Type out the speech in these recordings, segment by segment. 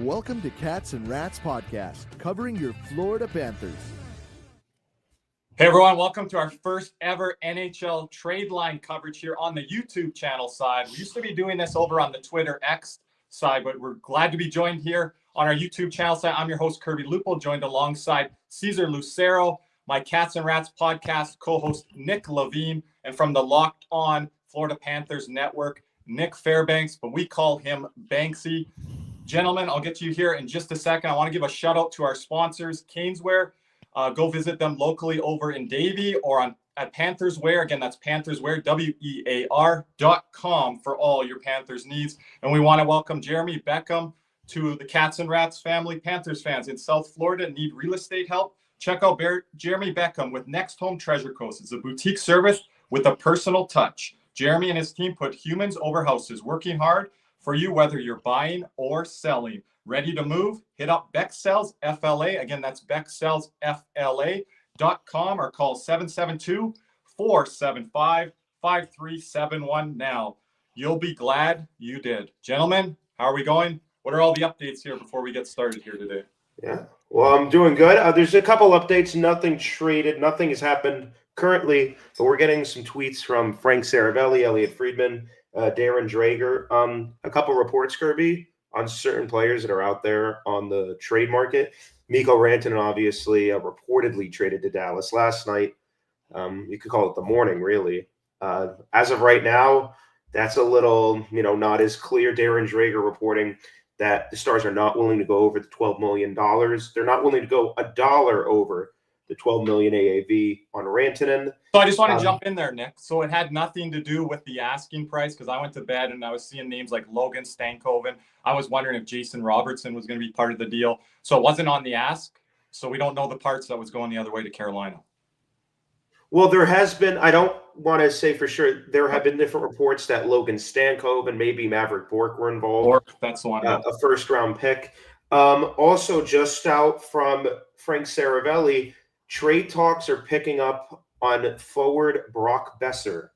Welcome to Cats and Rats Podcast, covering your Florida Panthers. Hey everyone, welcome to our first ever NHL trade line coverage here on the YouTube channel side. We used to be doing this over on the Twitter X side, but we're glad to be joined here on our YouTube channel side. I'm your host, Kirby Lupo, joined alongside Cesar Lucero, my Cats and Rats Podcast co-host Nick Levine, and from the Locked On Florida Panthers Network, Nick Fairbanks, but we call him Banksy. Gentlemen, I'll get to you here in just a second. I want to give a shout out to our sponsors, CanesWear. Go visit them locally over in Davie or at Panthers Wear. Again, that's Panthers Wear, WEAR.com for all your Panthers needs. And we want to welcome Jeremy Beckham to the Cats and Rats family. Panthers fans in South Florida need real estate help? Check out Jeremy Beckham with Nexthome Treasure Coast. It's a boutique service with a personal touch. Jeremy and his team put humans over houses, working hard for you, whether you're buying or selling. Ready to move? Hit up Beck Sells FLA. Again, that's BeckSellsFLA.com or call 772-475-5371 now. You'll be glad you did. Gentlemen, how are we going? What are all the updates here before we get started here today? Yeah, well, I'm doing good. There's a couple updates. Nothing traded. Nothing has happened currently, but we're getting some tweets from Frank Saravelli, Elliot Friedman, Darren Drager. A couple reports, Kirby, on certain players that are out there on the trade market. Mikko Rantanen obviously reportedly traded to Dallas last night. You could call it the morning, really. As of right now, that's a little, not as clear. Darren Drager reporting that the Stars are not willing to go over the $12 million. They're not willing to go $1 over the $12 million AAV on Rantanen. So I just want to jump in there, Nick. So it had nothing to do with the asking price, because I went to bed and I was seeing names like Logan Stankoven. I was wondering if Jason Robertson was going to be part of the deal. So it wasn't on the ask. So we don't know the parts that was going the other way to Carolina. Well, there has been, I don't want to say for sure, there have been different reports that Logan Stankoven, maybe Maverick Bork were involved. Bork, that's the one. A first-round pick. Also, just out from Frank Saravelli, trade talks are picking up on forward Brock Besser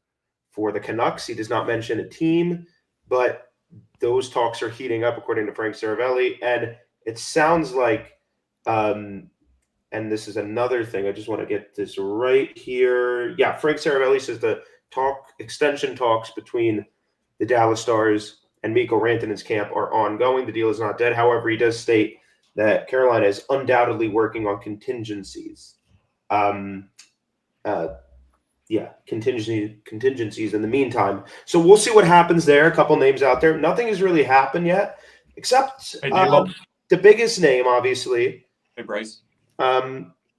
for the Canucks. He does not mention a team, but those talks are heating up, according to Frank Saravelli. And it sounds like, and this is another thing, I just want to get this right here. Yeah, Frank Saravelli says the extension talks between the Dallas Stars and Mikko Rantanen's camp are ongoing. The deal is not dead. However, he does state that Carolina is undoubtedly working on contingencies. Contingencies in the meantime. So we'll see what happens there. A couple names out there. Nothing has really happened yet, except the biggest name, obviously. Hey, Bryce.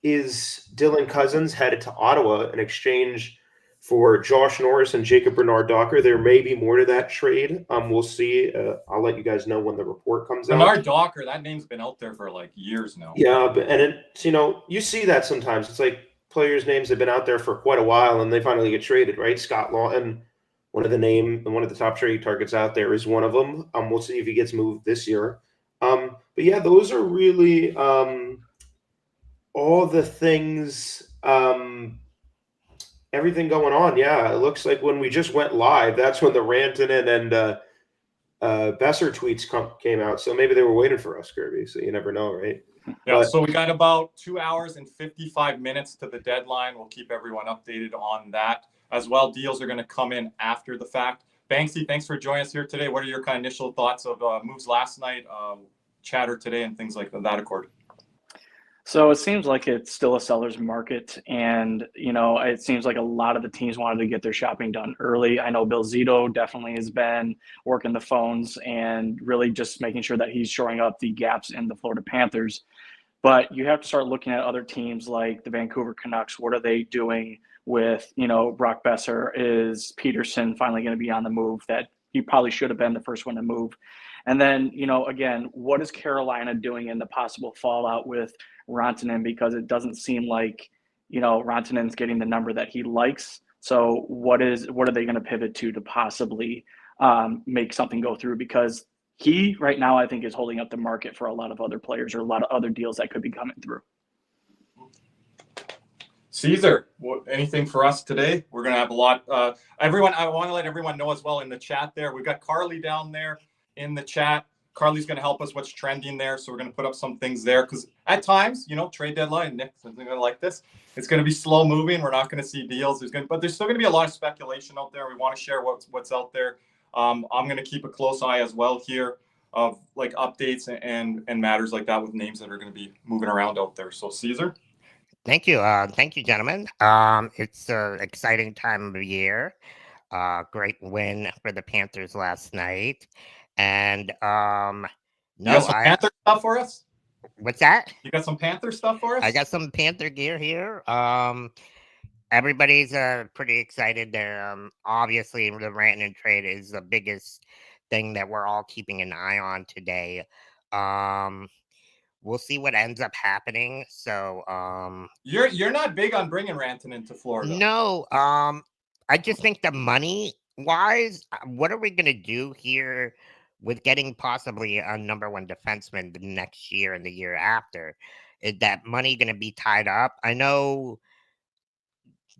Is Dylan Cousins headed to Ottawa in exchange for Josh Norris and Jacob Bernard-Docker. There may be more to that trade. We'll see. I'll let you guys know when the report comes out. Bernard-Docker, that name's been out there for like years now. Yeah, and it's, you see that sometimes. It's like players' names have been out there for quite a while, and they finally get traded, right? Scott Lawton, one of the top trade targets out there, is one of them. We'll see if he gets moved this year. But yeah, those are really all the things. Everything going on, yeah. It looks like when we just went live, that's when the Rantanen and Besser tweets came out. So maybe they were waiting for us, Kirby. So you never know, right? Yeah, so we got about 2 hours and 55 minutes to the deadline. We'll keep everyone updated on that as well. Deals are going to come in after the fact. Banksy, thanks for joining us here today. What are your kind of initial thoughts of moves last night, chatter today, and things like that accord? So it seems like it's still a seller's market, and it seems like a lot of the teams wanted to get their shopping done early. I know Bill Zito definitely has been working the phones and really just making sure that he's shoring up the gaps in the Florida Panthers. But you have to start looking at other teams like the Vancouver Canucks. What are they doing with, Brock Besser? Is Peterson finally going to be on the move? That he probably should have been the first one to move. And then, again, what is Carolina doing in the possible fallout with Rantanen? Because it doesn't seem like, Rantanen's getting the number that he likes. So what are they going to pivot to possibly make something go through? Because he right now, I think, is holding up the market for a lot of other players or a lot of other deals that could be coming through. Cesar, anything for us today? We're going to have a lot. I want to let everyone know as well in the chat there. We've got Carly down there in the chat. Carly's going to help us what's trending there. So we're going to put up some things there because at times, trade deadline, Nick, something like this, it's going to be slow moving. We're not going to see deals. But there's still going to be a lot of speculation out there. We want to share what's out there. I'm going to keep a close eye as well here of like updates and matters like that with names that are going to be moving around out there. So Caesar. Thank you, gentlemen. It's an exciting time of year. Great win for the Panthers last night, and You got some Panther stuff for us? What's that? You got some Panther stuff for us? I got some Panther gear here. Everybody's pretty excited there. Obviously, the Rantanen trade is the biggest thing that we're all keeping an eye on today. We'll see what ends up happening. So, you're not big on bringing Rantanen to Florida. No, I just think the money wise, what are we gonna do here with getting possibly a number one defenseman the next year and the year after? Is that money gonna be tied up? I know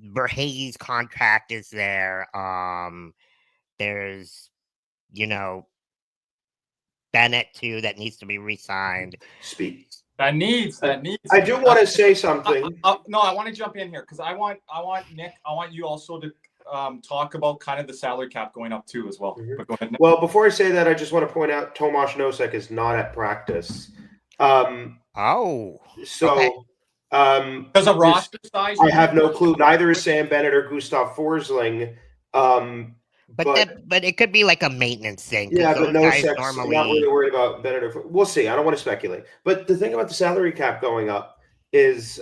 Verhaeghe's contract is there. There's, Bennett too that needs to be re-signed. That needs. I do want to say something. No, I want to jump in here because I want Nick. I want you also to talk about kind of the salary cap going up too as well. Mm-hmm. But go ahead, Nick. Well, before I say that, I just want to point out Tomas Nosek is not at practice. So okay. Because of roster size, I have no clue. Neither is Sam Bennett or Gustav Forsling. But it could be like a maintenance thing. Yeah, but no sex. Normally... I'm not really worried about Bennett. We'll see. I don't want to speculate. But the thing about the salary cap going up is,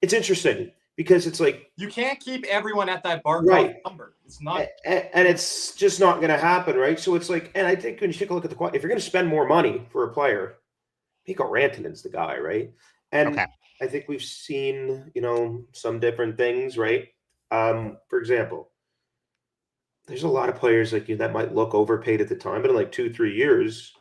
it's interesting because it's like you can't keep everyone at that bar number. It's not, and it's just not going to happen, right? So it's like, and I think when you take a look at if you're going to spend more money for a player, Mikko Rantanen's the guy, right? And I think we've seen, some different things, right? For example, there's a lot of players like you that might look overpaid at the time, but in like 2-3 years,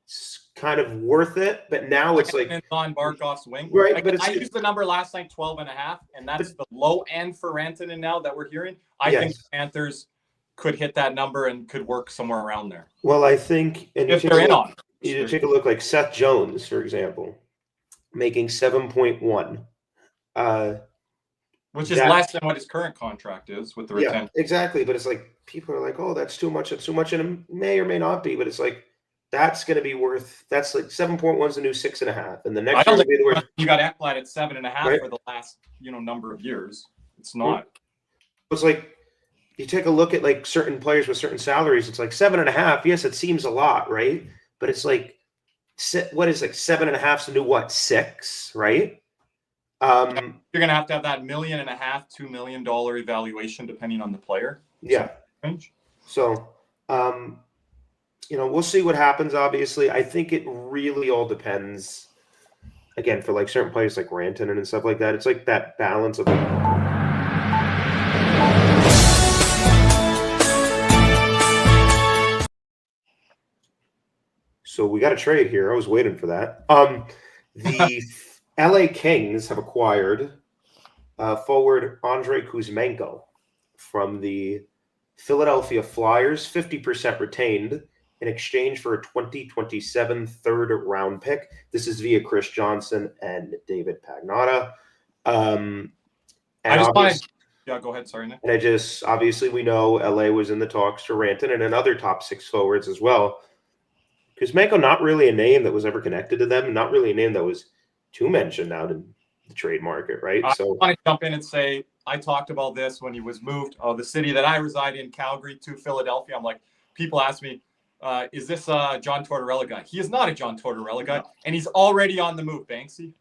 it's kind of worth it. But now it's like on Barkov's wing, right? But I used the number last night, 12.5, and that's the low end for Rantanen now that we're hearing. I think the Panthers could hit that number and could work somewhere around there. Well, I think, and if they're in on it. You take a look like Seth Jones, for example, making 7.1. Which is less than what his current contract is with the retention. Yeah, exactly. But it's like people are like, oh, that's too much. That's too much. And it may or may not be. But it's like that's going to be worth. That's like 7.1 is the new 6.5. And the next year will be the worth. You got Ekblad at 7.5 for the last number of years. It's not. It's like you take a look at like certain players with certain salaries. It's like 7.5. Yes, it seems a lot, right? But it's like what is like 7.5 to do what 6, right? You're gonna have that $1.5 million, $2 million evaluation depending on the player. Yeah. So, we'll see what happens. Obviously, I think it really all depends. Again, for like certain players like Rantanen and stuff like that, it's like that balance of. So we got a trade here. I was waiting for that. The LA Kings have acquired forward Andrei Kuzmenko from the Philadelphia Flyers, 50% retained in exchange for a 2027 third-round pick. This is via Chris Johnson and David Pagnotta. Go ahead. Sorry, Nick. And obviously we know LA was in the talks for Rantanen and other top six forwards as well. Kuzmenko, not really a name that was ever connected to them, not really a name that was too mentioned out in the trade market, right? I want to jump in and say I talked about this when he was moved, the city that I reside in, Calgary, to Philadelphia. I'm like, people ask me, is this a John Tortorella guy? He is not a John Tortorella guy, and he's already on the move, Banksy.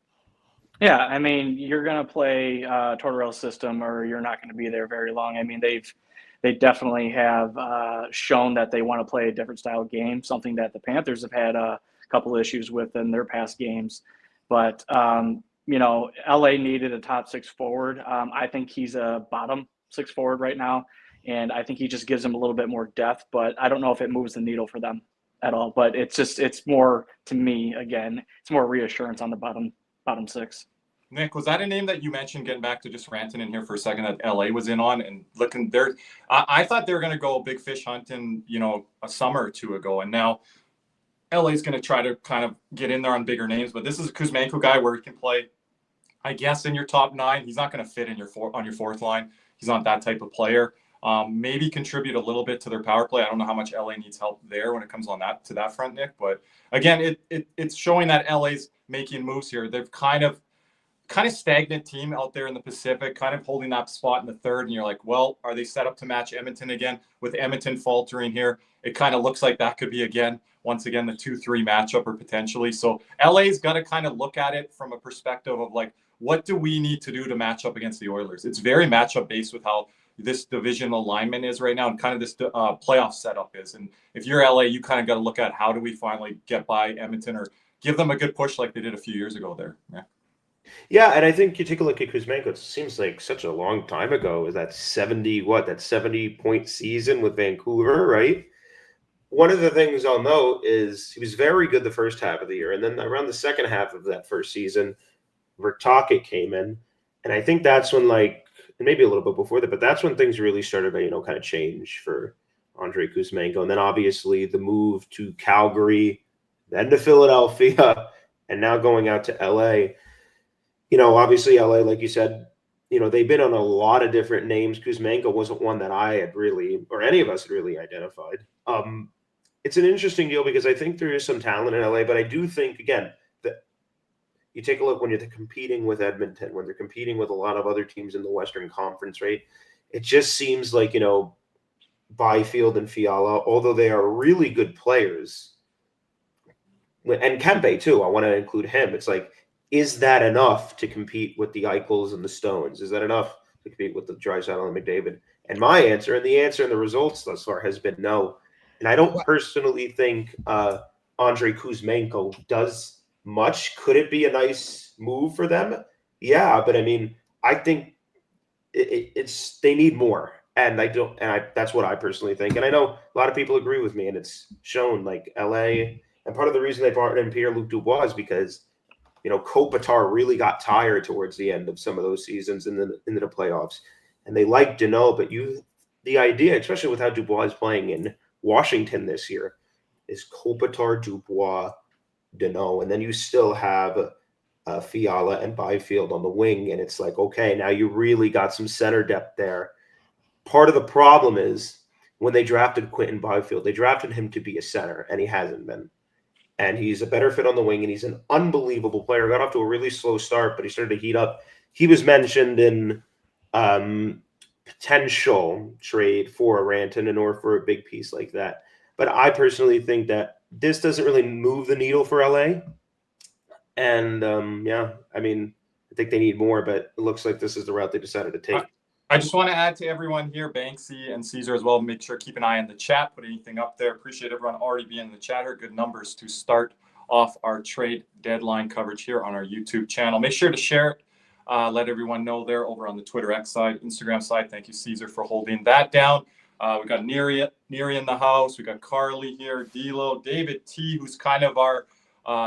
Yeah, I mean, you're going to play Tortorella's system or you're not going to be there very long. I mean, they definitely have shown that they want to play a different style of game, something that the Panthers have had a couple issues with in their past games. But, LA needed a top six forward. I think he's a bottom six forward right now, and I think he just gives them a little bit more depth, but I don't know if it moves the needle for them at all. But it's more, to me, again, it's more reassurance on the bottom six. Nick, was that a name that you mentioned, getting back to just Rantanen here for a second, that LA was in on and looking there? I thought they were going to go big fish hunting, a summer or two ago. And now LA's going to try to kind of get in there on bigger names. But this is a Kuzmenko guy where he can play, I guess, in your top 9. He's not going to fit in on your fourth line. He's not that type of player. Maybe contribute a little bit to their power play. I don't know how much LA needs help there when it comes on to that front, Nick. But again, it's showing that LA's making moves here. They've kind of stagnant team out there in the Pacific, kind of holding that spot in the third. And you're like, well, are they set up to match Edmonton again? With Edmonton faltering here, it kind of looks like that could be once again, the 2-3 matchup or potentially. So LA's got to kind of look at it from a perspective of like, what do we need to do to match up against the Oilers? It's very matchup based with how this division alignment is right now and kind of this playoff setup is. And if you're LA, you kind of got to look at how do we finally get by Edmonton or give them a good push like they did a few years ago there. Yeah. Yeah, and I think you take a look at Kuzmenko, it seems like such a long time ago. Is that 70-point season with Vancouver, right? One of the things I'll note is he was very good the first half of the year. And then around the second half of that first season, Rantanen came in. And I think that's when, and maybe a little bit before that, but that's when things really started to, kind of change for Andrei Kuzmenko. And then obviously the move to Calgary, then to Philadelphia, and now going out to LA. Obviously LA, like you said, they've been on a lot of different names. Kuzmenko wasn't one that I had really, or any of us had really identified. It's an interesting deal because I think there is some talent in LA, but I do think, again, that you take a look when you're competing with Edmonton, when they're competing with a lot of other teams in the Western Conference, right? It just seems like, Byfield and Fiala, although they are really good players, and Kempe too, I want to include him. It's like, is that enough to compete with the Eichels and the Stones? Is that enough to compete with the Draisaitl and McDavid? And my answer, and the answer and the results thus far has been no. And I don't personally think Andrei Kuzmenko does much. Could it be a nice move for them? Yeah, but I mean, I think it's they need more. And that's what I personally think. And I know a lot of people agree with me, and it's shown like LA. And part of the reason they brought in Pierre-Luc Dubois is because Kopitar really got tired towards the end of some of those seasons into the playoffs. And they like Danault, but the idea, especially with how Dubois is playing in Washington this year, is Kopitar, Dubois, Danault, and then you still have Fiala and Byfield on the wing, and it's like, okay, now you really got some center depth there. Part of the problem is when they drafted Quentin Byfield, they drafted him to be a center, and he hasn't been. And he's a better fit on the wing, and he's an unbelievable player. Got off to a really slow start, but he started to heat up. He was mentioned in potential trade for a Rantanen or for a big piece like that. But I personally think that this doesn't really move the needle for LA. And, I mean, I think they need more, but it looks like this is the route they decided to take. I just want to add to everyone here, Banksy and Caesar as well. Make sure keep an eye on the chat. Put anything up there. Appreciate everyone already being in the chat here. Good numbers to start off our trade deadline coverage here on our YouTube channel. Make sure to share it. Let everyone know there over on the Twitter X side, Instagram side. Thank you, Caesar, for holding that down. We got Neri in the house. We got Carly here, D'Lo, David T, who's kind of our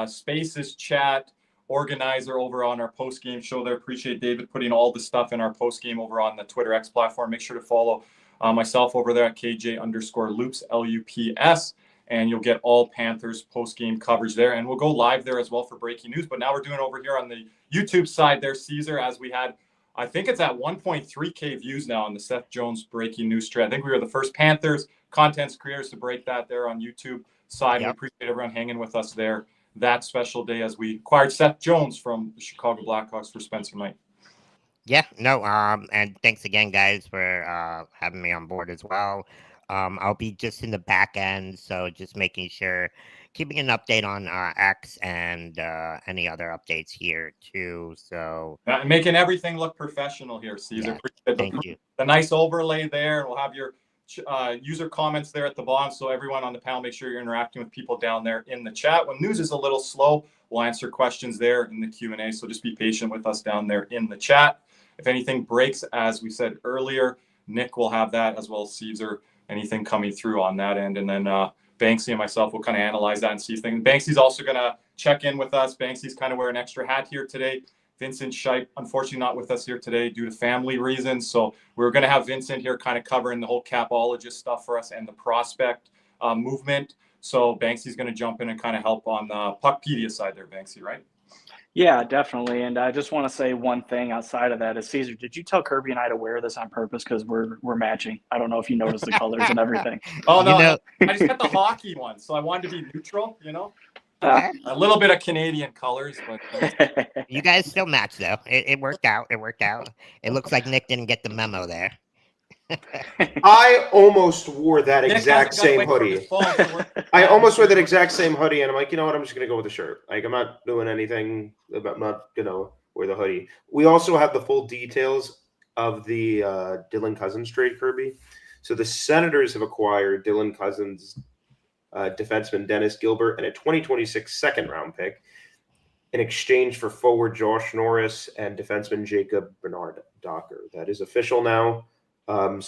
Spaces chat organizer over on our post-game show there. Appreciate David putting all the stuff in our post-game over on the Twitter X platform. Make sure to follow myself over there at KJ_Loops, LUPS, and you'll get all Panthers post-game coverage there. And we'll go live there as well for breaking news. But now we're doing over here on the YouTube side there, Caesar, as we had, I think it's at 1.3K views now on the Seth Jones breaking news thread. I think we were the first Panthers content creators to break that there on YouTube side. Yep. We appreciate everyone hanging with us there that special day as we acquired Seth Jones from the Chicago Blackhawks for Spencer Knight. Yeah, no, and thanks again, guys, for having me on board as well. I'll be just in the back end, so just making sure, keeping an update on X and any other updates here too. So making everything look professional here, Caesar. Yeah, thank you. The nice overlay there. We'll have your user comments there at the bottom, so everyone on the panel, make sure you're interacting with people down there in the chat. When news is a little slow, we'll answer questions there in the Q&A, so just be patient with us down there in the chat. If anything breaks, as we said earlier, Nick will have that, as well as Caesar, anything coming through on that end. And then Banksy and myself will kind of analyze that and see things. Banksy's also going to check in with us. Banksy's kind of wearing an extra hat here today. Vincent Shipe, unfortunately not with us here today due to family reasons. So we're going to have Vincent here kind of covering the whole capologist stuff for us and the prospect movement. So Banksy's going to jump in and kind of help on the Puckpedia side there, Banksy, right? Yeah, definitely. And I just want to say one thing outside of that is, Caesar, did you tell Kirby and I to wear this on purpose? Because we're matching. I don't know if you noticed the colors and everything. Oh, no, I just got the hockey one. So I wanted to be neutral, you know? Okay. A little bit of Canadian colors, but You guys still match though. It worked out. It worked out. It looks like Nick didn't get the memo there. I almost wore that Nick exact hasn't same got away from his hoodie. phone, so we're- I almost wore that exact same hoodie, and I'm like, you know what? I'm just gonna go with the shirt. Like, I'm not doing anything. I'm not gonna wear the hoodie. We also have the full details of the Dylan Cousins trade, Kirby. So the Senators have acquired Dylan Cousins, defenseman Dennis Gilbert, and a 2026 second-round pick in exchange for forward Josh Norris and defenseman Jacob Bernard Docker. That is official now. Now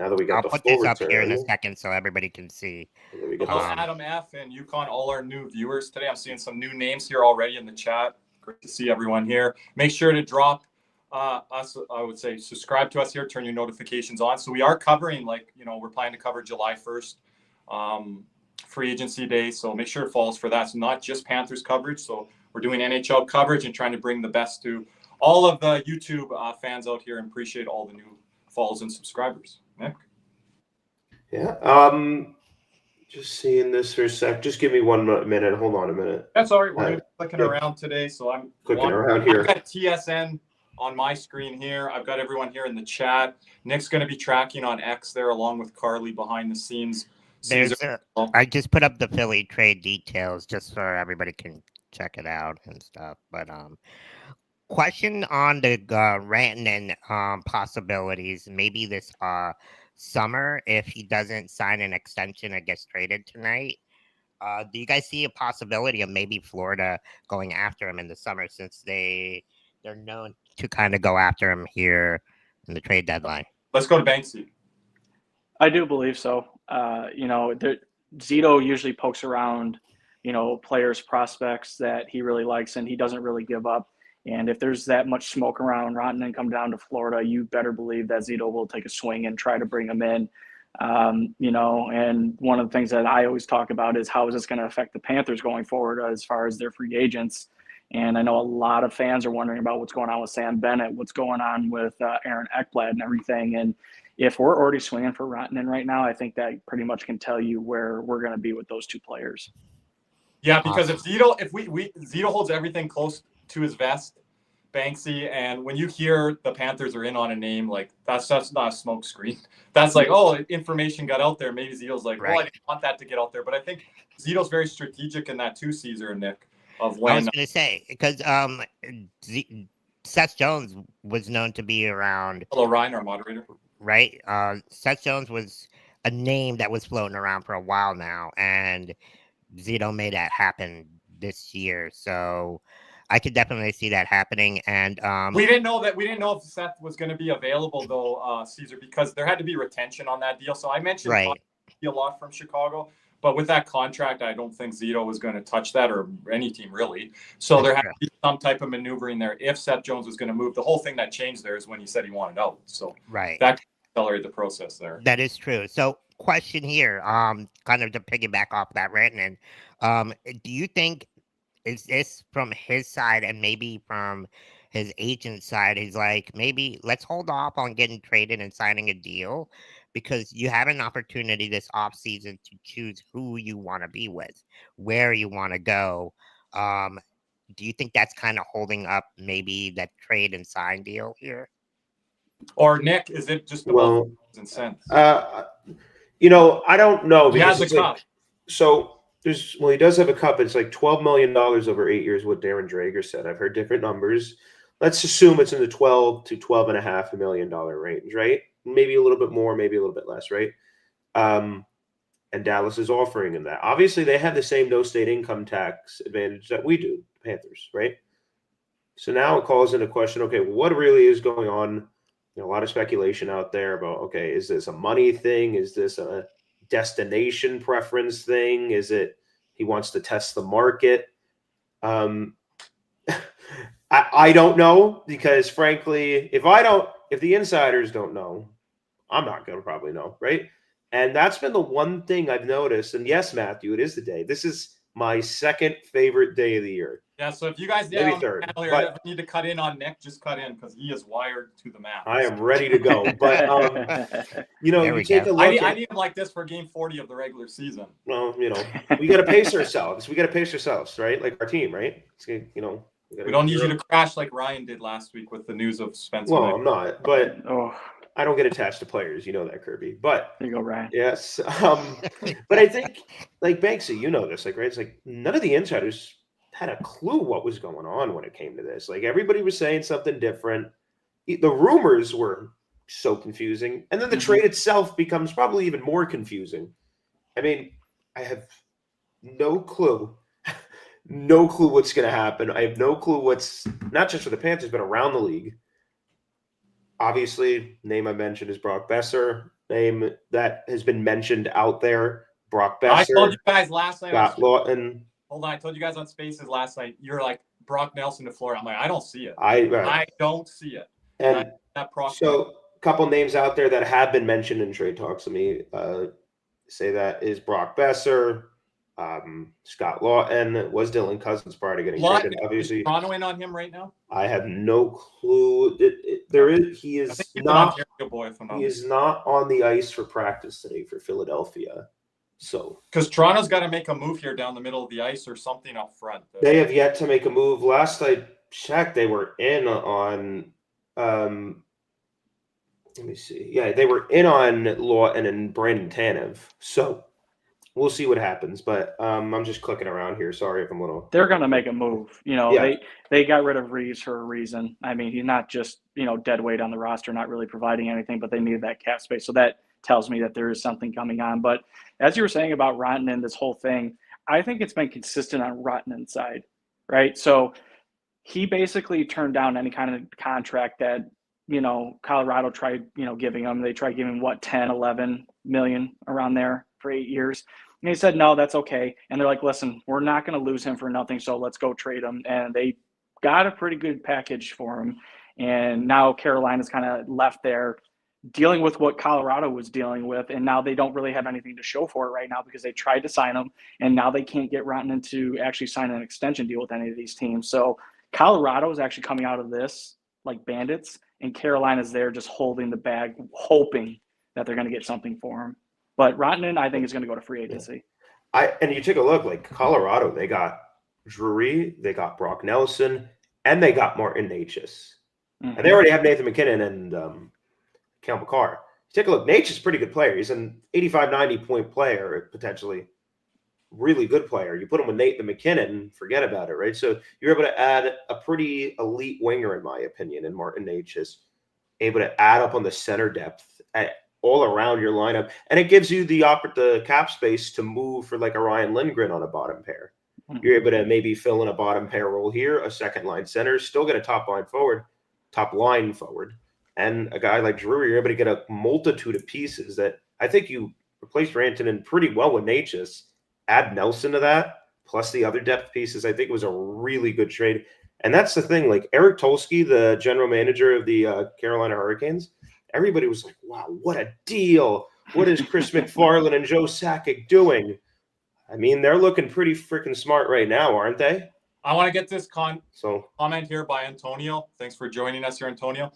that we got I'll the put full this up here in a return, second so everybody can see. we got Hello, the- Adam F. and Yukon, all our new viewers today. I'm seeing some new names here already in the chat. Great to see everyone here. Make sure to drop us, I would say, subscribe to us here, turn your notifications on. So we are covering, we're planning to cover July 1st, free agency day. So make sure it falls for that. It's not just Panthers coverage. So we're doing NHL coverage and trying to bring the best to all of the YouTube fans out here, and appreciate all the new follows and subscribers. Nick? Yeah. Just seeing this for a sec. Just give me 1 minute. Hold on a minute. That's all right. We're going to be clicking yeah. around today. So I'm Clicking around here. I've got TSN on my screen here. I've got everyone here in the chat. Nick's going to be tracking on X there along with Carly behind the scenes. I just put up the Philly trade details just so everybody can check it out and stuff. But question on the Rantanen possibilities, maybe this summer if he doesn't sign an extension and gets traded tonight. Do you guys see a possibility of maybe Florida going after him in the summer, since they're known to kind of go after him here in the trade deadline? Let's go to Banksy. I do believe so. Zito usually pokes around, players, prospects that he really likes, and he doesn't really give up. And if there's that much smoke around Rantanen come down to Florida, you better believe that Zito will take a swing and try to bring him in. And one of the things that I always talk about is how is this going to affect the Panthers going forward as far as their free agents. And I know a lot of fans are wondering about what's going on with Sam Bennett, what's going on with Aaron Ekblad and everything. And if we're already swinging for Rantanen right now, I think that pretty much can tell you where we're going to be with those two players. Yeah, because if Zito holds everything close to his vest, Banksy, and when you hear the Panthers are in on a name, like that's not a smoke screen. That's like, oh, information got out there. Maybe Zito's like, well, I didn't want that to get out there. But I think Zito's very strategic in that too, Caesar and Nick, of when. I was going to say, because Seth Jones was known to be around. Hello, Ryan, our moderator. Right? Seth Jones was a name that was floating around for a while now, and Zito made that happen this year. So I could definitely see that happening. And we didn't know if Seth was going to be available though, Caesar, because there had to be retention on that deal. So I mentioned a lot from Chicago, but with that contract, I don't think Zito was going to touch that, or any team really. So there had to be some type of maneuvering there if Seth Jones was going to move. The whole thing that changed there is when he said he wanted out. So that accelerated the process there. That is true. So question here, kind of to piggyback off that, Rantanen, do you think, is this from his side and maybe from his agent's side? He's like, maybe let's hold off on getting traded and signing a deal, because you have an opportunity this offseason to choose who you want to be with, where you want to go. Do you think that's kind of holding up maybe that trade and sign deal here? Or Nick, is it just about and cents? I don't know. He has a cup. He does have a cup. It's like $12 million over 8 years, what Darren Drager said. I've heard different numbers. Let's assume it's in the $12 to $12.5 million range, right? Maybe a little bit more, maybe a little bit less, right? And Dallas is offering him that. Obviously, they have the same no-state income tax advantage that we do, the Panthers, right? So now it calls into question, okay, what really is going on? A lot of speculation out there about, okay, is this a money thing? Is this a destination preference thing? Is it he wants to test the market? I don't know, because frankly, if the insiders don't know, I'm not going to probably know, right? And that's been the one thing I've noticed. And yes, Matthew, it is the day. This is my second favorite day of the year. Yeah, so if you guys Maybe third, but need to cut in on Nick, just cut in because he is wired to the max. I am ready to go. But you take a look. I need him like this for game 40 of the regular season. Well, we got to pace ourselves. We got to pace ourselves, right? Like our team, right? We don't need you to crash like Ryan did last week with the news of Spencer. Well, I'm not, but I don't get attached to players. You know that, Kirby. But there you go, Ryan. Yes. But I think, like Banksy, you know this, like, right? It's like none of the insiders had a clue what was going on when it came to this. Like, everybody was saying something different. The rumors were so confusing. And then the trade itself becomes probably even more confusing. I mean, I have no clue. No clue what's going to happen. I have no clue what's, not just for the Panthers, but around the league. Obviously, name I mentioned is Brock Besser. Name that has been mentioned out there, Brock Besser. I told you guys last night. Scott Lawton. Hold on, I told you guys on Spaces last night. You're like Brock Nelson to Florida. I'm like, I don't see it. I don't see it. And so, a couple names out there that have been mentioned in trade talks. Let me say that is Brock Besser, Scott Lawton. Was Dylan Cousins prior to getting traded? Obviously, is Toronto in on him right now? I have no clue. He is not on the ice for practice today for Philadelphia. So, because Toronto's got to make a move here down the middle of the ice or something up front. They have yet to make a move. Last I checked, they were in on. Let me see. Yeah, they were in on Lawton and Brandon Tanev. So we'll see what happens. But I'm just clicking around here. Sorry if I'm a little. They're going to make a move. They got rid of Reeves for a reason. I mean, he's not just dead weight on the roster, not really providing anything, but they needed that cap space. So that tells me that there is something coming on. But as you were saying about Rantanen, this whole thing, I think it's been consistent on Rantanen's side, right? So he basically turned down any kind of contract that, Colorado tried, giving him. They tried giving him 10, 11 million around there for 8 years. And he said, no, that's okay. And they're like, listen, we're not going to lose him for nothing. So let's go trade him. And they got a pretty good package for him. And now Carolina's kind of left there dealing with what Colorado was dealing with, and now they don't really have anything to show for it right now because they tried to sign him, and now they can't get Rantanen to actually sign an extension deal with any of these teams. So Colorado is actually coming out of this like bandits, and Carolina's there just holding the bag, hoping that they're going to get something for him. But Rantanen, I think, is going to go to free agency. And you take a look, like Colorado, they got Drury, they got Brock Nelson, and they got Martin Necas. And they already have Nathan McKinnon and Cal McCarr. Take a look. Nate's is a pretty good player. He's an 85, 90-point player, potentially. Really good player. You put him with Nathan McKinnon, forget about it, right? So you're able to add a pretty elite winger, in my opinion, and Martin Necas. Able to add up on the center depth all around your lineup. And it gives you the cap space to move for like a Ryan Lindgren on a bottom pair. You're able to maybe fill in a bottom pair role here, a second-line center, still get a top line forward, and a guy like Drury, you're able to get a multitude of pieces that I think you replaced Rantanen pretty well with Necas. Add Nelson to that, plus the other depth pieces. I think it was a really good trade. And that's the thing. Like Eric Tolsky, the general manager of the Carolina Hurricanes, everybody was like, wow, what a deal. What is Chris McFarland and Joe Sakic doing? I mean, they're looking pretty freaking smart right now, aren't they? I want to get this comment here by Antonio. Thanks for joining us here, Antonio.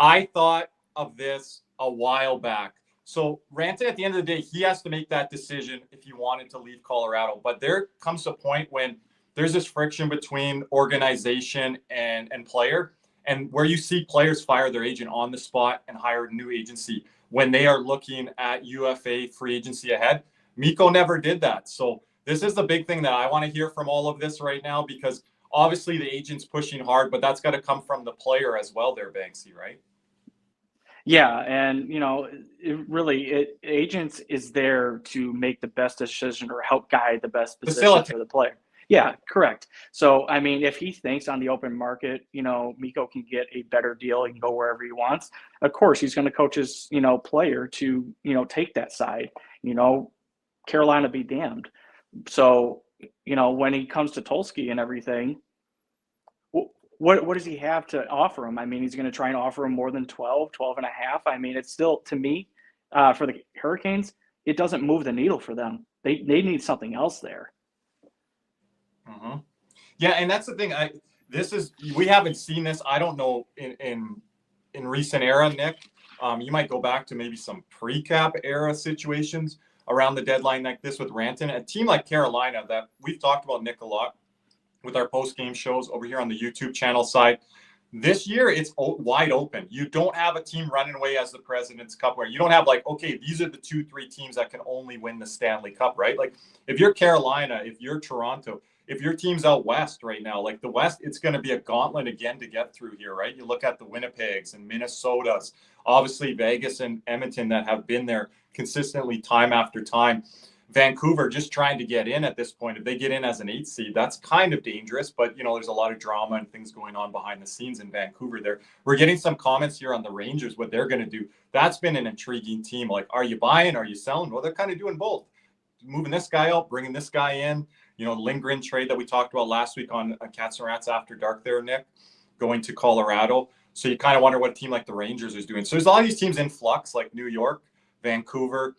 I thought of this a while back. So Rantanen, at the end of the day, he has to make that decision if he wanted to leave Colorado. But there comes a point when there's this friction between organization and player, and where you see players fire their agent on the spot and hire a new agency when they are looking at UFA free agency ahead. Mikko never did that. So this is the big thing that I want to hear from all of this right now, because obviously the agent's pushing hard, but that's got to come from the player as well there, Banksy, right? Yeah, and agents is there to make the best decision or help guide the best decision for the player. Yeah, correct. So, I mean, if he thinks on the open market, Mikko can get a better deal, he can go wherever he wants. Of course, he's going to coach his, player to, take that side. Carolina be damned. So, when he comes to Tolsky and everything, what does he have to offer him? I mean, he's going to try and offer him more than 12 and a half. I mean, it's still, to me, for the Hurricanes, it doesn't move the needle for them. They need something else there. Mm-hmm. Yeah, and that's the thing. We haven't seen this. I don't know in recent era, Nick. You might go back to maybe some pre-cap era situations around the deadline like this with Rantanen. A team like Carolina that we've talked about, Nick, a lot with our post-game shows over here on the YouTube channel side. This year, it's wide open. You don't have a team running away as the President's Cup where you don't have like, okay, these are the 2-3 teams that can only win the Stanley Cup, right? Like if you're Carolina, if you're Toronto, if your team's out west right now, like the West, it's going to be a gauntlet again to get through here, right? You look at the Winnipegs and Minnesotas, obviously Vegas and Edmonton that have been there consistently time after time. Vancouver just trying to get in at this point. If they get in as an 8th seed, that's kind of dangerous. But, there's a lot of drama and things going on behind the scenes in Vancouver there. We're getting some comments here on the Rangers, what they're going to do. That's been an intriguing team. Like, are you buying? Are you selling? Well, they're kind of doing both. Moving this guy out, bringing this guy in. Lindgren trade that we talked about last week on Cats and Rats After Dark there, Nick, going to Colorado. So you kind of wonder what a team like the Rangers is doing. So there's a lot of these teams in flux, like New York, Vancouver.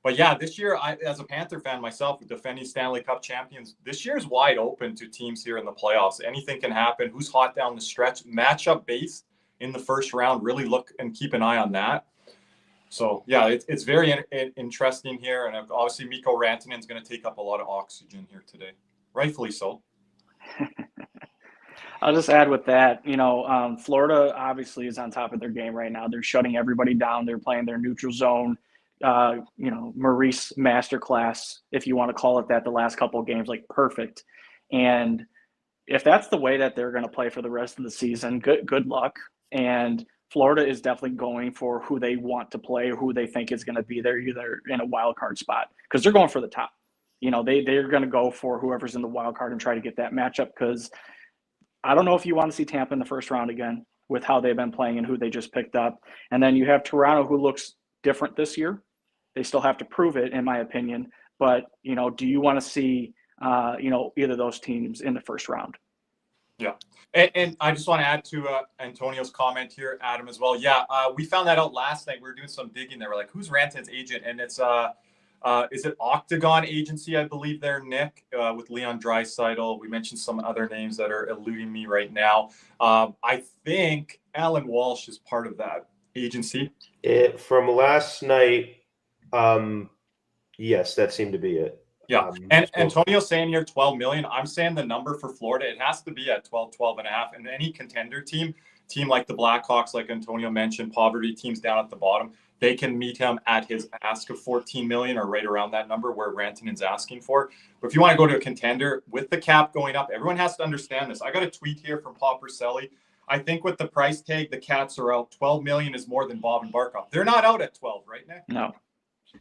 But yeah, this year, as a Panther fan myself, defending Stanley Cup champions, this year is wide open to teams here in the playoffs. Anything can happen. Who's hot down the stretch? Matchup based in the first round. Really look and keep an eye on that. So yeah, it's very interesting here, and obviously Mikko Rantanen is going to take up a lot of oxygen here today, rightfully so. I'll just add with that, Florida obviously is on top of their game right now. They're shutting everybody down. They're playing their neutral zone. Maurice masterclass, if you want to call it that, the last couple of games, like perfect. And if that's the way that they're going to play for the rest of the season, good luck. And Florida is definitely going for who they want to play, who they think is going to be there either in a wild card spot, because they're going for the top. They're going to go for whoever's in the wild card and try to get that matchup, because I don't know if you want to see Tampa in the first round again with how they've been playing and who they just picked up. And then you have Toronto, who looks different this year. They still have to prove it, in my opinion. But, do you want to see, either of those teams in the first round? Yeah. And I just want to add to Antonio's comment here, Adam, as well. Yeah, we found that out last night. We were doing some digging there. We're like, who's Rantanen's agent? And it's, is it Octagon Agency, I believe there, Nick, with Leon Draisaitl. We mentioned some other names that are eluding me right now. I think Alan Walsh is part of that agency. From last night, yes, that seemed to be it. Yeah. And Antonio's saying here 12 million. I'm saying the number for Florida, it has to be at 12 and a half. And any contender team like the Blackhawks, like Antonio mentioned, poverty teams down at the bottom, they can meet him at his ask of 14 million or right around that number where Rantanen's asking for. But if you want to go to a contender with the cap going up, everyone has to understand this. I got a tweet here from Paul Purcelli. I think with the price tag, the Cats are out. 12 million is more than Bob and Barkov. They're not out at 12, right, Nick?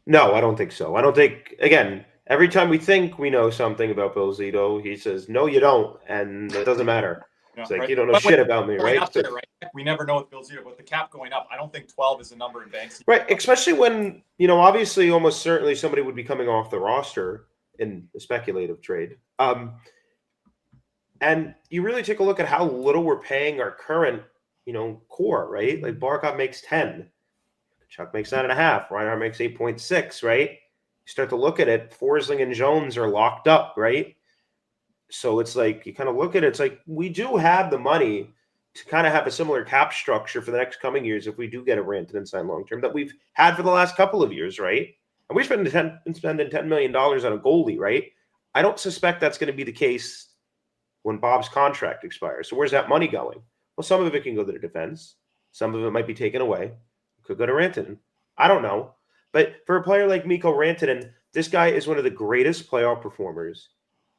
No, I don't think so. I don't think, again, every time we think we know something about Bill Zito, he says, no, you don't. And it doesn't matter. It's like, you don't know shit about me, right? There, right? We never know with Bill Zito, but the cap going up, I don't think 12 is a number in Banks. Right, especially when, obviously almost certainly somebody would be coming off the roster in a speculative trade. And you really take a look at how little we're paying our current, core, right? Like Barkov makes 10. Chuck makes 9.5. Reinhart makes 8.6, right? You start to look at it, Forsling and Jones are locked up, right? So it's like, you kind of look at it, it's like we do have the money to kind of have a similar cap structure for the next coming years if we do get a Rantanen signed long-term that we've had for the last couple of years, right? And we're spending $10 million on a goalie, right? I don't suspect that's going to be the case when Bob's contract expires. So where's that money going? Well, some of it can go to the defense. Some of it might be taken away. Could go to Rantanen. I don't know. But for a player like Mikko Rantanen, this guy is one of the greatest playoff performers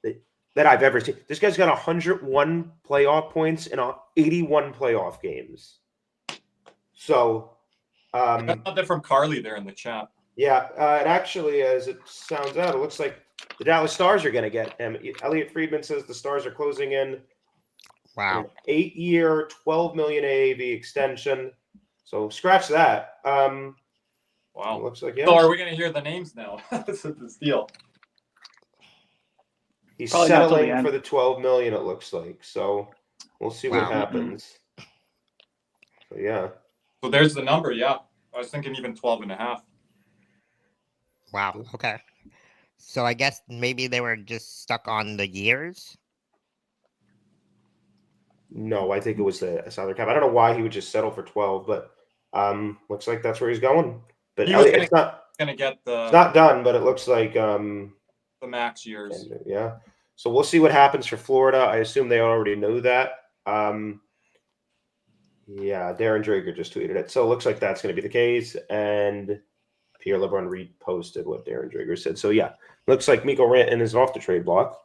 that I've ever seen. This guy's got 101 playoff points in 81 playoff games. So I got that from Carly there in the chat. Yeah, and actually, as it sounds out, it looks like the Dallas Stars are going to get him. Elliot Friedman says the Stars are closing in. Wow. 8-year, $12 million AAV extension. So scratch that. Wow. Looks like, yeah. So are we going to hear the names now? This is the deal. He's Probably settling for the $12 million, it looks like. So We'll see what Wow. happens. So, yeah. So there's the number. Yeah. I was thinking even 12.5. Wow. Okay. So I guess maybe they were just stuck on the years. No, I think it was the salary cap. I don't know why he would just settle for 12, but looks like that's where he's going. But He was it's not gonna get it's not done, but it looks like the max years. yeah. So we'll see what happens for Florida. I assume they already know that. Yeah, Darren Drager just tweeted it. So it looks like that's going to be the case. And Pierre LeBrun reposted what Darren Drager said. So yeah, looks like Mikko Rantanen is off the trade block.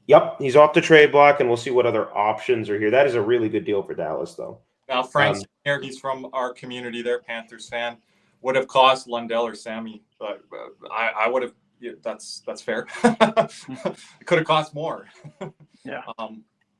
Yep, he's off the trade block, and we'll see what other options are here. That is a really good deal for Dallas, though. Now, Frank's here. He's from our community there, Panthers fan. Would have cost Lundell or Sammy, but I would have. Yeah, that's fair. It could have cost more. Yeah.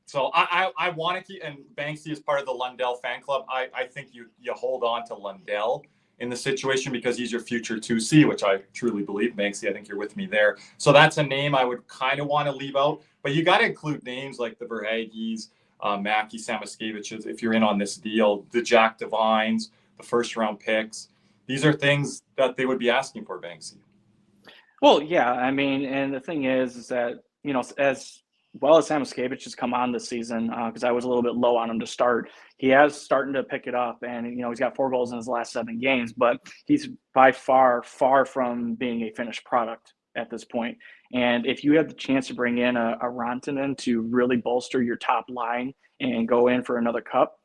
So I want to keep, and Banksy is part of the Lundell fan club. I think you hold on to Lundell in the situation because he's your future 2C, which I truly believe. Banksy, I think you're with me there. So that's a name I would kind of want to leave out. But you got to include names like the Verhaeghes, Mackie Samoskevich, if you're in on this deal, the Jack Devines, the first-round picks. These are things that they would be asking for, Banksy. Well, yeah. I mean, and the thing is that, you know, as well as Samoskevich has come on this season, because I was a little bit low on him to start, he has starting to pick it up. And, you know, he's got 4 goals in his last 7 games, but he's by far from being a finished product at this point. And if you have the chance to bring in a Rantanen to really bolster your top line and go in for another cup,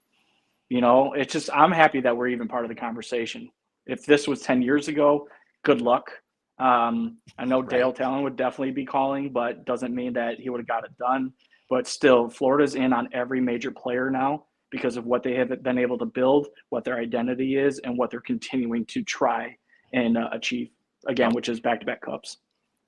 you know, it's just, I'm happy that we're even part of the conversation. If this was 10 years ago, good luck. I know Dale Talon would definitely be calling, but doesn't mean that he would have got it done. But still, Florida's in on every major player now because of what they have been able to build, what their identity is, and what they're continuing to try and achieve, again, which is back-to-back cups.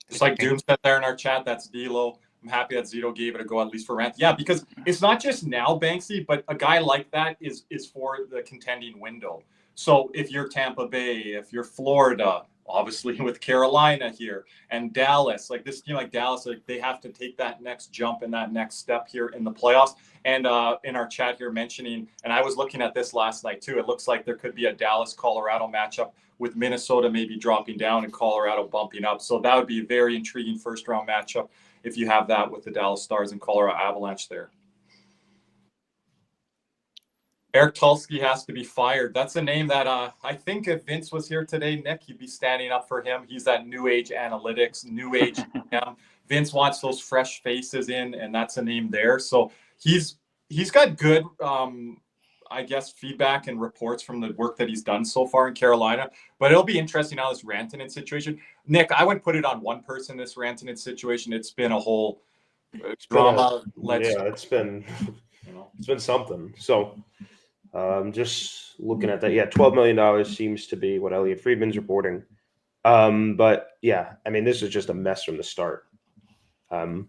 Just like Doom said there in our chat, that's D'Lo. I'm happy that Zito gave it a go, at least for Rant. Yeah, because it's not just now, Banksy, but a guy like that is for the contending window. So if you're Tampa Bay, if you're Florida, obviously with Carolina here, and Dallas, like this team like Dallas, like they have to take that next jump and that next step here in the playoffs. And in our chat here mentioning, and I was looking at this last night too, it looks like there could be a Dallas-Colorado matchup with Minnesota maybe dropping down and Colorado bumping up. So that would be a very intriguing first-round matchup if you have that with the Dallas Stars and Colorado Avalanche there. Eric Tulsky has to be fired. That's a name that I think if Vince was here today, Nick, he'd be standing up for him. He's that new age analytics, new age GM. Vince wants those fresh faces in, and that's a name there. So he's got good, I guess, feedback and reports from the work that he's done so far in Carolina. But it'll be interesting how this Rantanen situation. Nick, I wouldn't put it on one person, this Rantanen situation. It's been a whole drama. It's been something. So just looking at that, yeah, $12 million seems to be what Elliot Friedman's reporting. But yeah, I mean, this is just a mess from the start. And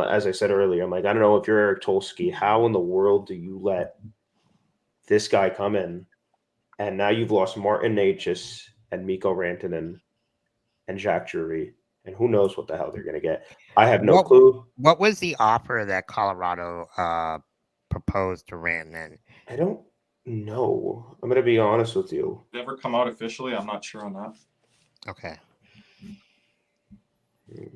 as I said earlier, I'm like, I don't know if you're Eric Tulsky, how in the world do you let this guy come in? And now you've lost Martin Necas and Mikko Rantanen and Jacques Drury, and who knows what the hell they're going to get. I have no clue. What was the offer that Colorado proposed to Rantanen? I don't know. I'm going to be honest with you. Never come out officially. I'm not sure on that. Okay.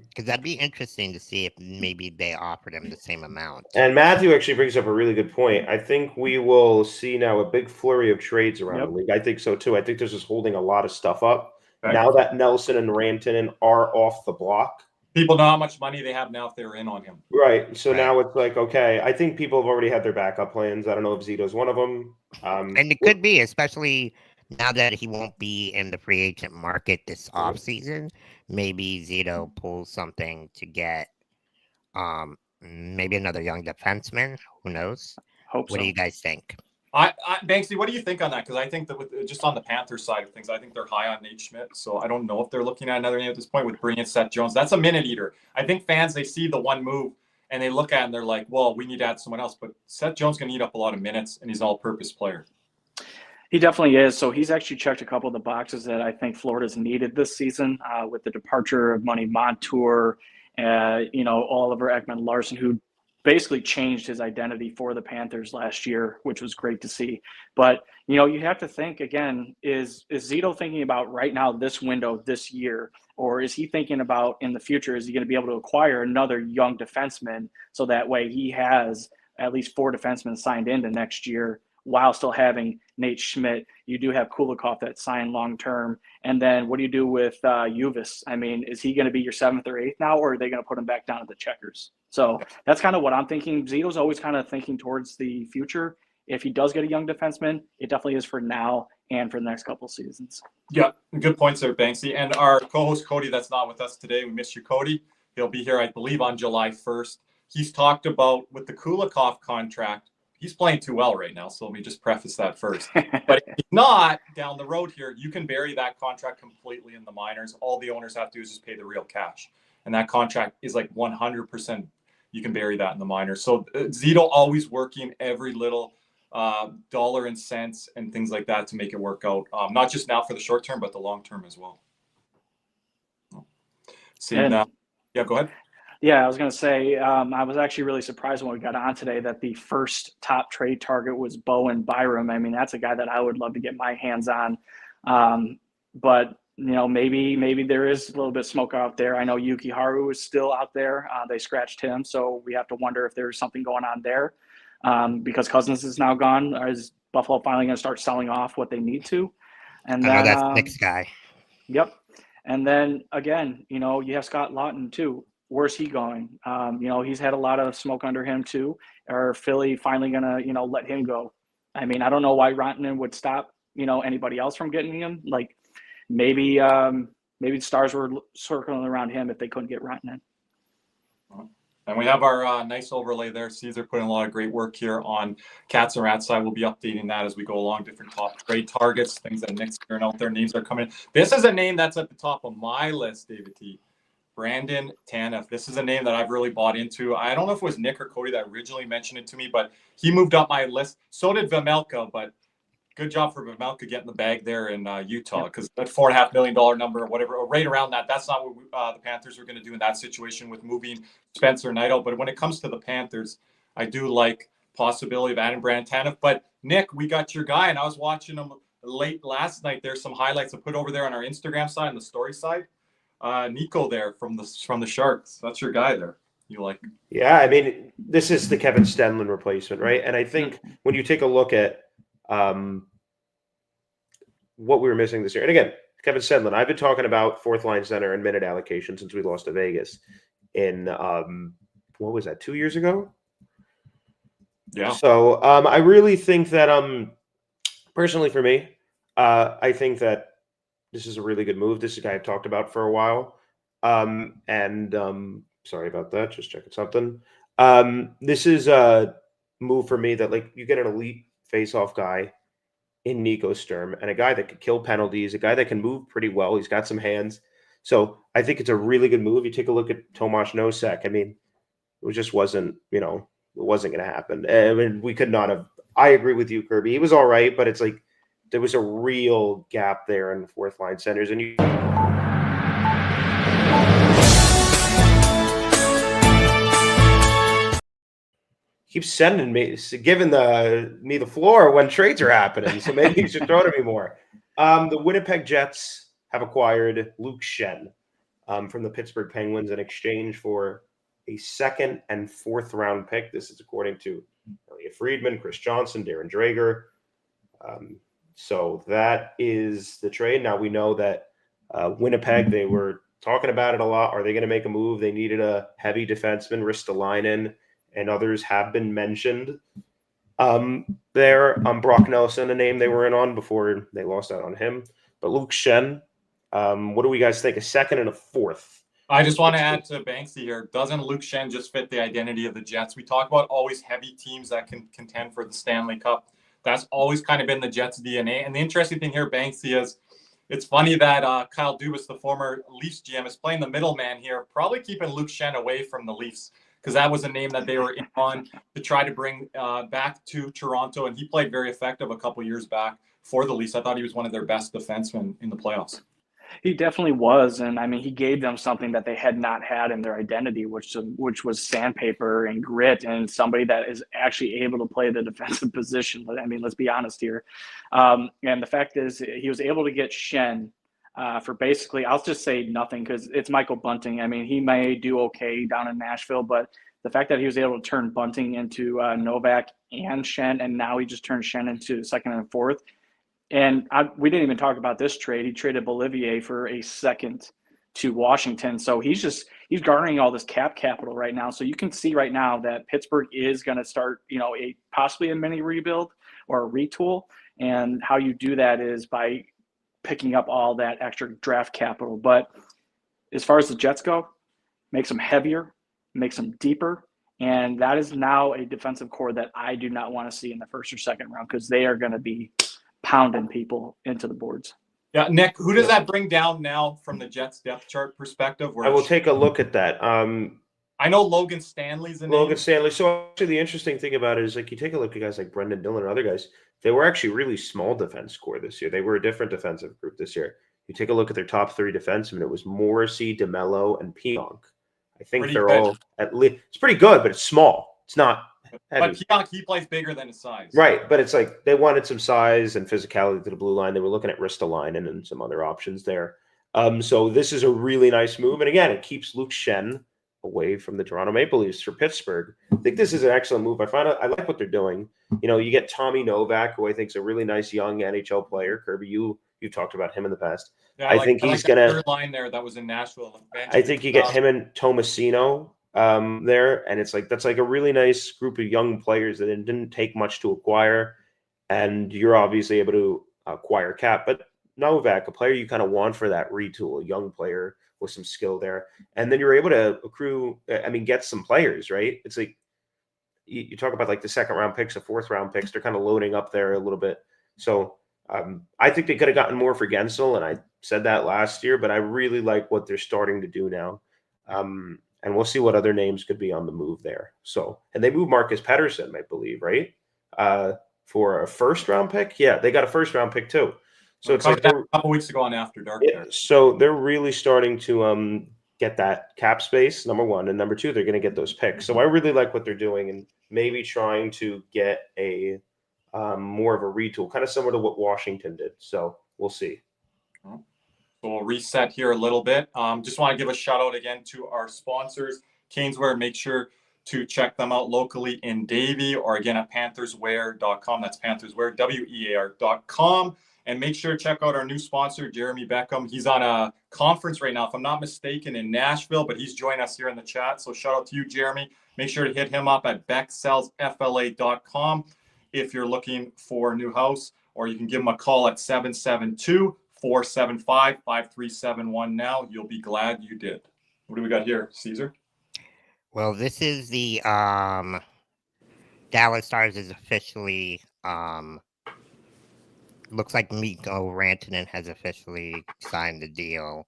Because that'd be interesting to see if maybe they offered him the same amount. And Matthew actually brings up a really good point. I think we will see now a big flurry of trades around the league. I think so too. I think this is holding a lot of stuff up. Okay. Now that Nelson and Rantanen are off the block. People know how much money they have now if they're in on him. Right. So now it's like, okay, I think people have already had their backup plans. I don't know if Zito's one of them. And it could be, especially now that he won't be in the free agent market this offseason. Maybe Zito pulls something to get maybe another young defenseman. Who knows? Hope so. What do you guys think? Banksy, what do you think on that? Because I think that just on the Panthers side of things, I think they're high on Nate Schmidt. So I don't know if they're looking at another name at this point with bringing Seth Jones. That's a minute eater. I think fans, they see the one move and they look at it and they're like, well, we need to add someone else. But Seth Jones can eat up a lot of minutes, and he's an all-purpose player. He definitely is. So he's actually checked a couple of the boxes that I think Florida's needed this season with the departure of Money Montour, Oliver Ekman Larson, who basically changed his identity for the Panthers last year, which was great to see. But, you know, you have to think again, is Zito thinking about right now, this window, this year, or is he thinking about in the future, is he going to be able to acquire another young defenseman so that way he has at least 4 defensemen signed into next year while still having Nate Schmidt? You do have Kulikov that signed long-term. And then what do you do with Uvis? I mean, is he going to be your 7th or 8th now, or are they going to put him back down at the checkers? So that's kind of what I'm thinking. Zito's always kind of thinking towards the future. If he does get a young defenseman, it definitely is for now and for the next couple of seasons. Yeah, good points there, Banksy. And our co-host Cody, that's not with us today. We miss you, Cody. He'll be here, I believe, on July 1st. He's talked about with the Kulikov contract, he's playing too well right now. So let me just preface that first. But if not, down the road here, you can bury that contract completely in the minors. All the owners have to do is just pay the real cash. And that contract is like 100%. You can bury that in the minors. So Zito always working every little dollar and cents and things like that to make it work out. Not just now for the short term, but the long term as well. Yeah, go ahead. Yeah, I was going to say, I was actually really surprised when we got on today that the first top trade target was Bowen Byram. I mean, that's a guy that I would love to get my hands on. But, you know, maybe there is a little bit of smoke out there. I know Yuki Haru is still out there. They scratched him, so we have to wonder if there's something going on there. Because Cousins is now gone. Is Buffalo finally going to start selling off what they need to? And then, that's Nick's guy. Yep. And then, again, you know, you have Scott Lawton, too. Where's he going? You know, he's had a lot of smoke under him too. Are Philly finally gonna, you know, let him go? I mean, I don't know why Rantanen would stop, you know, anybody else from getting him. Like maybe the Stars were circling around him if they couldn't get Rantanen. And we have our nice overlay there. Caesar putting a lot of great work here on Cats and Rats side. We'll be updating that as we go along. Different top trade targets, things that Nick's clearing out there. Names are coming. This is a name that's at the top of my list, David T. Brandon Tanev. This is a name that I've really bought into. I don't know if it was Nick or Cody that originally mentioned it to me, but he moved up my list. So did Vejmelka, but good job for Vejmelka getting the bag there in Utah, because that $4.5 million number or whatever, or right around that, that's not what the Panthers were going to do in that situation with moving Spencer Knight. But when it comes to the Panthers, I do like possibility of adding Brandon Tanev. But Nick, we got your guy, and I was watching him late last night. There's some highlights I put over there on our Instagram side and the story side. Nico there from the Sharks. That's your guy there. You like? Yeah, I mean, this is the Kevin Stenlund replacement, right? And I think when you take a look at what we were missing this year, and again, Kevin Stenlund, I've been talking about fourth line center and minute allocation since we lost to Vegas in what was that, 2 years ago? Yeah. So I really think that personally for me, I think that this is a really good move. This is a guy I've talked about for a while. Sorry about that. Just checking something. This is a move for me that, like, you get an elite face-off guy in Nico Sturm and a guy that could kill penalties, a guy that can move pretty well. He's got some hands. So I think it's a really good move. You take a look at Tomas Nosek. I mean, it just wasn't, you know, it wasn't going to happen. I mean, we could not have. I agree with you, Kirby. He was all right, but it's like, there was a real gap there in the fourth line centers. And you keep sending me, giving me the floor when trades are happening. So maybe you should throw to me more. The Winnipeg Jets have acquired Luke Schenn from the Pittsburgh Penguins in exchange for a 2nd and 4th round pick. This is according to Elliot Friedman, Chris Johnson, Darren Drager. So that is the trade. Now we know that Winnipeg, they were talking about it a lot. Are they going to make a move? They needed a heavy defenseman, Ristolainen, and others have been mentioned there. Brock Nelson, a name they were in on before they lost out on him. But Luke Schenn, what do we guys think? A 2nd and a 4th? I just want to add to Banksy here. Doesn't Luke Schenn just fit the identity of the Jets? We talk about always heavy teams that can contend for the Stanley Cup. That's always kind of been the Jets' DNA. And the interesting thing here, Banksy, is it's funny that Kyle Dubas, the former Leafs GM, is playing the middleman here, probably keeping Luke Schenn away from the Leafs, because that was a name that they were in on to try to bring back to Toronto. And he played very effective a couple years back for the Leafs. I thought he was one of their best defensemen in the playoffs. He definitely was, and I mean, he gave them something that they had not had in their identity, which was sandpaper and grit, and somebody that is actually able to play the defensive position. I mean, let's be honest here. And the fact is, he was able to get Shen for basically, I'll just say nothing because it's Michael Bunting. I mean, he may do okay down in Nashville, but the fact that he was able to turn Bunting into Novak and Shen, and now he just turned Shen into second and fourth. And we didn't even talk about this trade. He traded Bolivier for a second to Washington. So he's garnering all this cap capital right now. So you can see right now that Pittsburgh is going to start, possibly a mini rebuild or a retool. And how you do that is by picking up all that extra draft capital. But as far as the Jets go, makes them heavier, makes them deeper. And that is now a defensive core that I do not want to see in the first or second round because they are going to be pounding people into the boards. Yeah, Nick, who does that bring down now from the Jets depth chart perspective? I will take a look at that. I know Logan Stanley's in Logan Stanley. So actually, the interesting thing about it is, like, you take a look at guys like Brendan Dillon and other guys. They were actually really small defense core this year. They were a different defensive group this year. You take a look at their top three defensemen. It was Morrissey, DeMello, and Pionk. I think pretty they're good. all at least. It's pretty good, but it's small. It's not heavy. But Pionk, he plays bigger than his size. Right, but it's like they wanted some size and physicality to the blue line. They were looking at Ristolainen and some other options there. So this is a really nice move. And again, it keeps Luke Shen away from the Toronto Maple Leafs for Pittsburgh. I think this is an excellent move. I like what they're doing. You get Tommy Novak, who I think is a really nice young NHL player. Kirby, you've talked about him in the past. Yeah, I think he's gonna third line there that was in Nashville. I think you get him and Tomasino there, and it's like that's like a really nice group of young players that it didn't take much to acquire, and you're obviously able to acquire cap. But Novak, a player you kind of want for that retool, a young player with some skill there, and then you're able to get some players, right? It's like you talk about like the second round picks, the fourth round picks, they're kind of loading up there a little bit. So I think they could have gotten more for Gensel, and I said that last year, but I really like what they're starting to do now. And we'll see what other names could be on the move there. So, and they moved Marcus Pettersson, I believe, right? For a first round pick. Yeah, they got a first round pick too. So it's like a couple weeks ago on After Dark. Yeah, so they're really starting to get that cap space, number one, and number two, they're going to get those picks. So I really like what they're doing, and maybe trying to get a more of a retool, kind of similar to what Washington did. So we'll see. So we'll reset here a little bit. Just want to give a shout out again to our sponsors, CanesWear. Make sure to check them out locally in Davie, or again at PanthersWear.com. That's PanthersWear, WEAR.com. And make sure to check out our new sponsor, Jeremy Beckham. He's on a conference right now, if I'm not mistaken, in Nashville, but he's joined us here in the chat. So shout out to you, Jeremy. Make sure to hit him up at BeckSellsFLA.com if you're looking for a new house, or you can give him a call at 772-475-5371 now. You'll be glad you did. What do we got here, Caesar? Well, this is the Dallas Stars is officially looks like Mikko Rantanen has officially signed the deal,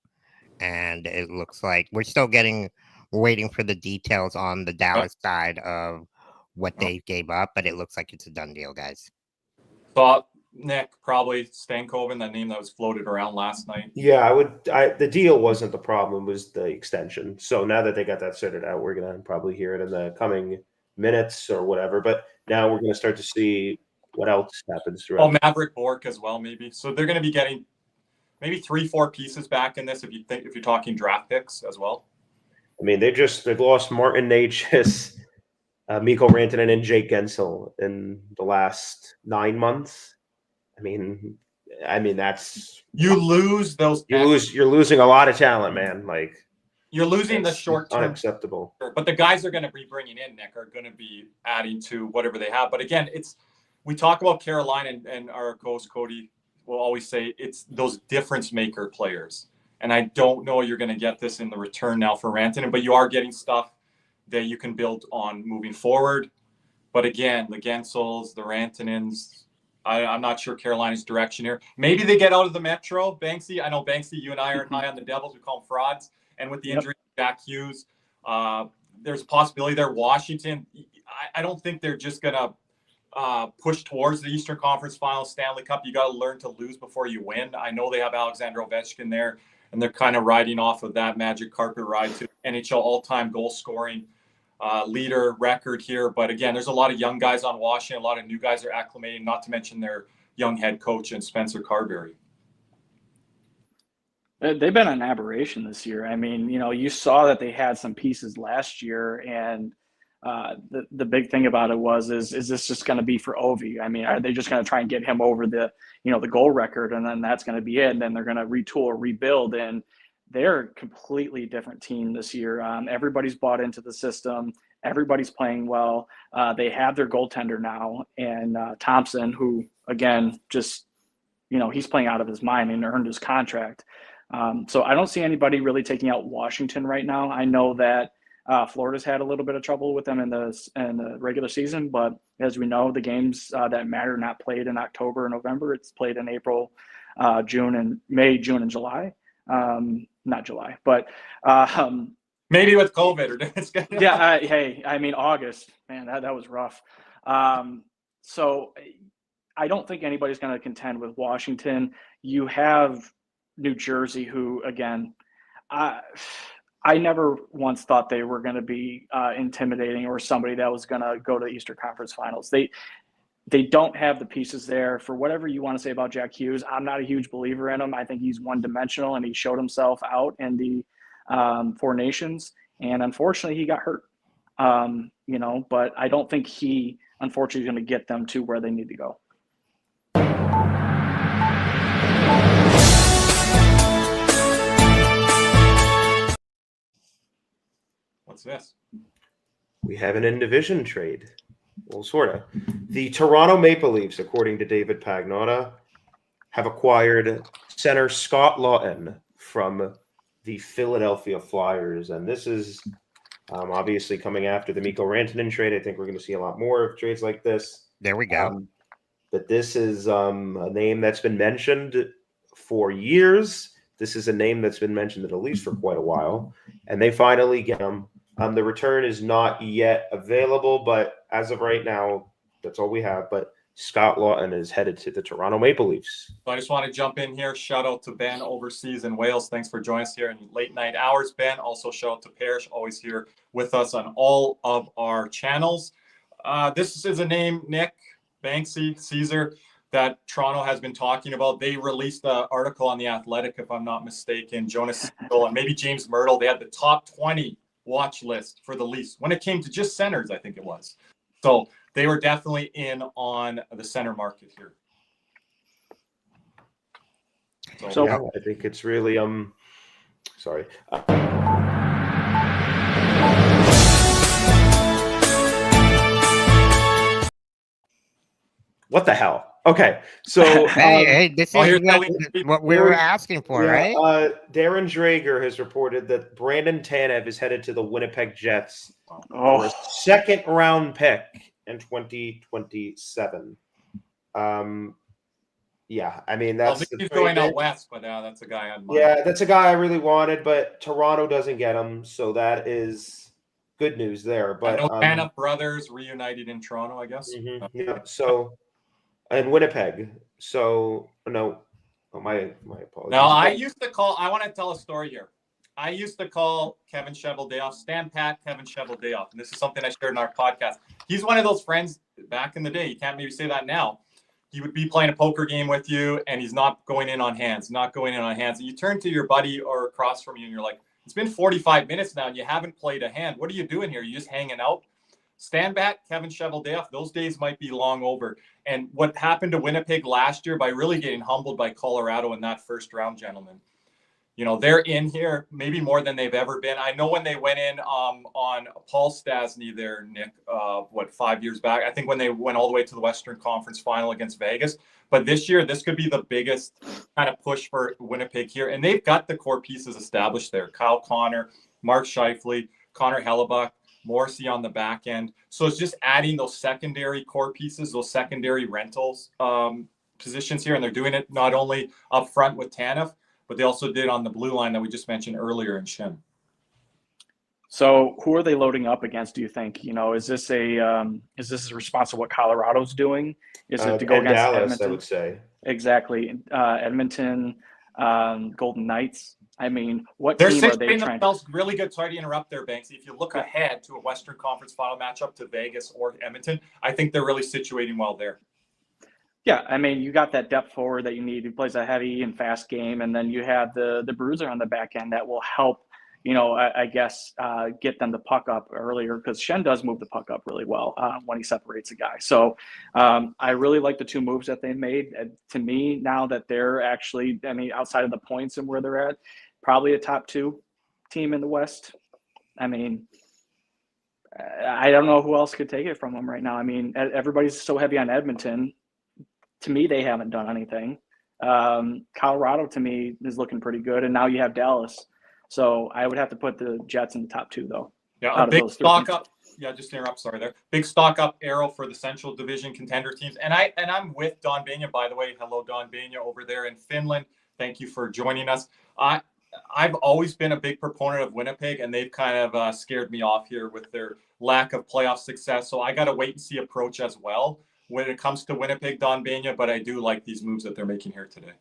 and it looks like we're still waiting for the details on the Dallas side of what they gave up, but it looks like it's a done deal, guys. Thought Nick, probably Stankoven, that name that was floated around last night. Yeah, the deal wasn't the problem, it was the extension. So now that they got that sorted out, we're going to probably hear it in the coming minutes or whatever. But now we're going to start to see what else happens throughout. Oh, Maverick Bork as well, maybe. So they're going to be getting maybe 3-4 pieces back in this if you're talking draft picks as well. I mean, they've lost Martin Necas, Mikko Rantanen, and Jake Gensel in the last 9 months. I mean that's you lose those. You're losing a lot of talent, man. Like you're losing the short term. Unacceptable. But the guys are going to be bringing in, Nick, are going to be adding to whatever they have. But again, we talk about Carolina, and our host Cody will always say it's those difference maker players. And I don't know you're going to get this in the return now for Rantanen, but you are getting stuff that you can build on moving forward. But again, the Gensels, the Rantanens, I'm not sure Carolina's direction here. Maybe they get out of the Metro. Banksy, I know Banksy, you and I are high on the Devils. We call them frauds. And with the injury of Jack Hughes, there's a possibility there. Washington, I don't think they're just going to push towards the Eastern Conference Finals, Stanley Cup. You got to learn to lose before you win. I know they have Alexander Ovechkin there, and they're kind of riding off of that magic carpet ride to NHL all-time goal scoring leader record here. But again, there's a lot of young guys on Washington. A lot of new guys are acclimating, not to mention their young head coach and Spencer Carberry. They've been an aberration this year. I mean, you saw that they had some pieces last year, and the big thing about it is this just going to be for Ovi? I mean, are they just going to try and get him over the goal record, and then that's going to be it? And then they're going to retool or rebuild, and they're a completely different team this year. Everybody's bought into the system. Everybody's playing well. They have their goaltender now, and Thompson, who again just he's playing out of his mind and earned his contract. So I don't see anybody really taking out Washington right now. I know that Florida's had a little bit of trouble with them in the regular season, but as we know, the games that matter are not played in October and November. It's played in April, May, June, and July. Not July, but maybe with COVID. Yeah, hey, I mean August, man, that was rough. So I don't think anybody's going to contend with Washington. You have New Jersey, who again, I never once thought they were going to be intimidating or somebody that was going to go to the Eastern Conference Finals. They don't have the pieces there. For whatever you want to say about Jack Hughes, I'm not a huge believer in him. I think he's one-dimensional, and he showed himself out in the Four Nations, and unfortunately he got hurt. But I don't think he, unfortunately, is going to get them to where they need to go. What's this? We have an in-division trade. Well, sort of. The Toronto Maple Leafs, according to David Pagnotta, have acquired center Scott Lawton from the Philadelphia Flyers. And this is obviously coming after the Mikko Rantanen trade. I think we're going to see a lot more of trades like this. There we go. But this is a name that's been mentioned for years. This is a name that's been mentioned at least for quite a while. And they finally get him. The return is not yet available, but as of right now, that's all we have. But Scott Lawton is headed to the Toronto Maple Leafs. So I just want to jump in here. Shout out to Ben overseas in Wales. Thanks for joining us here in late night hours, Ben. Also shout out to Parrish, always here with us on all of our channels. This is a name, Nick, Banksy, Caesar, that Toronto has been talking about. They released an article on The Athletic, if I'm not mistaken. Jonas Siegel and maybe James Myrtle. They had the top 20 watch list for the Leafs when it came to just centers, I think it was. So they were definitely in on the center market here. So yeah, I think it's really sorry. What the hell? Okay, so hey, this is what we were asking for, right? Darren Drager has reported that Brandon Tanev is headed to the Winnipeg Jets for a second-round pick in 2027. Yeah, I mean that's he's going out west, but that's a guy on. Yeah, that's a guy I really wanted, but Toronto doesn't get him, so that is good news there. But Tanev brothers reunited in Toronto, I guess. Mm-hmm, yeah, so. And Winnipeg. So, no. Oh, my apologies. Now, I want to tell a story here. I used to call Kevin Cheveldayoff, Stan Pat Kevin Cheveldayoff. And this is something I shared in our podcast. He's one of those friends back in the day. You can't maybe say that now. He would be playing a poker game with you, and he's not going in on hands. And you turn to your buddy or across from you, and you're like, it's been 45 minutes now, and you haven't played a hand. What are you doing here? Are you just hanging out? Stand back, Kevin Cheveldayoff. Those days might be long over. And what happened to Winnipeg last year by really getting humbled by Colorado in that first round, gentlemen. They're in here maybe more than they've ever been. I know when they went in on Paul Stastny there, Nick, 5 years back, I think when they went all the way to the Western Conference Final against Vegas. But this year, this could be the biggest kind of push for Winnipeg here. And they've got the core pieces established there. Kyle Connor, Mark Scheifele, Connor Hellebuck, Morrissey on the back end. So it's just adding those secondary core pieces, those secondary rentals positions here. And they're doing it not only up front with Tanev, but they also did on the blue line that we just mentioned earlier in Shin. So who are they loading up against, do you think? Is this a response to what Colorado's doing? Is it to go and against Dallas, Edmonton? I would say. Exactly. Edmonton, Golden Knights. I mean, what They're team are they situating trying themselves really good. Sorry to interrupt there, Banksy. If you look ahead to a Western Conference final matchup to Vegas or Edmonton, I think they're really situating well there. Yeah, I mean, you got that depth forward that you need. Who plays a heavy and fast game, and then you have the bruiser on the back end that will help. I guess get them the puck up earlier, because Shen does move the puck up really well when he separates a guy. So I really like the two moves that they made. To me, now that they're actually, outside of the points and where they're at, probably a top 2 team in the West. I mean, I don't know who else could take it from them right now. I mean, everybody's so heavy on Edmonton. To me, they haven't done anything. Colorado, to me, is looking pretty good. And now you have Dallas. So I would have to put the Jets in the top 2, though. Yeah, a big stock up. Yeah, just to interrupt. Sorry there. Big stock up arrow for the Central Division contender teams. And I'm with Don Bania, by the way. Hello, Don Bania over there in Finland. Thank you for joining us. I've always been a big proponent of Winnipeg, and they've kind of scared me off here with their lack of playoff success. So I got a wait and see approach as well when it comes to Winnipeg, Don Bania. But I do like these moves that they're making here today.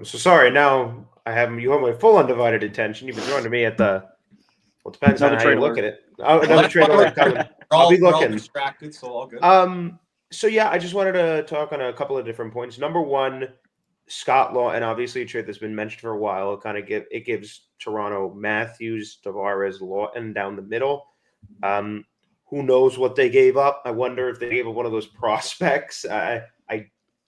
So sorry, now you have my full undivided attention. You've been joining me at the. Well, it depends on how you look at it. Oh, another trade alert coming. I'll be looking. We're all distracted, so all good. So yeah, I just wanted to talk on a couple of different points. Number one, Scott Law, and obviously a trade that's been mentioned for a while. It gives Toronto Matthews, Tavares, Lawton down the middle. Who knows what they gave up? I wonder if they gave up one of those prospects. I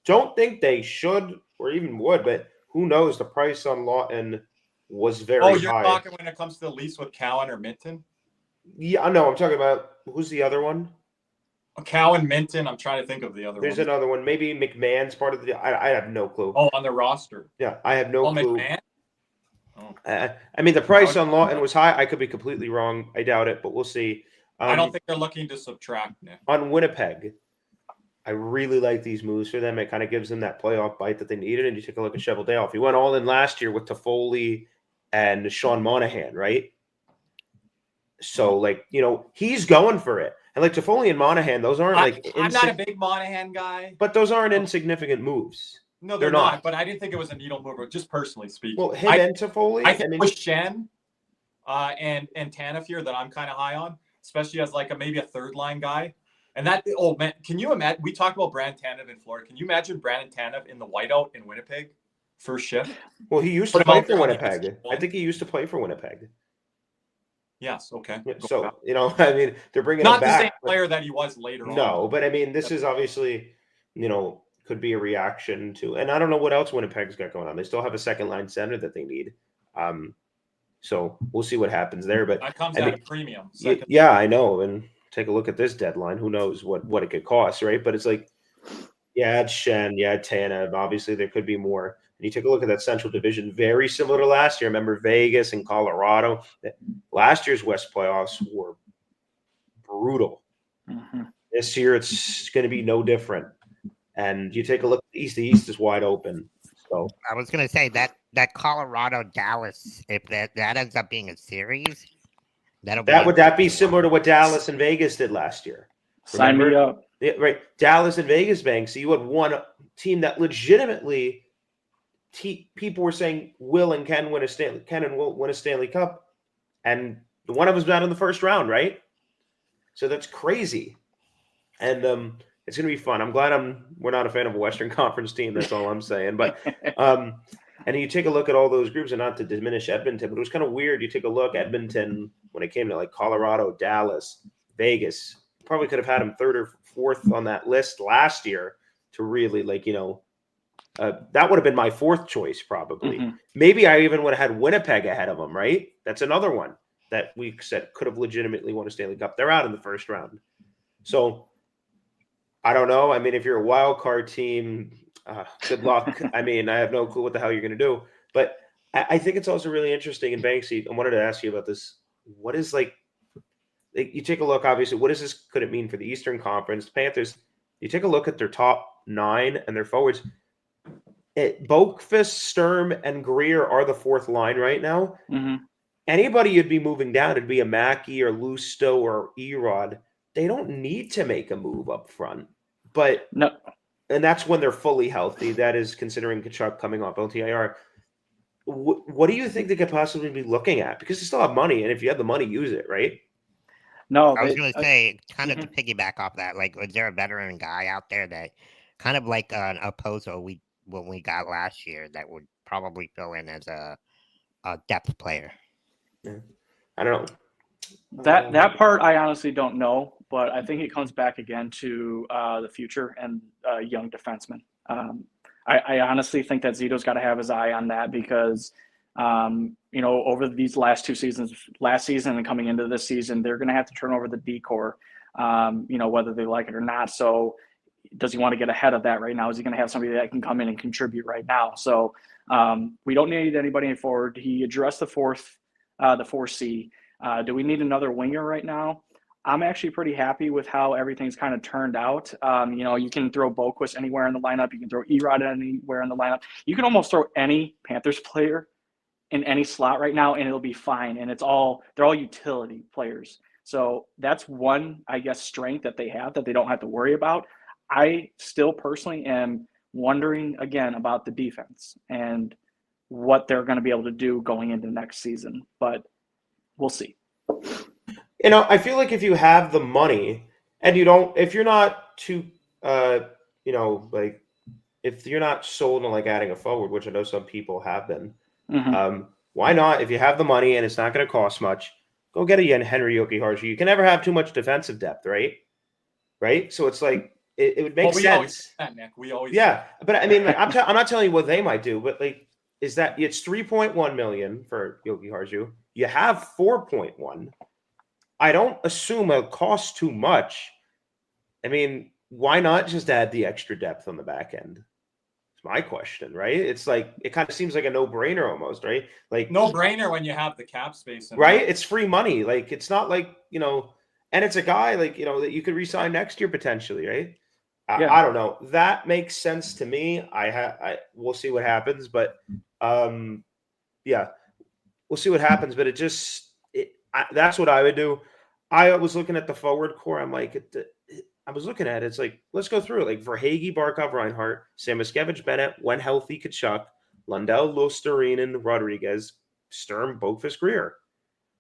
don't think they should or even would, but who knows? The price on Lawton was very high. Oh, you're talking when it comes to the lease with Cowan or Minton? Yeah, no, I'm talking about who's the other one? Cowan, Minton. I'm trying to think of the other one. There's another one. Maybe McMahon's part of the. I have no clue. Oh, on the roster. Yeah, I have no clue. McMahon? I mean, the price on Lawton was high. I could be completely wrong. I doubt it, but we'll see. I don't think they're looking to subtract, Nick. On Winnipeg, I really like these moves for them. It kind of gives them that playoff bite that they needed. And you take a look at Cheveldayoff. He went all in last year with Toffoli and Sean Monahan, right? So, he's going for it. And Toffoli and Monahan, those aren't I'm not a big Monahan guy. But those aren't insignificant moves. No, they're not. But I didn't think it was a needle mover, just personally speaking. Well, him and Toffoli? I think it was Shen and Tanev here that I'm kind of high on, especially as maybe a third line guy. And that, oh man, can you imagine? We talked about Rantanen in Florida. Can you imagine Brandon Tanev in the whiteout in Winnipeg, first shift? Well, he used to play for Winnipeg. I think he used to play for Winnipeg. Yes. Okay. So they're bringing not him back, the same player that he was later on. No, but this is obviously, could be a reaction to, and I don't know what else Winnipeg's got going on. They still have a second line center that they need. So we'll see what happens there. But that comes at a premium. Yeah, I know. And take a look at this deadline. Who knows what it could cost, right? But it's it's Shen, Tanev. Obviously, there could be more. And you take a look at that Central Division, very similar to last year. Remember Vegas and Colorado? Last year's West playoffs were brutal. Mm-hmm. This year, it's going to be no different. And you take a look at the East is wide open. So I was going to say that Colorado Dallas, if that ends up being a series, would that be similar to what Dallas and Vegas did last year? Sign me up. Yeah, right. Dallas and Vegas, Banks. So you had one team that legitimately people were saying will and can win a Stanley Cup, and one of them's not in the first round, right? So that's crazy, and it's gonna be fun. I'm glad we're not a fan of a Western Conference team. That's all I'm saying. But and you take a look at all those groups, and not to diminish Edmonton, but it was kind of weird. You take a look at Edmonton when it came to Colorado, Dallas, Vegas. Probably could have had him third or fourth on that list last year to really that would have been my fourth choice probably. Mm-hmm. Maybe I even would have had Winnipeg ahead of them, right? That's another one that we said could have legitimately won a Stanley Cup. They're out in the first round. So I don't know. I mean, if you're a wild card team, good luck. I have no clue what the hell you're going to do. But I think it's also really interesting. And Banksy, I wanted to ask you about this. What is you take a look, obviously, could it mean for the Eastern Conference? The Panthers, you take a look at their top 9 and their forwards. Boqvist, Sturm, and Greer are the fourth line right now. Mm-hmm. anybody you'd be moving down, it'd be a Mackey or Lusto or Erod. They don't need to make a move up front, but No. And that's when they're fully healthy. That is considering Kachuk coming off LTIR. What do you think they could possibly be looking at? Because they still have money, and if you have the money, use it, right? No, I was going to say, kind of mhm. to piggyback off that, like, was there a veteran guy out there that kind of like an Oposo when we got last year that would probably fill in as a depth player? Yeah. I don't know. That part I honestly don't know, but I think it comes back again to the future and young defensemen. I honestly think that Zito's got to have his eye on that because, over these last two seasons, last season and coming into this season, they're going to have to turn over the D-core, whether they like it or not. So does he want to get ahead of that right now? Is he going to have somebody that can come in and contribute right now? So we don't need anybody in forward. He addressed the 4C. Do we need another winger right now? I'm actually pretty happy with how everything's kind of turned out. You can throw Boquist anywhere in the lineup. You can throw Erod anywhere in the lineup. You can almost throw any Panthers player in any slot right now, and it'll be fine. And they're all utility players. So that's one, I guess, strength that they have that they don't have to worry about. I still personally am wondering again about the defense and what they're going to be able to do going into next season. But we'll see. I feel like if you have the money and if you're not too, if you're not sold on like adding a forward, which I know some people have been, why not? If you have the money and it's not going to cost much, go get a Henry Jokiharju. You can never have too much defensive depth, right? Right. So it's like it would make sense. Always that, Nick. We always but I mean, like, I'm not telling you what they might do, but like, is that it's $3.1 million for Jokiharju? You have 4.1. I don't assume it costs too much. I mean, why not just add the extra depth on the back end? It's my question, right? It's like it kind of seems like a no-brainer almost, right? Like no-brainer when you have the cap space, right? It's free money. Like it's not like and it's a guy like that you could re-sign next year potentially, right? Yeah. I don't know. That makes sense to me. We'll see what happens, but we'll see what happens. But that's what I would do. I was looking at the forward core. I'm like, I was looking at it. It's like, let's go through it. Like Verhaeghe, Barkov, Reinhart, Samoskevich, Bennett, when healthy, Kachuk, Lundell, Luostarinen, Rodriguez, Sturm, Boqvist, Greer.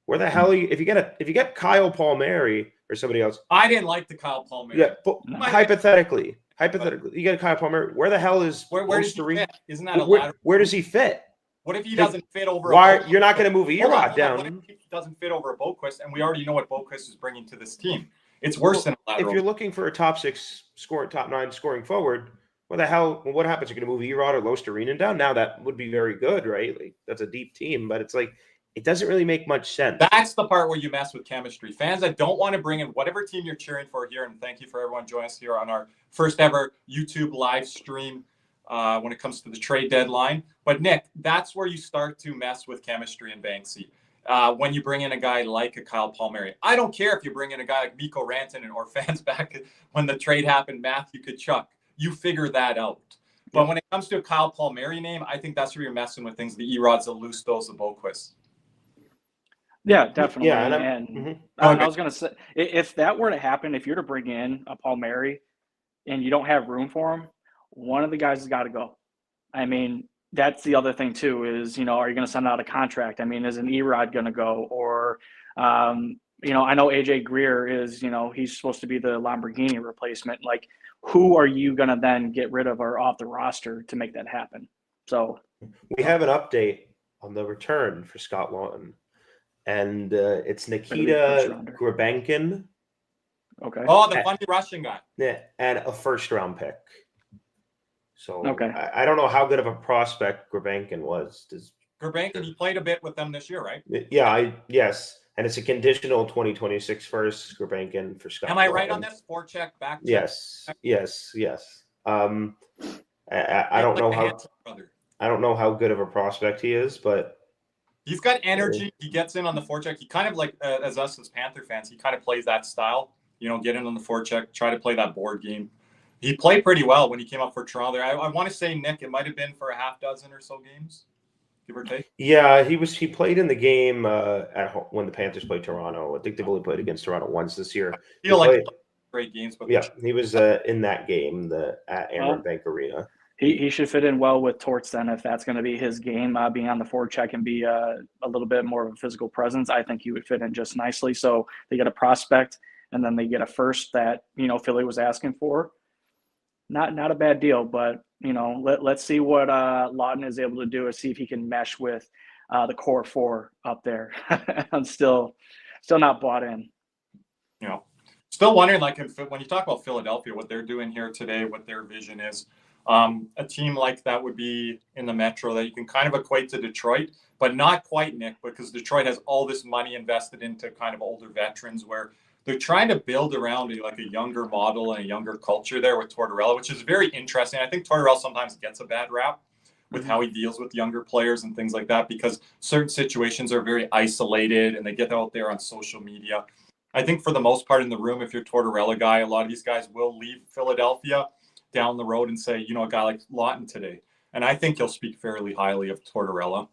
Where the hell are you? If you get Kyle Palmieri or somebody else, I didn't like the Kyle Palmieri. Yeah, but hypothetically, you get a Kyle Palmieri. Where the hell is where does he fit? Isn't that where does he fit? What if he doesn't fit over? Why you're not going to move Erod down? What if he doesn't fit over a Boqvist, and we already know what Boqvist is bringing to this team? It's worse than a lateral. If you're looking for a top 9 scoring forward, what the hell? What happens? You're going to move Erod or Luostarinen down? Now that would be very good, right? Like that's a deep team, but it's like it doesn't really make much sense. That's the part where you mess with chemistry. Fans that don't want to bring in whatever team you're cheering for here, and thank you for everyone joining us here on our first ever YouTube live stream. When it comes to the trade deadline. But Nick, that's where you start to mess with chemistry and Banksy. When you bring in a guy like a Kyle Palmieri. I don't care if you bring in a guy like Mikko Rantanen or fans back when the trade happened, Matthew Tkachuk. You figure that out. But when it comes to a Kyle Palmieri name, I think that's where you're messing with things, the Erods, the Lustos, the Boqvist. Yeah, definitely. Yeah, I was going to say, if that were to happen, if you're to bring in a Palmieri and you don't have room for him, one of the guys has got to go. I mean, that's the other thing too is, are you going to send out a contract? I mean, is an Erod going to go? Or, I know AJ Greer is, he's supposed to be the Lamborghini replacement. Like, who are you going to then get rid of or off the roster to make that happen? So we have an update on the return for Scott Lawton. And it's Nikita Grabenkin. Okay. Oh, the funny Russian guy. Yeah, and a first-round pick. So okay. I don't know how good of a prospect Grabenkin was. Grabenkin, he played a bit with them this year, right? Yeah, yes. And it's a conditional 2026 first, Grabenkin for Scott. Am I right on this? Forecheck, back check? Yes. I don't know how. I don't know how good of a prospect he is, but he's got energy. He gets in on the forecheck. He kind of like as us as Panther fans, he kind of plays that style. Get in on the forecheck, try to play that board game. He played pretty well when he came up for Toronto. I want to say, Nick, it might have been for a half dozen or so games. give or take. Yeah, he played in the game at home when the Panthers played Toronto. I think they've only played against Toronto once this year. I feel like great games, but yeah, he was in that game at Amerant Bank Arena. He should fit in well with Torts then if that's going to be his game, being on the forecheck and be a little bit more of a physical presence. I think he would fit in just nicely. So they get a prospect and then they get a first that, Philly was asking for. Not a bad deal, but, let's see what Lawton is able to do and see if he can mesh with the core four up there. I'm still not bought in. Still wondering, like, when you talk about Philadelphia, what they're doing here today, what their vision is. A team like that would be in the Metro that you can kind of equate to Detroit, but not quite, Nick, because Detroit has all this money invested into kind of older veterans where they're trying to build around a younger model and a younger culture there with Tortorella, which is very interesting. I think Tortorella sometimes gets a bad rap with how he deals with younger players and things like that because certain situations are very isolated and they get out there on social media. I think for the most part in the room, if you're a Tortorella guy, a lot of these guys will leave Philadelphia down the road and say, a guy like Lawton today. And I think he'll speak fairly highly of Tortorella.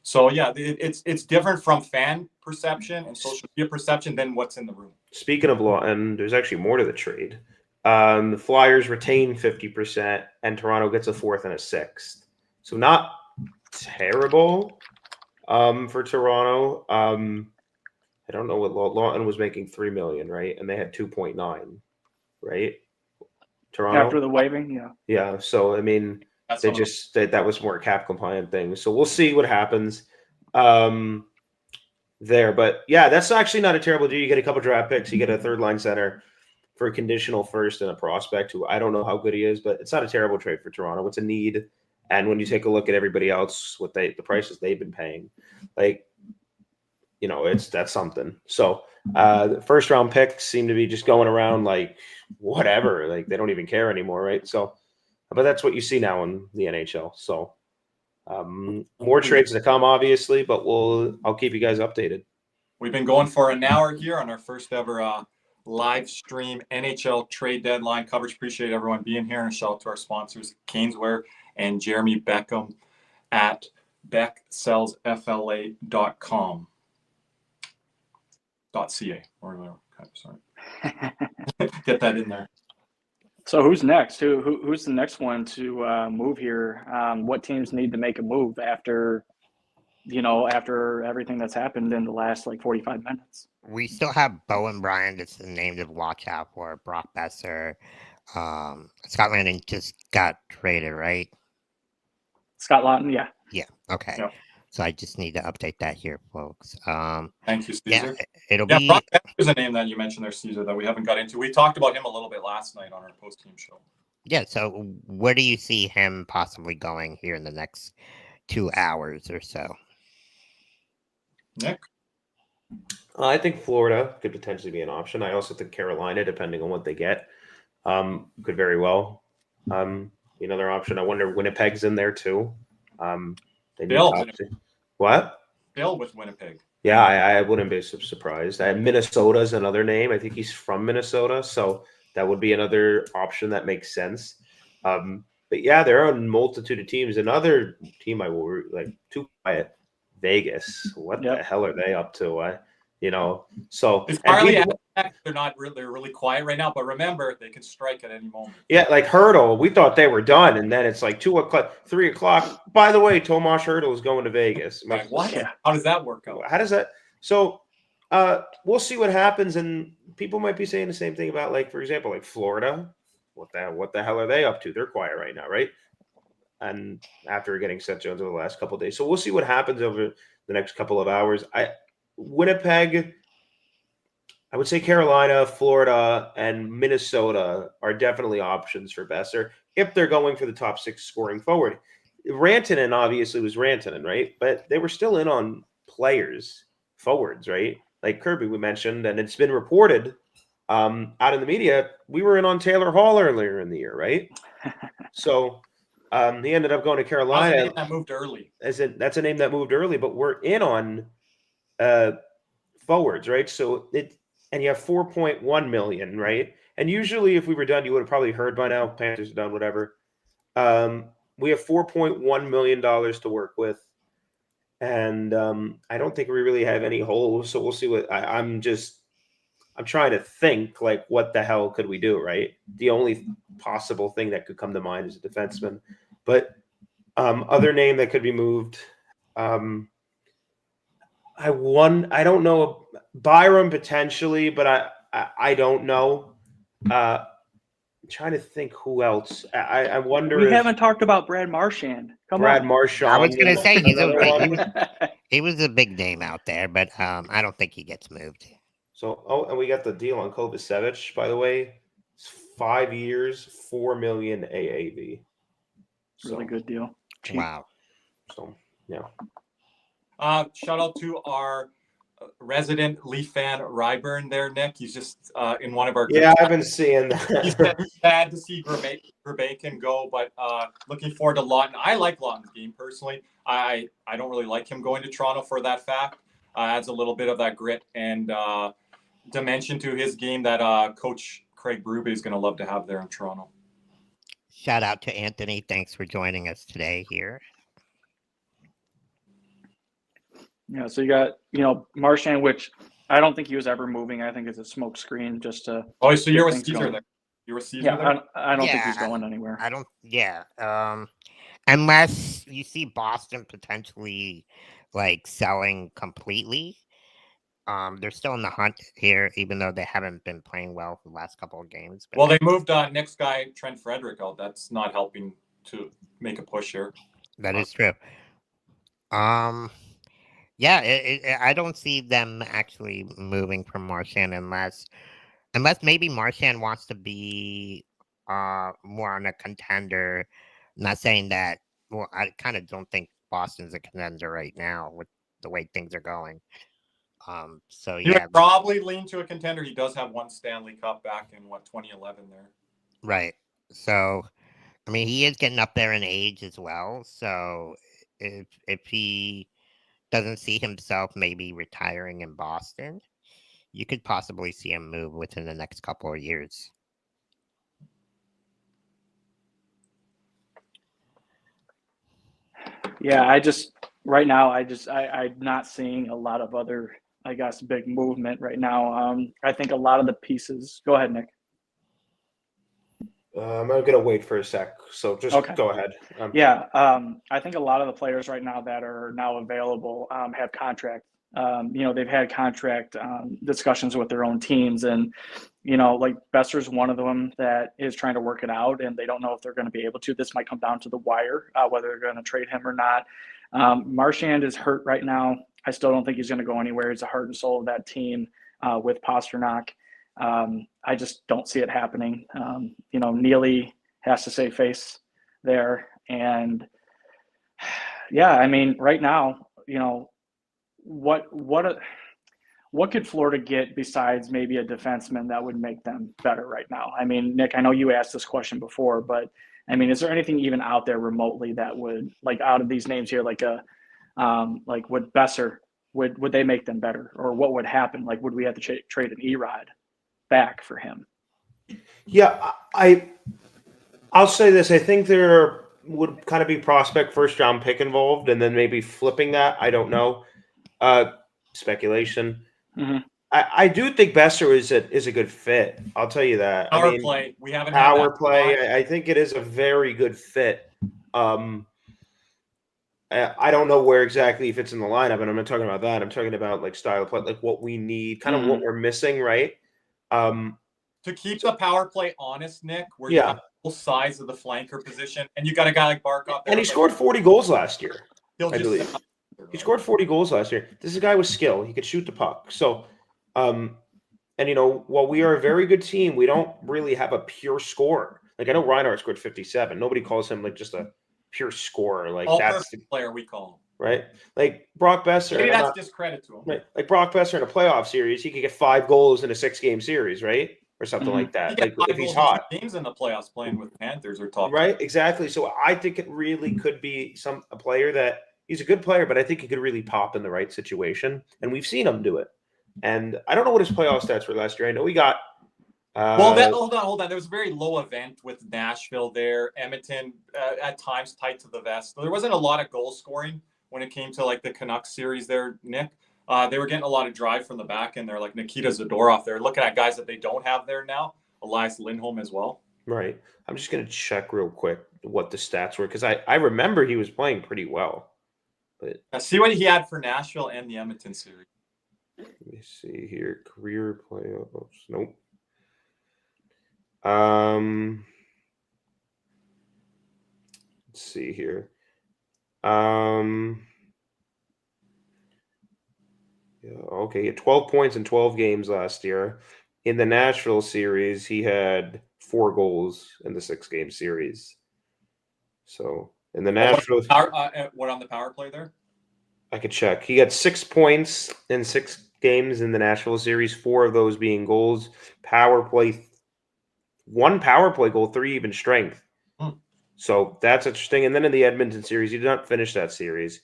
So, yeah, it's different from fan perception and social media perception than what's in the room. Speaking of Lawton, there's actually more to the trade. The Flyers retain 50% and Toronto gets a fourth and a sixth. So not terrible for Toronto. I don't know what Lawton was making $3 million, right? And they had 2.9, right? Toronto After the waiving, yeah. Yeah. So I mean, that was more cap compliant thing. So we'll see what happens there. But yeah, that's actually not a terrible deal. You get a couple draft picks, you get a third line center for a conditional first and a prospect who I don't know how good he is, but it's not a terrible trade for Toronto. It's a need. And when you take a look at everybody else, the prices they've been paying, that's something. So the first round picks seem to be just going around like whatever, like they don't even care anymore, right? So, but that's what you see now in the NHL. So more trades to come, obviously, but I'll keep you guys updated. We've been going for an hour here on our first ever live stream NHL trade deadline coverage. Appreciate everyone being here, and a shout out to our sponsors, CanesWear and Jeremy Beckham at BeckSellsFLA.com. .ca or sorry. Get that in there. So who's next? Who's the next one to move here? What teams need to make a move after everything that's happened in the last 45 minutes? We still have Bowen Bryant. It's the name to watch out for. Brock Besser. Scott Landon just got traded, right? Scott Lawton, yeah. Yeah. Okay. Yep. So I just need to update that here, folks. Thank you, Caesar. Yeah, it'll be. Brock is a name that you mentioned there, Caesar, that we haven't got into. We talked about him a little bit last night on our post-game show. Yeah. So where do you see him possibly going here in the next 2 hours or so? Nick? I think Florida could potentially be an option. I also think Carolina, depending on what they get, could very well be another option. I wonder Winnipeg's in there too. Bill. What? Bill with Winnipeg. Yeah, I wouldn't be surprised. Minnesota's another name. I think he's from Minnesota, so that would be another option that makes sense. But yeah, there are a multitude of teams. Another team I will too quiet. Vegas. What the hell are they up to? So it's partly they're really quiet right now, but remember they can strike at any moment. Yeah, like Hurdle, we thought they were done, and then it's like 2 o'clock, 3 o'clock. By the way, Tomas Hurdle is going to Vegas. Like, what? Yeah. How does that work out? How does that? So we'll see what happens, and people might be saying the same thing about, for example, Florida. What the hell are they up to? They're quiet right now, right? And after getting Seth Jones over the last couple of days, so we'll see what happens over the next couple of hours. Winnipeg, I would say Carolina, Florida, and Minnesota are definitely options for Besser if they're going for the top 6 scoring forward. Rantanen obviously was Rantanen, right? But they were still in on players, forwards, right? Like Kirby we mentioned, and it's been reported out in the media, we were in on Taylor Hall earlier in the year, right? So he ended up going to Carolina. That's a name that moved early. That's a name that moved early, but we're in on forwards, right? So and you have 4.1 million, right? And usually if we were done, you would have probably heard by now, Panthers are done, whatever. We have $4.1 million to work with. and I don't think we really have any holes. So we'll see what I'm trying to think, like, what the hell could we do, right? The only possible thing that could come to mind is a defenseman, but other name that could be moved. I don't know, Byram potentially, but I don't know. I'm trying to think who else. I wonder We if haven't talked about Brad Marchand. Come Brad on. Marchand. I was gonna say another one. he was a big name out there, but I don't think he gets moved. So, and we got the deal on Kovacevic, by the way. It's 5 years, $4 million AAV. So, Really good deal. Cheap. Wow. So, yeah. Shout out to our resident Leaf fan, Ryburn there, Nick. He's just in one of our Yeah, I've been seeing He that. said sad to see Verbaken go, but looking forward to Lawton. I like Lawton's game personally. I don't really like him going to Toronto for that fact. Adds a little bit of that grit and dimension to his game that Coach Craig Berube is going to love to have there in Toronto. Shout out to Anthony. Thanks for joining us today here. Yeah, so you got, Marchand, which I don't think he was ever moving. I think it's a smoke screen just to. Oh, so you're with things Caesar going. there. You're with Caesar Yeah, there? I don't think Yeah, he's going anywhere. I don't. Yeah. Unless you see Boston potentially like selling completely. They're still in the hunt here, even though they haven't been playing well for the last couple of games. But Well, they moved Nick's guy, Trent Frederick, out. That's not helping to make a push here. that is true. Yeah, I don't see them actually moving from Marchand unless maybe Marchand wants to be more on a contender. Not saying that. Well, I kind of don't think Boston's a contender right now with the way things are going. So He yeah, would probably lean to a contender. He does have one Stanley Cup back in 2011 there. right. So I mean, he is getting up there in age as well. So if he doesn't see himself maybe retiring in Boston, you could possibly see him move within the next couple of years. Yeah, right now, I'm not seeing a lot of other, I guess, big movement right now. I think a lot of the pieces. Go ahead, Nick. I'm gonna wait for a sec, so just Okay. go ahead. Yeah, I think a lot of the players right now that are now available have contract. They've had contract discussions with their own teams, and like Besser's one of them that is trying to work it out, and they don't know if they're going to be able to. This might come down to the wire, whether they're going to trade him or not. Marchand is hurt right now. I still don't think he's going to go anywhere. He's the heart and soul of that team with Pasternak. I just don't see it happening. Neely has to save face there. And yeah, I mean, right now, what could Florida get besides maybe a defenseman that would make them better right now? I mean, Nick, I know you asked this question before, but I mean, is there anything even out there remotely that would, like, out of these names here, like would Besser, would they make them better, or what would happen? Like, would we have to trade an Erod back for him? Yeah, I'll say this. I think there would kind of be prospect first round pick involved, and then maybe flipping that. I don't know. Speculation. Mm-hmm. I do think Besser is a good fit. I'll tell you that. Power play. We haven't had power that play. I think it is a very good fit. I don't know where exactly he fits in the lineup, and I'm not talking about that. I'm talking about like style of play, like what we need, kind of what we're missing, right? To keep the power play honest, Nick, where you have full size of the flanker position, and you got a guy like Barkov. And he scored 40 goals last year. I believe. He scored 40 goals last year. This is a guy with skill. He could shoot the puck. So, and while we are a very good team, we don't really have a pure scorer. Like, I know Reinhart scored 57. Nobody calls him like just a pure scorer. Like, that's the player we call him. Right? Like Brock Besser. Maybe that's discredit to him. Right? Like Brock Besser in a playoff series, he could get 5 goals in a 6-game series, right? Or something like that. Like if he's hot. Games in the playoffs playing with Panthers or top. Right? Exactly. So I think it really could be a player that he's a good player, but I think he could really pop in the right situation. And we've seen him do it. And I don't know what his playoff stats were last year. I know he got hold on. There was a very low event with Nashville there. Edmonton at times tight to the vest. So there wasn't a lot of goal scoring when it came to like the Canucks series there, Nick. They were getting a lot of drive from the back end there, like Nikita Zadorov. They're looking at guys that they don't have there now. Elias Lindholm as well. Right. I'm just going to check real quick what the stats were because I remember he was playing pretty well. But See what he had for Nashville and the Edmonton series. let me see here. Career playoffs. Nope. Let's see here. Yeah, okay, he had 12 points in 12 games last year. In the Nashville series, he had 4 goals in the 6-game series. So in the Nashville, what on the power play there? I could check. He got 6 points in 6 games in the Nashville series, 4 of those being goals. Power play, 1 power play goal, 3 even strength. So that's interesting. And then in the Edmonton series, he did not finish that series.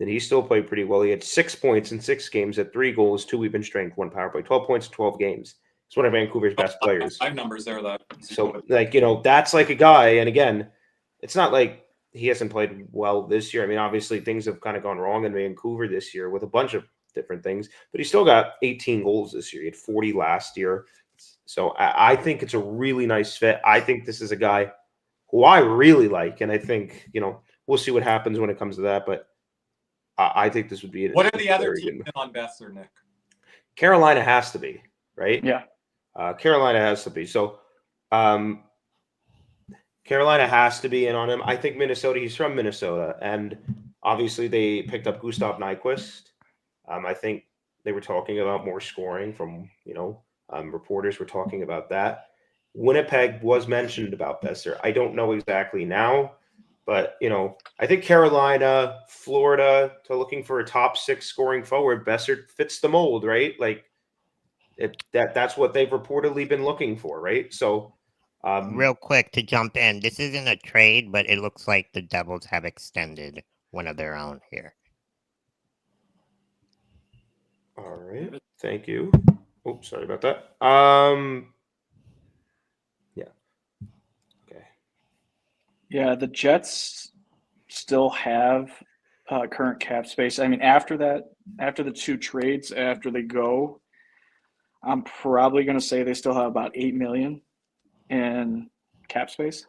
Then he still played pretty well. He had 6 points in 6 games, at 3 goals, 2 even strength, 1 power play, 12 points in 12 games. He's one of Vancouver's best players. 5 numbers there. So, like, that's like a guy. And again, it's not like he hasn't played well this year. I mean, obviously things have kind of gone wrong in Vancouver this year with a bunch of different things, but he still got 18 goals this year. He had 40 last year. So I think it's a really nice fit. I think this is a guy who I really like. And I think, we'll see what happens when it comes to that. But I think this would be. What are the other teams on Besser, Nick? Carolina has to be, right? Yeah. Carolina has to be. So Carolina has to be in on him. I think Minnesota, he's from Minnesota. And obviously they picked up Gustav Nyquist. I think they were talking about more scoring from, reporters were talking about that. Winnipeg was mentioned about Besser. I don't know exactly now. But, I think Carolina, Florida, to looking for a top 6 scoring forward, Besser fits the mold, right? Like, that's what they've reportedly been looking for, right? So, real quick to jump in, this isn't a trade, but it looks like the Devils have extended one of their own here. All right. Thank you. Oh, sorry about that. Yeah. Okay. Yeah, the Jets still have current cap space. I mean, after the 2 trades, after they go, I'm probably going to say they still have about $8 million in cap space.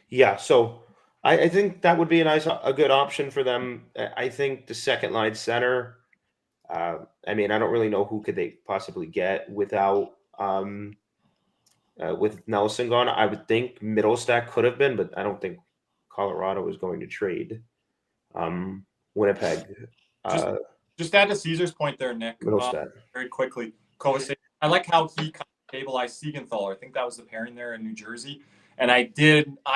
Yeah, so I think that would be a good option for them. I think the second line center. I mean, I don't really know who could they possibly get without with Nelson gone. I would think Middlestat could have been, but I don't think Colorado was going to trade. Winnipeg. Just add to Caesar's point there, Nick. Middlestat. Very quickly. I like how he kind of stabilized Siegenthaler. I think that was the pairing there in New Jersey. And I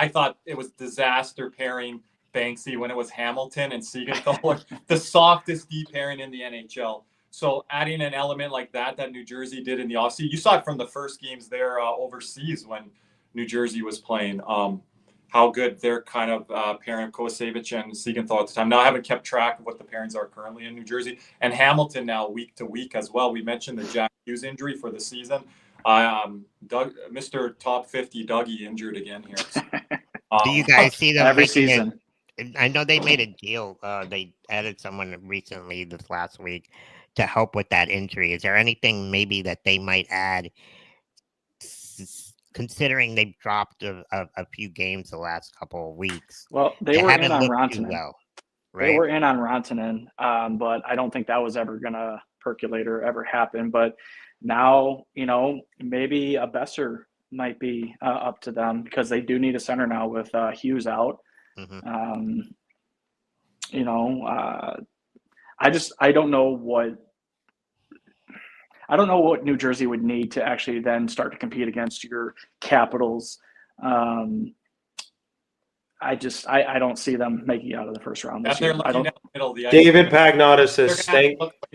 thought it was disaster pairing Banksy when it was Hamilton and Siegenthaler, the softest D pairing in the NHL. So adding an element like that New Jersey did in the offseason, you saw it from the first games there overseas when New Jersey was playing. How good their kind of pairing of Kovacevic and Siegenthaler at the time. Now I haven't kept track of what the pairings are currently in New Jersey, and Hamilton now week to week as well. We mentioned the Jack Hughes injury for the season. Mr. Top 50 Dougie injured again here. Do you guys see them every season? I know they made a deal. They added someone recently this last week to help with that injury. Is there anything maybe that they might add, considering they've dropped a few games the last couple of weeks? Well, they were in on Rantanen. Well, right? They were in on Rantanen, but I don't think that was ever going to percolate or ever happen. But now, maybe a Besser might be up to them because they do need a center now with Hughes out. Mm-hmm. I don't know what New Jersey would need to actually then start to compete against your Capitals. I don't see them making it out of the first round this year. David Pagnotta says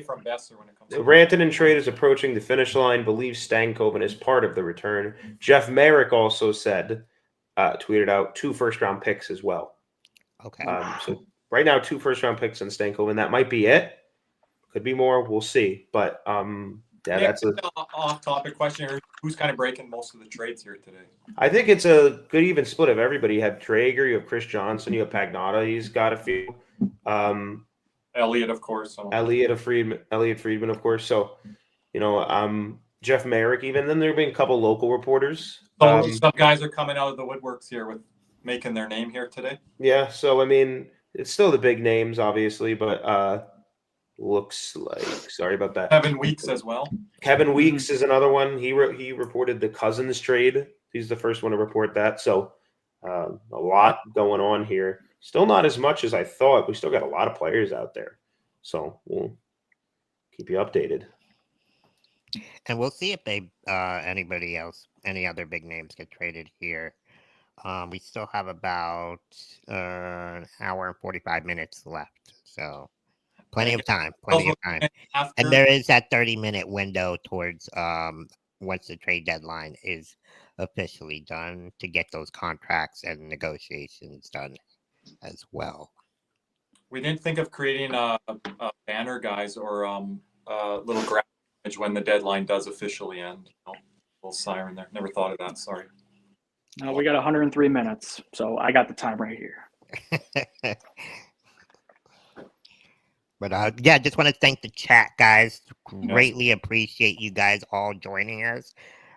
from Besser when it comes the Rantanen trade is approaching the finish line. Believes Stankoven is part of the return. Jeff Merrick also said, tweeted out 2 first-round picks as well. Okay. So right now, 2 first-round picks on Stankoven. That might be it. Could be more. We'll see. But that's an off-topic question here. Who's kind of breaking most of the trades here today? I think it's a good even split of everybody. You have Traeger, you have Chris Johnson, you have Pagnotta. He's got a few. Elliott, of course. So. Elliott Friedman, of course. So, Jeff Merrick, even then there have been a couple local reporters. Some guys are coming out of the woodworks here with making their name here today. Yeah, so I mean, it's still the big names, obviously, but looks like, sorry about that. Kevin Weeks as well. Kevin Weeks is another one. He reported the Cousins trade. He's the first one to report that. So a lot going on here. Still not as much as I thought. We still got a lot of players out there. So we'll keep you updated. And we'll see if they any other big names get traded here. We still have about an hour and 45 minutes left. So plenty of time. And there is that 30-minute window towards once the trade deadline is officially done to get those contracts and negotiations done as well. We didn't think of creating a banner, guys, or a little graphic image when the deadline does officially end. Little siren there. Never thought of that. Sorry. No, we got 103 minutes, so I got the time right here. But just want to thank the chat, guys. Greatly appreciate you guys all joining us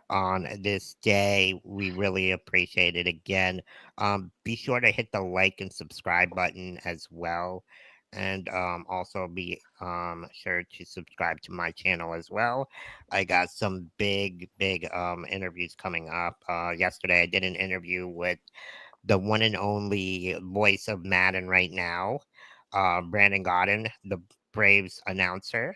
on this day. We really appreciate it again. Be sure to hit the like and subscribe button as well. And also be sure to subscribe to my channel as well. I got some big interviews coming up. Yesterday I did an interview with the one and only voice of Madden right now, Brandon Godden, the Braves announcer.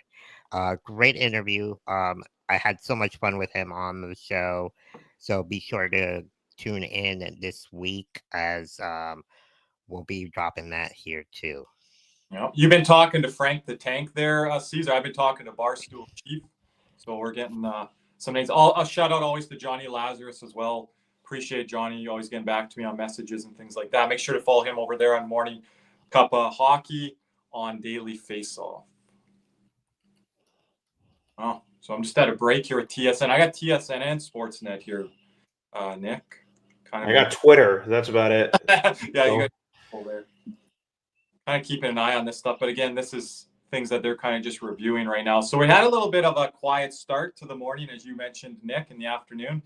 Great interview. I had so much fun with him on the show. So be sure to tune in this week as we'll be dropping that here too. You've been talking to Frank the Tank there, Caesar. I've been talking to Barstool Chief. So we're getting some names. A shout out always to Johnny Lazarus as well. Appreciate Johnny always getting back to me on messages and things like that. Make sure to follow him over there on Morning Cup of Hockey on Daily Faceoff. Oh, so I'm just at a break here with TSN. I got TSN and Sportsnet here, Nick. I got Twitter. That's about it. Yeah, you got people there. Kind of keeping an eye on this stuff. But again, this is things that they're kind of just reviewing right now. So we had a little bit of a quiet start to the morning, as you mentioned, Nick, in the afternoon. And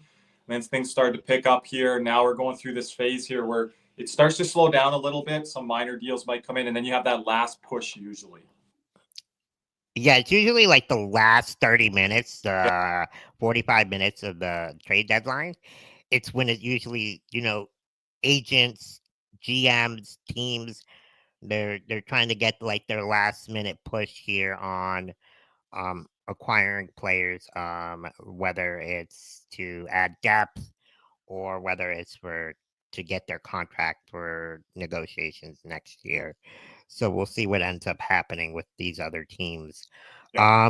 then things started to pick up here. Now we're going through this phase here where it starts to slow down a little bit. Some minor deals might come in, and then you have that last push usually. Yeah, it's usually like the last 30 minutes, 45 minutes of the trade deadline. It's when it usually, agents, GMs, teams, they're trying to get like their last minute push here on acquiring players, whether it's to add depth or whether it's to get their contract for negotiations next year. So we'll see what ends up happening with these other teams. Yeah.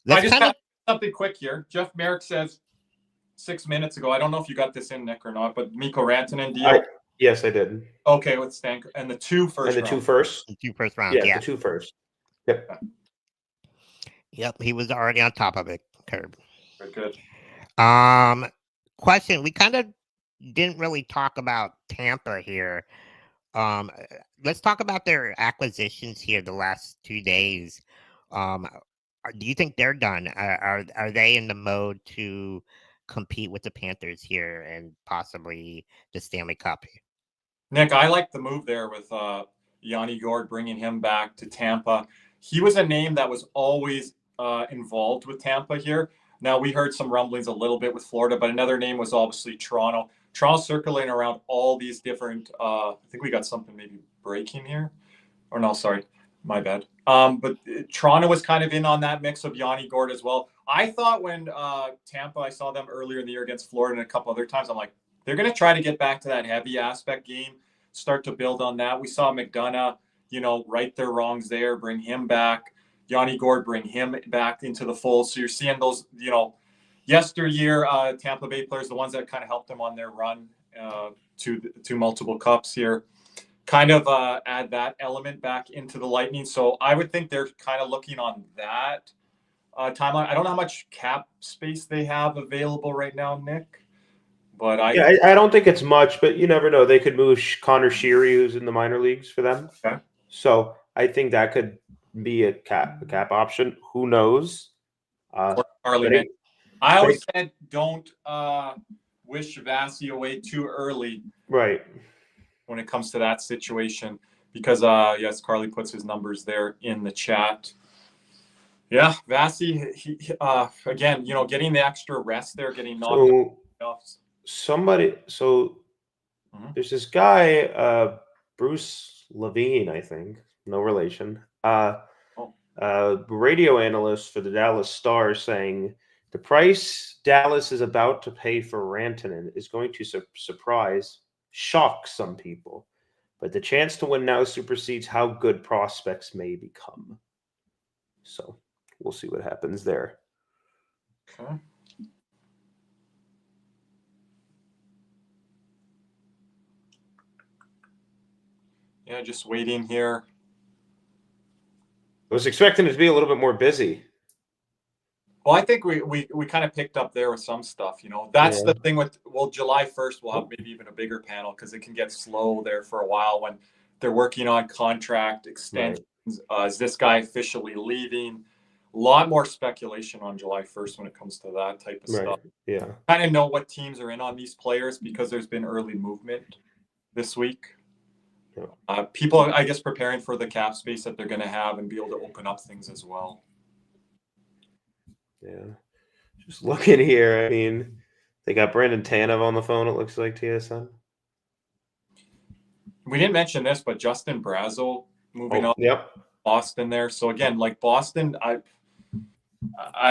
I just have something quick here. Jeff Merrick says 6 minutes ago, I don't know if you got this in, Nick, or not, but Mikko Rantanen deal. Yes, I did. Okay, with Stank and the two first rounds. The two first rounds. Yeah, the two first. Yep. Yep, he was already on top of it, Curb. Very good. Question, we kind of didn't really talk about Tampa here. Let's talk about their acquisitions here the last 2 days. Do you think they're done? Are they in the mode to compete with the Panthers here and possibly the Stanley Cup? Nick, I like the move there with Yanni Gourde, bringing him back to Tampa. He was a name that was always involved with Tampa here. Now, we heard some rumblings a little bit with Florida, but another name was obviously Toronto. Toronto circulating around all these different I think we got something maybe breaking here. Or no, sorry. My bad. But Toronto was kind of in on that mix of Yanni Gourde as well. I thought when Tampa, I saw them earlier in the year against Florida and a couple other times, I'm like, they're going to try to get back to that heavy aspect game, start to build on that. We saw McDonough, right their wrongs there, bring him back. Yanni Gourde, bring him back into the fold. So you're seeing those, yesteryear Tampa Bay players, the ones that kind of helped them on their run to multiple cups here, kind of add that element back into the Lightning. So I would think they're kind of looking on that timeline. I don't know how much cap space they have available right now, Nick. But I don't think it's much, but you never know. They could move Connor Sheary, who's in the minor leagues for them. Okay. So I think that could be a cap option. Who knows? Carly, I always said don't wish Vasi away too early. Right. When it comes to that situation, because yes, Carly puts his numbers there in the chat. Yeah, Vasi, he again, getting the extra rest there, getting knocked out. There's this guy, Bruce Levine, I think, no relation. Radio analyst for the Dallas Stars saying the price Dallas is about to pay for Rantanen is going to shock some people, but the chance to win now supersedes how good prospects may become. So we'll see what happens there. Okay. Yeah, just waiting here. I was expecting it to be a little bit more busy. Well, I think we kind of picked up there with some stuff, That's the thing with, July 1st, we'll have maybe even a bigger panel because it can get slow there for a while when they're working on contract extensions. Right. Is this guy officially leaving? A lot more speculation on July 1st when it comes to that type of stuff. Yeah. Kind of know what teams are in on these players because there's been early movement this week. Yeah. People, I guess, preparing for the cap space that they're going to have and be able to open up things as well. Yeah. Just looking here, I mean, they got Brandon Tanev on the phone, it looks like, TSN. We didn't mention this, but Justin Brazeau moving up. Yep. Boston there. So again, like Boston, I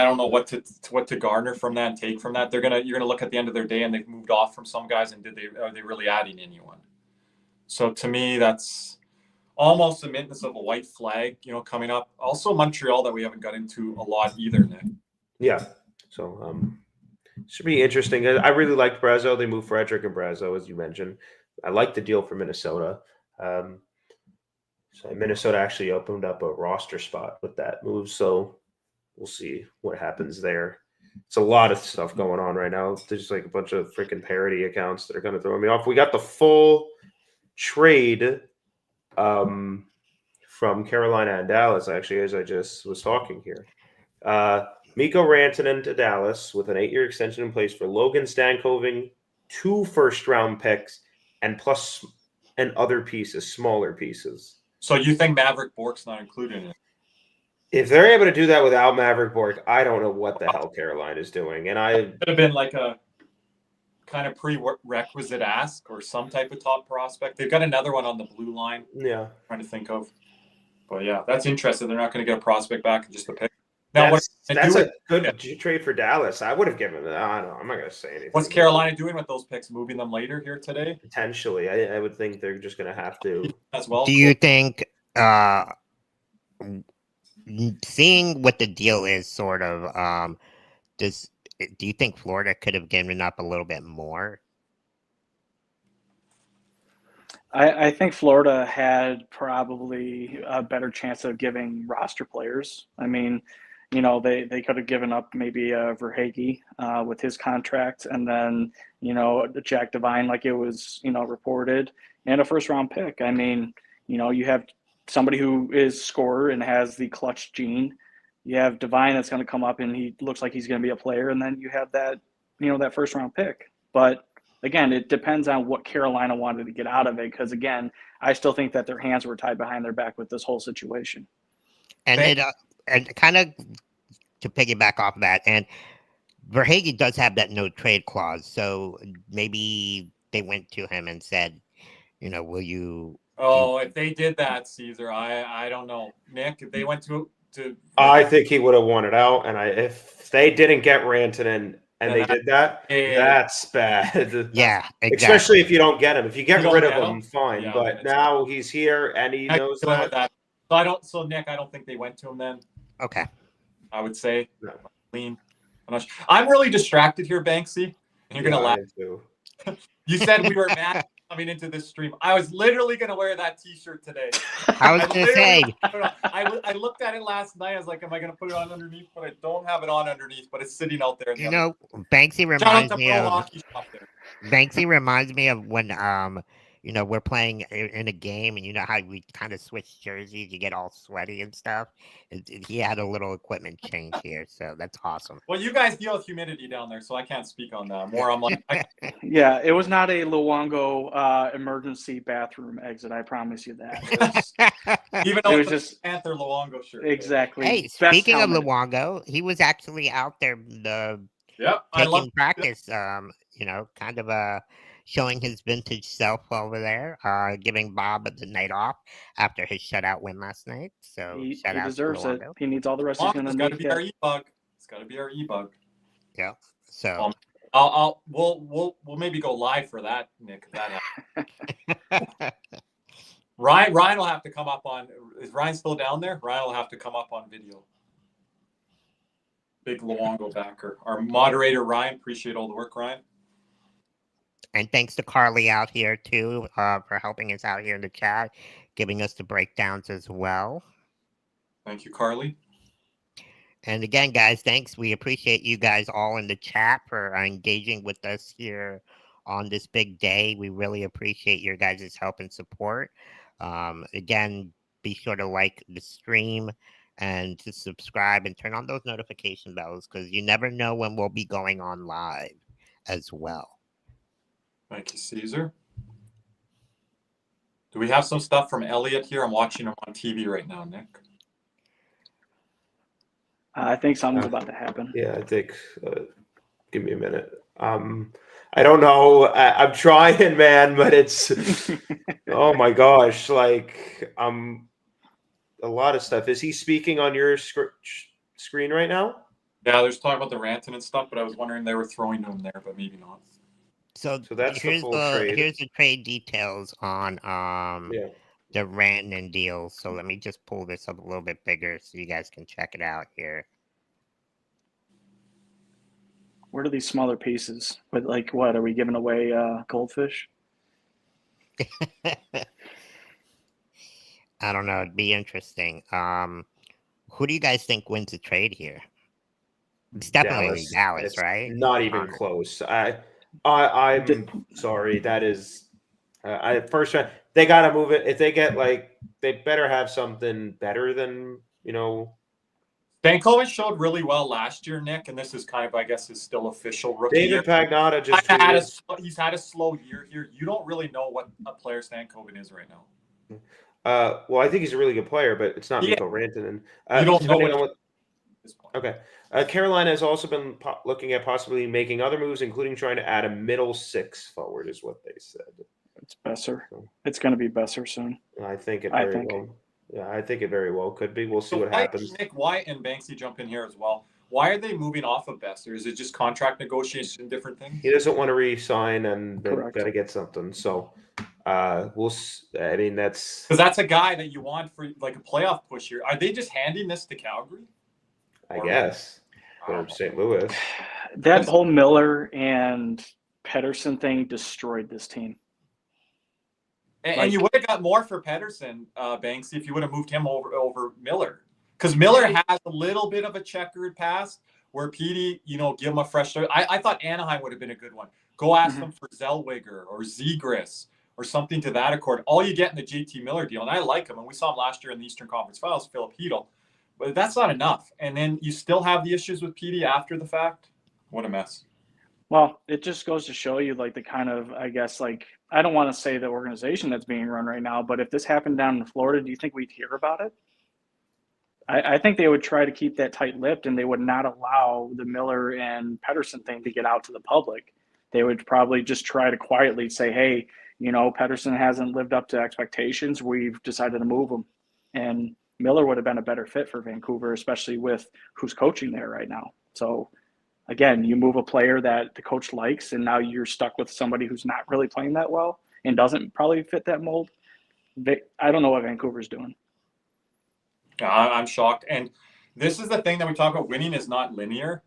don't know what to garner from that and take from that. You're gonna look at the end of their day and they've moved off from some guys, and are they really adding anyone? So to me, that's almost a maintenance of a white flag, coming up. Also Montreal that we haven't got into a lot either, Nick. Yeah. So should be interesting. I really liked Brazeau. They moved Frederick and Brazeau, as you mentioned. I like the deal for Minnesota. So Minnesota actually opened up a roster spot with that move. So we'll see what happens there. It's a lot of stuff going on right now. There's like a bunch of freaking parody accounts that are going to throw me off. We got the full trade from Carolina and Dallas, actually, as I just was talking here. Mikko Rantanen to Dallas with an 8-year extension in place for Logan Stankoven, 2 first-round picks, and other pieces, smaller pieces. So you think Maverick Bork's not included in it? If they're able to do that without Maverick Bork, I don't know what the hell Carolina is doing. And it could have been like a kind of prerequisite ask or some type of top prospect. They've got another one on the blue line. Yeah. I'm trying to think of. But yeah, that's interesting. They're not going to get a prospect back and just a pick. Now, that's a good trade for Dallas. I would have given them. I don't know. I'm not going to say anything. What's Carolina doing with those picks? Moving them later here today? Potentially. I would think they're just going to have to. As well. Do you think seeing what the deal is sort of do you think Florida could have given up a little bit more? I think Florida had probably a better chance of giving roster players. I mean, they could have given up maybe Verhaeghe with his contract, and then, Jack Devine, like it was, reported, and a first-round pick. I mean, you have somebody who is scorer and has the clutch gene. You have Devine that's going to come up and he looks like he's going to be a player, and then you have that, that first-round pick. But again, it depends on what Carolina wanted to get out of it, because, again, I still think that their hands were tied behind their back with this whole situation. And and kind of to piggyback off of that, and Verhaeghe does have that no trade clause, so maybe they went to him and said, will you? Oh, if they did that, Caesar, I don't know, Nick. If they went to I think he would have wanted out, and if they didn't get Rantanen and they did that, that's bad. Yeah, exactly. Especially if you don't get him. If you get rid of him, fine. Yeah, but now he's here and he knows that. So Nick, I don't think they went to him then. Okay. I would say lean. I'm really distracted here, Banksy, and you're gonna laugh. You said we were mad coming into this stream. I was literally gonna wear that T-shirt today. I was gonna say. I looked at it last night. I was like, "Am I gonna put it on underneath?" But I don't have it on underneath. But it's sitting out there. Banksy reminds me of. Banksy reminds me of when we're playing in a game, and you know how we kind of switch jerseys, you get all sweaty and stuff. He had a little equipment change here, so that's awesome. Well, you guys deal with humidity down there, so I can't speak on that. More, I'm like, Yeah, it was not a Luongo emergency bathroom exit. I promise you that. even It though was it's just Panther Luongo shirt. exactly. Hey, Best speaking of helmet. Luongo, he was actually out there Yep, I love taking practice. Kind of showing his vintage self over there. Giving Bob the night off after his shutout win last night. So He shout out deserves to it. Luongo. He needs all the rest. He's going to It's got to make be our it. e-bug. It's got to be our e-bug. Yeah. So We'll maybe go live for that, Nick. That Ryan will have to come up on. Is Ryan still down there? Ryan will have to come up on video. Big Luongo backer. Our moderator Ryan. Appreciate all the work, Ryan. And thanks to Carly out here too for helping us out here in the chat, giving us the breakdowns as well. Thank you, Carly. And again, guys, thanks. We appreciate you guys all in the chat for engaging with us here on this big day. We really appreciate your guys' help and support. Again, be sure to like the stream and to subscribe and turn on those notification bells because you never know when we'll be going on live as well. Thank you, Caesar. Do we have some stuff from Elliot here? I'm watching him on TV right now, Nick. I think something's about to happen. Yeah, I think. Give me a minute. I don't know. I'm trying, man, but it's. Oh my gosh! Like, a lot of stuff. Is he speaking on your screen right now? Yeah, there's talk about the Rantanen stuff, but I was wondering they were throwing him there, but maybe not. So that's here's the full trade. Here's the trade details on Yeah. the Rantanen deal. So let me just pull this up a little bit bigger so you guys can check it out here. Where are these smaller pieces? But like, what are we giving away? Goldfish? I don't know. It'd be interesting. Who do you guys think wins the trade here? It's definitely Dallas, it's right? Not even close. I'm sorry. That is, first round. They got to move it. If they get they better have something better than Stankovic showed really well last year, Nick, and this is kind of, I guess, his still official rookie year. David Pagnotta just he's had a slow year here. You don't really know what a player Stankovic is right now. Well, I think he's a really good player, but it's not Mikko Rantanen. You don't know Okay. Carolina has also been looking at possibly making other moves, including trying to add a middle six forward, is what they said. It's Besser. It's going to be Besser soon. I think it very well. Yeah, I think it very well could be. We'll see what happens. Nick, why, and Banksy jump in here as well. Why are they moving off of Besser? Is it just contract negotiation, different things? He doesn't want to re-sign, and they've Correct. got to get something. So, we'll. I mean, that's because that's a guy that you want for like a playoff push here. Are they just handing this to Calgary? I guess. Or St. Louis. That whole Miller and Pedersen thing destroyed this team. And you would have got more for Pedersen, Banksy, if you would have moved him over Miller. Because Miller has a little bit of a checkered past where Petey, give him a fresh start. I thought Anaheim would have been a good one. Go ask them for Zellweger or Zegras or something to that accord. All you get in the JT Miller deal, and I like him, and we saw him last year in the Eastern Conference Finals, Philip Hedl. But that's not enough. And then you still have the issues with Petey after the fact. What a mess. Well, it just goes to show you the kind of, I guess, I don't want to say the organization that's being run right now, but if this happened down in Florida, do you think we'd hear about it? I think they would try to keep that tight-lipped, and they would not allow the Miller and Pedersen thing to get out to the public. They would probably just try to quietly say, hey, Pedersen hasn't lived up to expectations. We've decided to move him. And Miller would have been a better fit for Vancouver, especially with who's coaching there right now. So, again, you move a player that the coach likes, and now you're stuck with somebody who's not really playing that well and doesn't probably fit that mold. I don't know what Vancouver's doing. I'm shocked. And this is the thing that we talk about. Winning is not linear,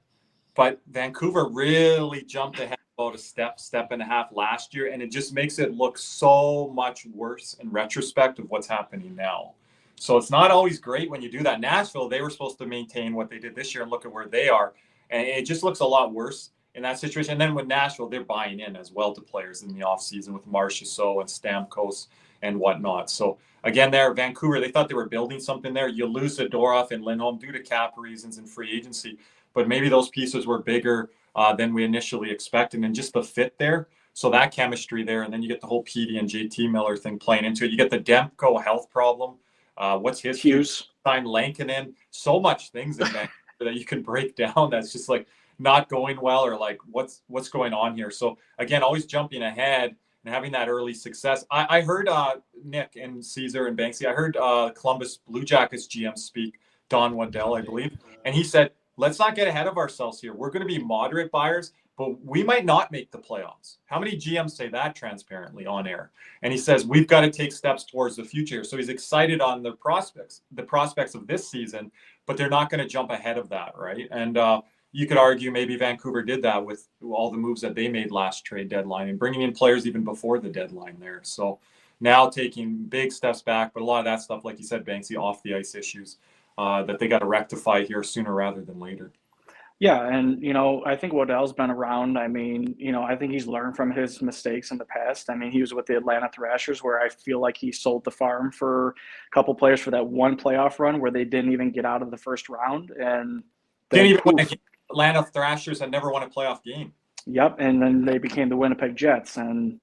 but Vancouver really jumped ahead about a step and a half last year, and it just makes it look so much worse in retrospect of what's happening now. So it's not always great when you do that. Nashville, they were supposed to maintain what they did this year, and look at where they are. And it just looks a lot worse. in that situation. And then with Nashville, they're buying in as well to players in the offseason with Marchessault and Stamkos and whatnot. So again, there, Vancouver, they thought they were building something there. You lose Zadorov and Lindholm due to cap reasons and free agency, but maybe those pieces were bigger than we initially expected, and just the fit there. So that chemistry there, and then you get the whole PD and JT Miller thing playing into it. You get the Demko health problem. What's his Hughes? Sign Lankinen. So much things in Vancouver that you can break down. That's just like not going well, or like what's going on here. So again, always jumping ahead and having that early success. I heard Nick and Caesar and Banksy. I heard Columbus Blue Jackets GM speak, Don Waddell, I believe, and he said, "Let's not get ahead of ourselves here. We're going to be moderate buyers, but we might not make the playoffs." How many GMs say that transparently on air? And he says, we've got to take steps towards the future. So he's excited on the prospects of this season, but they're not going to jump ahead of that, right? And you could argue maybe Vancouver did that with all the moves that they made last trade deadline and bringing in players even before the deadline there. So now taking big steps back, but a lot of that stuff, like you said, Banksy, off the ice issues that they got to rectify here sooner rather than later. Yeah, and I think Waddell's been around. I mean, I think he's learned from his mistakes in the past. I mean, he was with the Atlanta Thrashers, where I feel like he sold the farm for a couple players for that one playoff run where they didn't even get out of the first round, and didn't even win a game. Atlanta Thrashers had never won a playoff game. Yep, and then they became the Winnipeg Jets, and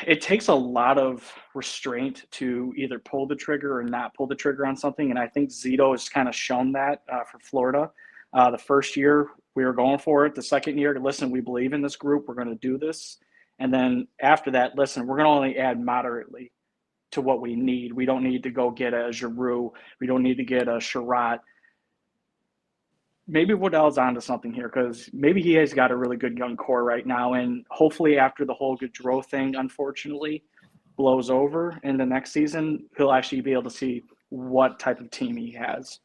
it takes a lot of restraint to either pull the trigger or not pull the trigger on something. And I think Zito has kind of shown that for Florida. The first year we were going for it. The second year, listen, we believe in this group. We're going to do this. And then after that, listen, we're going to only add moderately to what we need. We don't need to go get a Giroux. We don't need to get a Sherratt. Maybe Waddell's onto something here, because maybe he has got a really good young core right now. And hopefully after the whole Gaudreau thing, unfortunately, blows over in the next season, he'll actually be able to see what type of team he has.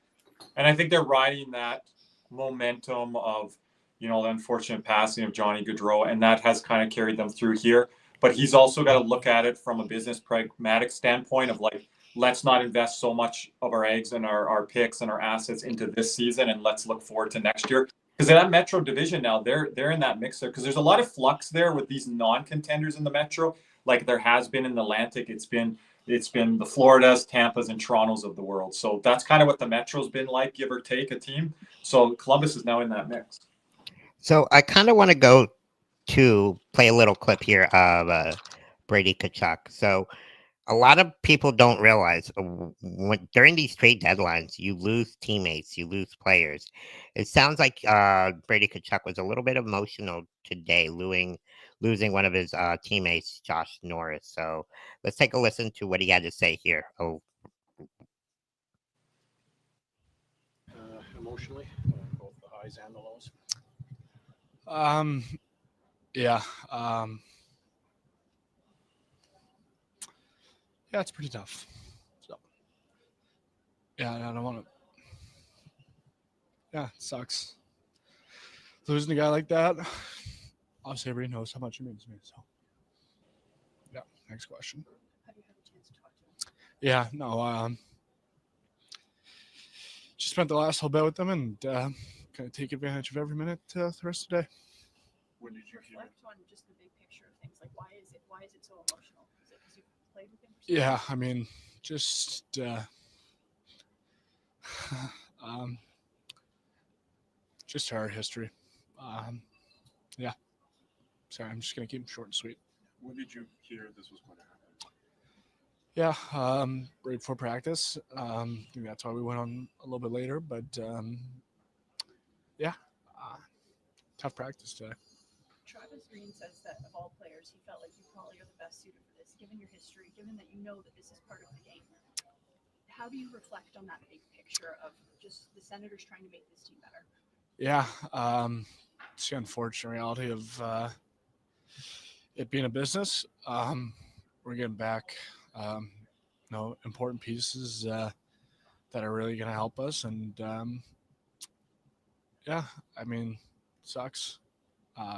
And I think they're riding that momentum of, the unfortunate passing of Johnny Gaudreau, and that has kind of carried them through here. But he's also got to look at it from a business pragmatic standpoint of like, let's not invest so much of our eggs and our picks and our assets into this season, and let's look forward to next year. Because in that Metro division now, they're in that mix there, because there's a lot of flux there with these non-contenders in the Metro, like there has been in the Atlantic. It's been the Floridas, Tampas, and Torontos of the world. So that's kind of what the Metro's been like, give or take a team. So Columbus is now in that mix. So I kind of want to go to play a little clip here of Brady Tkachuk. So a lot of people don't realize during these trade deadlines, you lose teammates, you lose players. It sounds like Brady Tkachuk was a little bit emotional today, losing one of his teammates, Josh Norris. So let's take a listen to what he had to say here. Emotionally, both the highs and the lows. Yeah, it's pretty tough. So, yeah, I don't want to. Yeah, it sucks. Losing a guy like that, obviously everybody knows how much it means to me. So, yeah, next question. Have you had a chance to talk to him? Yeah, no, just spent the last whole bit with them and kind of take advantage of every minute the rest of the day. When did you reflect on just the big picture of things? Like, why is it so emotional? Is it because you played with him? Yeah, I mean, just just our history. Yeah. Sorry, I'm just gonna keep them short and sweet. When did you hear this was going to happen? Yeah, right before practice. I think that's why we went on a little bit later. But yeah, tough practice today. Travis Green says that of all players, he felt like you probably are the best suited for this, given your history, given that you know that this is part of the game. How do you reflect on that big picture of just the Senators trying to make this team better? Yeah, it's the unfortunate reality of it being a business. We're getting back, important pieces that are really going to help us. And yeah, I mean, sucks.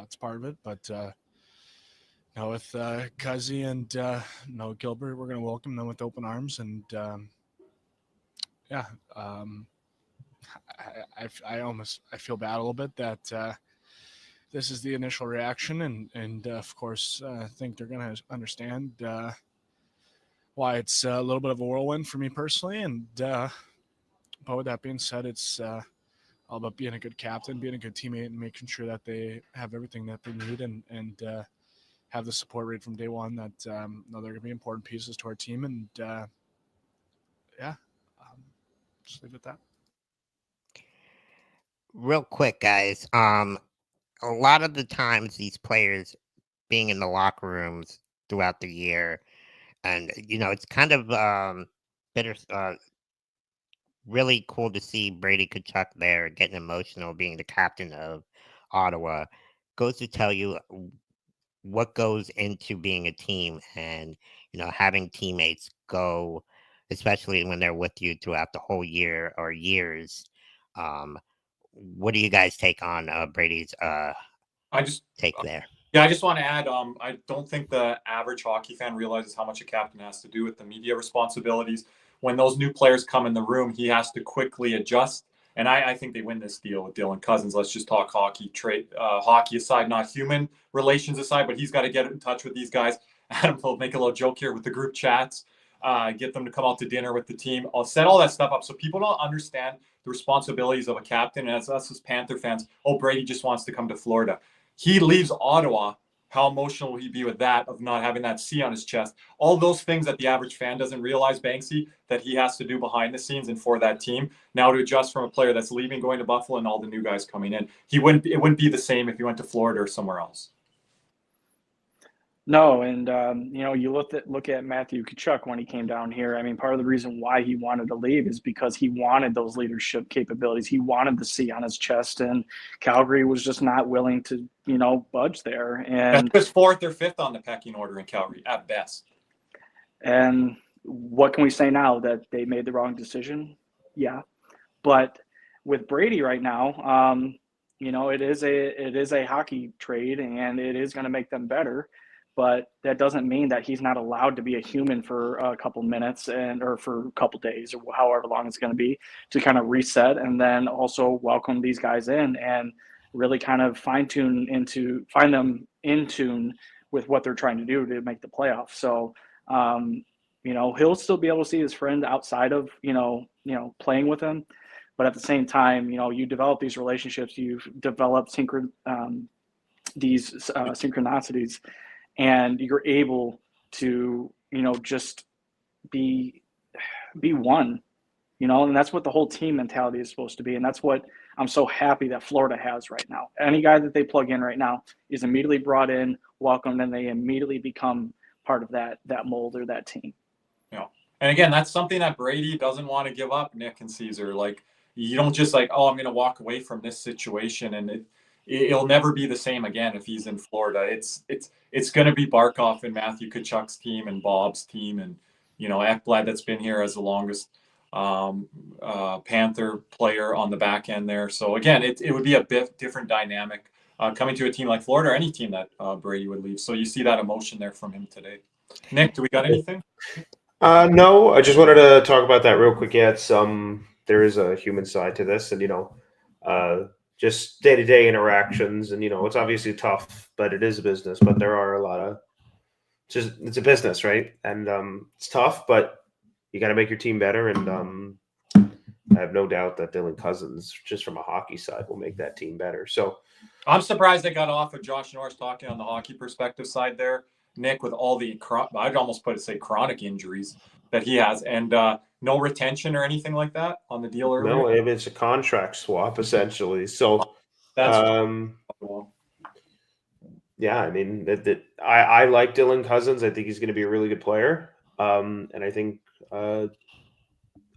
It's part of it, but with Cuzzy and Gilbert, we're going to welcome them with open arms. And I feel bad a little bit that this is the initial reaction, and of course, I think they're going to understand why it's a little bit of a whirlwind for me personally. And but with that being said, it's all about being a good captain, being a good teammate, and making sure that they have everything that they need and have the support right from day one. That they're going to be important pieces to our team, and just leave it at that. Real quick, guys. A lot of the times these players being in the locker rooms throughout the year, and it's kind of bitter. Really cool to see Brady Tkachuk there getting emotional, being the captain of Ottawa. Goes to tell you what goes into being a team, and having teammates go, especially when they're with you throughout the whole year or years. What do you guys take on Brady's take there? Yeah, I just want to add, I don't think the average hockey fan realizes how much a captain has to do with the media responsibilities. When those new players come in the room, he has to quickly adjust. And I think they win this deal with Dylan Cousins. Let's just talk hockey aside, not human relations aside, but he's got to get in touch with these guys. Adam will make a little joke here with the group chats, get them to come out to dinner with the team. I'll set all that stuff up so people don't understand the responsibilities of a captain. And as us as Panther fans, Brady just wants to come to Florida. He leaves Ottawa. How emotional will he be with that, of not having that C on his chest? All those things that the average fan doesn't realize, Banksy, that he has to do behind the scenes and for that team. Now to adjust from a player that's leaving, going to Buffalo, and all the new guys coming in, it wouldn't be the same if he went to Florida or somewhere else. No, and you look at Matthew Tkachuk when he came down here. I mean, part of the reason why he wanted to leave is because he wanted those leadership capabilities. He wanted the C on his chest, and Calgary was just not willing to, budge there. And that's just 4th or 5th on the pecking order in Calgary at best. And what can we say now? That they made the wrong decision? Yeah, but with Brady right now, it is a hockey trade, and it is going to make them better. But that doesn't mean that he's not allowed to be a human for a couple minutes or for a couple days or however long it's going to be to kind of reset, and then also welcome these guys in and really kind of find them in tune with what they're trying to do to make the playoffs. So, he'll still be able to see his friend outside of, playing with him. But at the same time, you develop these relationships, you've developed these synchronicities, and you're able to, just be one, and that's what the whole team mentality is supposed to be. And that's what I'm so happy that Florida has right now. Any guy that they plug in right now is immediately brought in, welcomed, and they immediately become part of that mold or that team. Yeah. And again, that's something that Brady doesn't want to give up, Nick and Caesar. Like, you don't just I'm going to walk away from this situation, and it'll never be the same again if he's in Florida. It's going to be Barkov and Matthew Tkachuk's team and Bob's team, and Ekblad that's been here as the longest Panther player on the back end there. So again, it would be a bit different dynamic coming to a team like Florida or any team that Brady would leave. So you see that emotion there from him today. Nick, do we got anything? No, I just wanted to talk about that real quick. Yeah, there is a human side to this, and just day-to-day interactions, and it's obviously tough, but it is a business. But there are a lot of it's a business, right? And it's tough, but you got to make your team better. And I have no doubt that Dylan Cousins, just from a hockey side, will make that team better. So I'm surprised they got off of Josh Norris talking on the hockey perspective side there, Nick, with all the I'd almost say chronic injuries that he has, and no retention or anything like that on the deal earlier. No, it's a contract swap essentially. So that's yeah, I mean, I like Dylan Cousins. I think he's going to be a really good player, and I think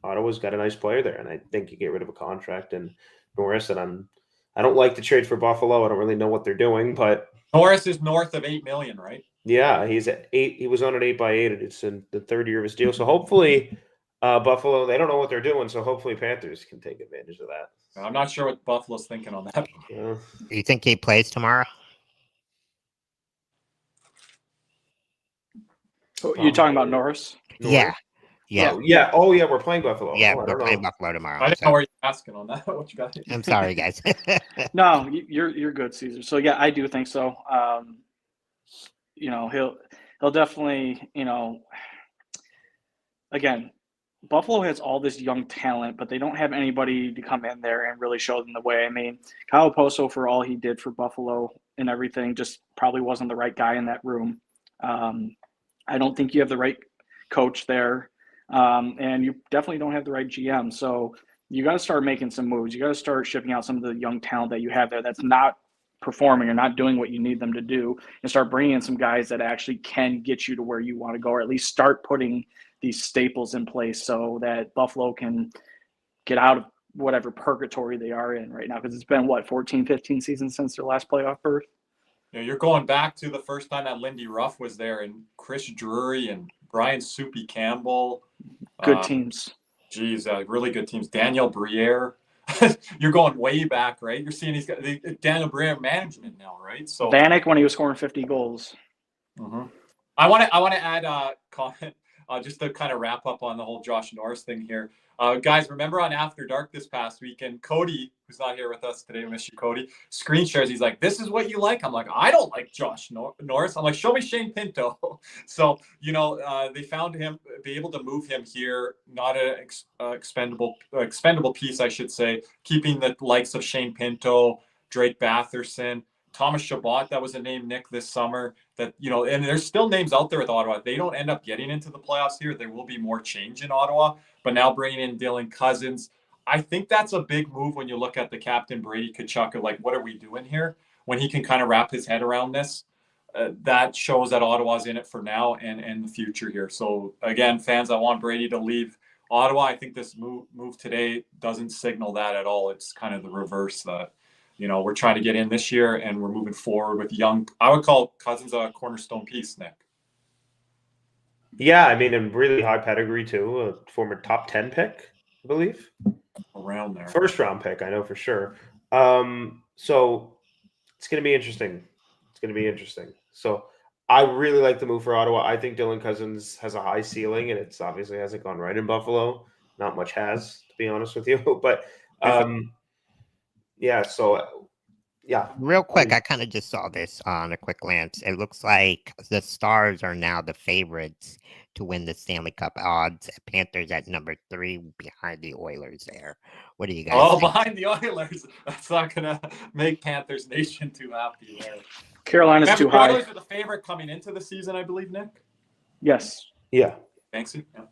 Ottawa's got a nice player there, and I think you get rid of a contract and Norris. And I don't like the trade for Buffalo. I don't really know what they're doing, but Norris is north of $8 million, right? Yeah, he's at 8. He was on an 8x8, and it's in the third year of his deal. So hopefully, Buffalo, they don't know what they're doing. So hopefully, Panthers can take advantage of that. I'm not sure what Buffalo's thinking on that. Yeah. Do you think he plays tomorrow? You're talking about Norris? Yeah. Yeah. Yeah. Oh, yeah. We're playing Buffalo. Yeah, Oh, I we're don't playing know. Buffalo tomorrow. I didn't know So where you're asking on that. What you got? I'm sorry, guys. No, you're good, Caesar. So yeah, I do think so. He'll definitely, again, Buffalo has all this young talent, but they don't have anybody to come in there and really show them the way. I mean, Kyle Poso, for all he did for Buffalo and everything, just probably wasn't the right guy in that room. I don't think you have the right coach there, and you definitely don't have the right GM. So you got to start making some moves. You got to start shipping out some of the young talent that you have there that's not performing or not doing what you need them to do, and start bringing in some guys that actually can get you to where you want to go, or at least start putting these staples in place so that Buffalo can get out of whatever purgatory they are in right now. Because it's been, 14, 15 seasons since their last playoff berth? You're going back to the first time that Lindy Ruff was there, and Chris Drury and Brian Soupy Campbell. Good teams. Geez, really good teams. Daniel Briere. You're going way back, right? You're seeing he's got the Daniel Briere management now, right? So Vanek when he was scoring 50 goals. Mm-hmm. I want to add a comment just to kind of wrap up on the whole Josh Norris thing here. Guys, remember on After Dark this past weekend, Cody, who's not here with us today, I miss you, Cody, screen shares. He's like, this is what you like? I'm like, I don't like Josh Norris. I'm like, show me Shane Pinto. So, they found him, be able to move him here, not an expendable piece, I should say, keeping the likes of Shane Pinto, Drake Batherson, Thomas Chabot, that was a name, Nick, this summer that, and there's still names out there with Ottawa. They don't end up getting into the playoffs here. There will be more change in Ottawa, but now bringing in Dylan Cousins, I think that's a big move when you look at the captain, Brady Tkachuk, of like, what are we doing here? When he can kind of wrap his head around this, that shows that Ottawa's in it for now and the future here. So again, fans, I want Brady to leave Ottawa. I think this move today doesn't signal that at all. It's kind of the reverse that, we're trying to get in this year and we're moving forward with young. I would call Cousins a cornerstone piece, Nick. Yeah, I mean, and really high pedigree too. A former top 10 pick, I believe. Around there. First round pick, I know for sure. So it's going to be interesting. So I really like the move for Ottawa. I think Dylan Cousins has a high ceiling, and it's obviously hasn't gone right in Buffalo. Not much has, to be honest with you. But yeah, so yeah. Real quick, I kind of just saw this on a quick glance. It looks like the Stars are now the favorites to win the Stanley Cup. Odds Panthers at number 3 behind the Oilers there. What do you guys think? Behind the Oilers. That's not going to make Panthers Nation too happy there. Carolina's too high. The Oilers are the favorite coming into the season, I believe, Nick? Yes. Yeah. Banksy? Yeah.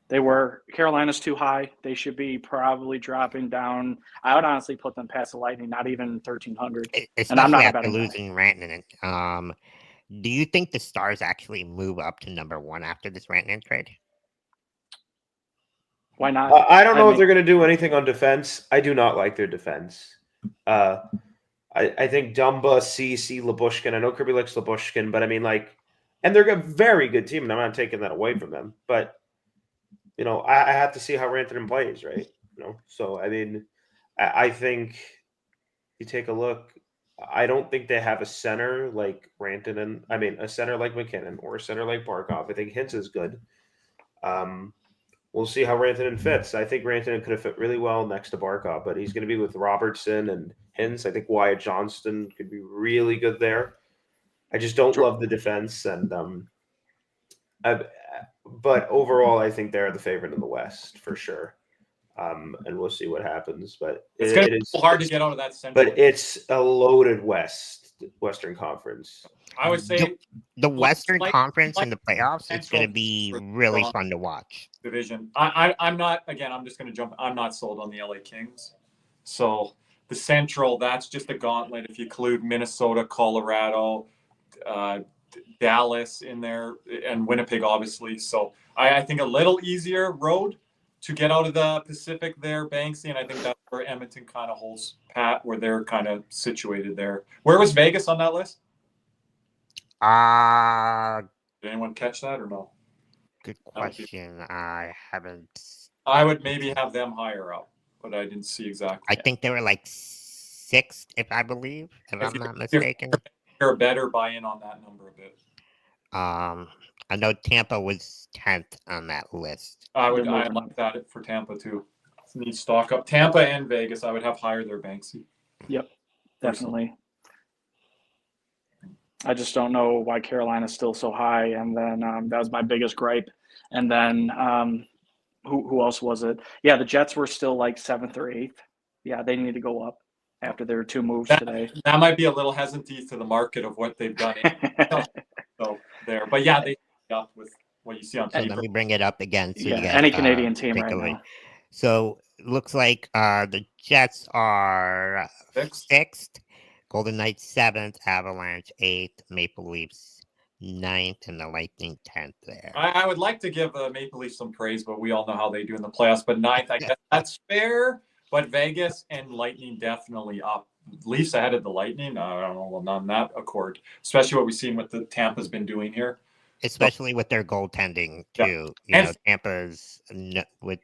They were. Carolina's too high. They should be probably dropping down. I would honestly put them past the Lightning, not even 1,300. Especially and I'm not after losing Rantanen. Do you think the Stars actually move up to number 1 after this Rantanen trade? Why not? I don't know if they're going to do anything on defense. I do not like their defense. I think Dumba, CC, Labushkin. I know Kirby likes Labushkin, but I mean, and they're a very good team, and I'm not taking that away from them. But I have to see how Rantanen plays, right? So I mean, I think you take a look. I don't think they have a center like Rantanen. I mean, a center like McKinnon or a center like Barkov. I think Hintz is good. We'll see how Rantanen fits. I think Rantanen could have fit really well next to Barkov, but he's going to be with Robertson and Hintz. I think Wyatt Johnston could be really good there. I just don't love the defense, and but overall, I think they're the favorite in the West for sure. And we'll see what happens. But it's going to be hard to get out of that central. But it's a loaded Western Conference. I would say the Western Conference in the playoffs, it's going to be really fun to watch. Division. I'm not, again, I'm just going to jump. I'm not sold on the LA Kings. So the Central, that's just a gauntlet. If you include Minnesota, Colorado, Dallas in there, and Winnipeg, obviously. So I think a little easier road to get out of the Pacific there, Banksy, and I think that's where Edmonton kind of holds pat, where they're kind of situated there. Where was Vegas on that list? Did anyone catch that or no? Good question. I haven't. I would maybe have them higher up, but I didn't see exactly. I think they were like 6th, if I'm not mistaken. You're better buy in on that number a bit. I know Tampa was 10th on that list. I They're moving like up. that for Tampa too. Need stock up. Tampa and Vegas, I would have higher there, Banksy. Yep, definitely. I just don't know why Carolina's still so high. And then that was my biggest gripe. And then who else was it? Yeah, the Jets were still like 7th or 8th. Yeah, they need to go up after their 2 moves today. That might be a little hesitant to the market of what they've done. So there, but yeah, they up with what you see on So paper. let me bring it up again. So Yeah, you guys, any Canadian team take right a look. now. So it looks like the Jets are Sixth. 6th, Golden Knights 7th, Avalanche 8th, Maple Leafs 9th, and the Lightning 10th there. I would like to give the Maple Leafs some praise, but we all know how they do in the playoffs. But 9th, I guess that's fair. But Vegas and Lightning definitely up. Leafs ahead of the Lightning. I don't know. Well, not in that accord, especially what we've seen what the Tampa's been doing here. Especially with their goaltending Yeah. too. And- You know, Tampa's with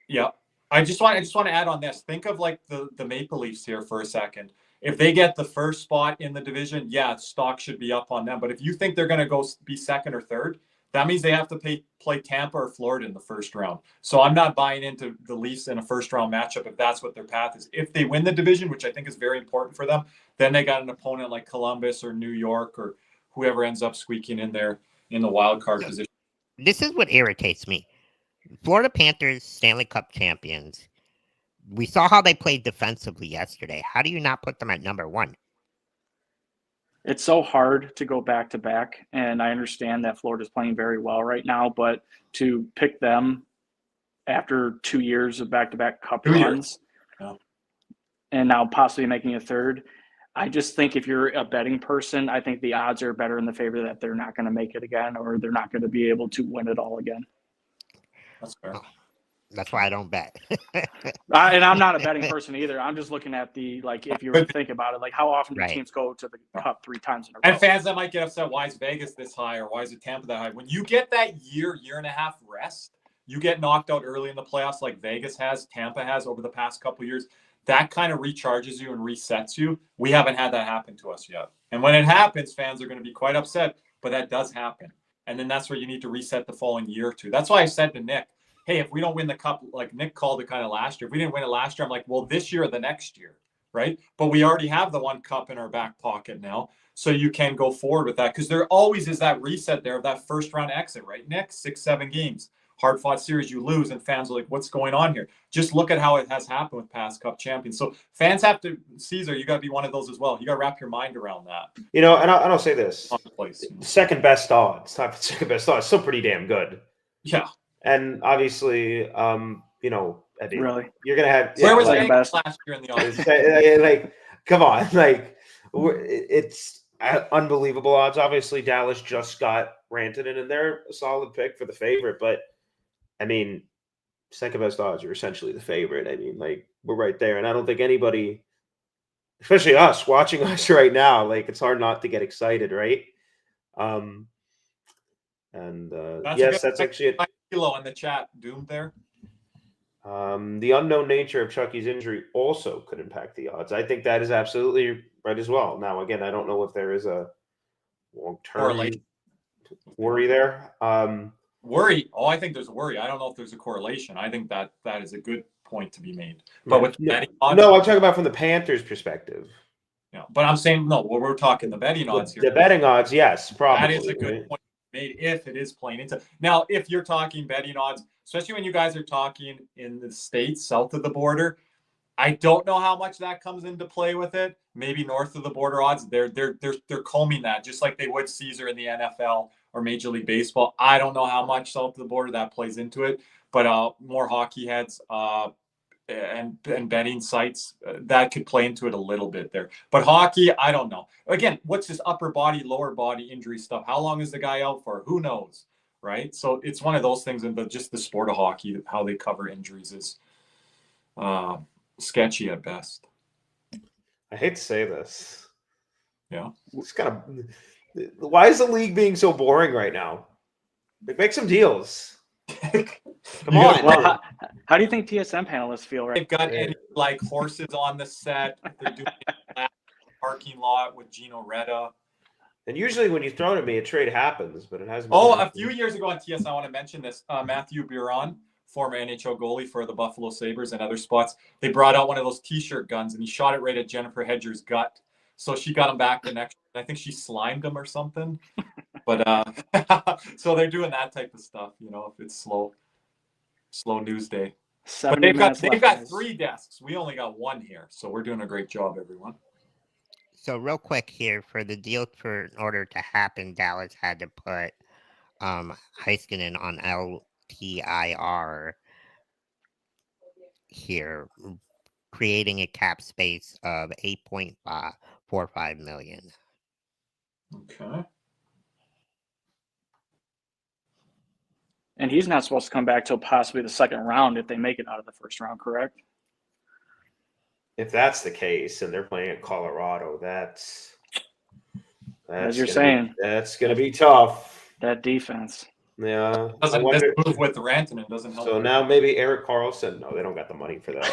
Yeah. I just want to add on this. Think of like the Maple Leafs here for a second. If they get the first spot in the division, yeah, stock should be up on them. But if you think they're going to go be 2nd or 3rd, that means they have to play Tampa or Florida in the first round. So I'm not buying into the Leafs in a first round matchup if that's what their path is. If they win the division, which I think is very important for them, then they got an opponent like Columbus or New York or whoever ends up squeaking in there in the wild card position. this is what irritates me. Florida Panthers, Stanley Cup champions. We saw how they played defensively yesterday. How do you not put them at number 1? It's so hard to go back to back, and I understand that Florida's playing very well right now, but to pick them after 2 years of back-to-back cup 2 years. runs Yeah. and now possibly making a third, I just think if you're a betting person, I think the odds are better in the favor that they're not going to make it again or they're not going to be able to win it all again. That's fair. That's why I don't bet. And I'm not a betting person either. I'm just looking at the, like, if you were to think about it, like how often do Right. teams go to the cup 3 times in a row? And fans that might get upset, why is Vegas this high or why is it Tampa that high? When you get that year and a half rest, you get knocked out early in the playoffs like Vegas has, Tampa has over the past couple of years, that kind of recharges you and resets you. We haven't had that happen to us yet. And when it happens, fans are going to be quite upset, but that does happen. And then that's where you need to reset the following year or two. That's why I said to Nick, hey, if we don't win the cup, like Nick called it kind of last year, if we didn't win it last year, I'm like, well, this year or the next year, right? But we already have the 1 cup in our back pocket now. So you can go forward with that because there always is that reset there of that first round exit, right, Nick? 6-7 games, hard fought series, you lose, and fans are like, what's going on here? Just look at how it has happened with past cup champions. So fans have to, Caesar, you got to be one of those as well. You got to wrap your mind around that. You know, and I'll say this: On the place. second best odds. Time for second best odds. Still pretty damn good. Yeah. And obviously, you know, Eddie, Really? you're gonna have. Where was second Vegas best? last year in the office? like, come on, like, it's unbelievable odds. Obviously, Dallas just got Rantanen, and they're a solid pick for the favorite. But I mean, second best odds, you're essentially the favorite. I mean, like, we're right there, and I don't think anybody, especially us watching us right now, like, it's hard not to get excited, right? That's actually it. Kilo in the chat, doomed there. The unknown nature of Chucky's injury also could impact the odds. I think that is absolutely right as well. Now, again, I don't know if there is a long-term worry there. Worry. Oh, I think there's a worry. I don't know if there's a correlation. I think that is a good point to be made. But with betting odds, no, I'm talking about from the Panthers' perspective. Yeah, but I'm saying no. Well, we're talking the betting odds here. The betting odds, yes, probably. That is a good point made if it is playing into. Now, if you're talking betting odds, especially when you guys are talking in the states south of the border, I don't know how much that comes into play with it. Maybe north of the border odds, they're combing that just like they would Caesar in the NFL or Major League Baseball. I don't know how much south of the border that plays into it, but more hockey heads and betting sites that could play into it a little bit there. But hockey, I don't know. Again, what's this upper body, lower body injury stuff? How long is the guy out for? Who knows, right? So it's one of those things, and just the sport of hockey, how they cover injuries is sketchy at best. I hate to say this. Yeah. It's kind of. Why is the league being so boring right now? Like, make some deals. Come on. Well, how do you think TSM panelists feel right? They've got any like horses on the set. They're doing a parking lot with Gino Retta. And usually when you throw it at me, a trade happens, but it hasn't. Oh, a few years ago on TS, I want to mention this. Matthew Biron, former NHL goalie for the Buffalo Sabres and other spots, they brought out one of those T-shirt guns, and he shot it right at Jennifer Hedger's gut. So she got him back the next. I think she slimed him or something. But so they're doing that type of stuff, if it's slow news day. But they've got 3 desks. We only got 1 here, so we're doing a great job, everyone. So real quick here, for the deal in order to happen, Dallas had to put Heiskanen on LTIR here, creating a cap space of $8.45 million. Okay. And he's not supposed to come back till possibly the second round if they make it out of the first round, correct? If that's the case, and they're playing at Colorado, that's as you're saying, that's going to be tough. That defense. Yeah. This move with Rantanen doesn't help. So now maybe Erik Karlsson. No, they don't got the money for that.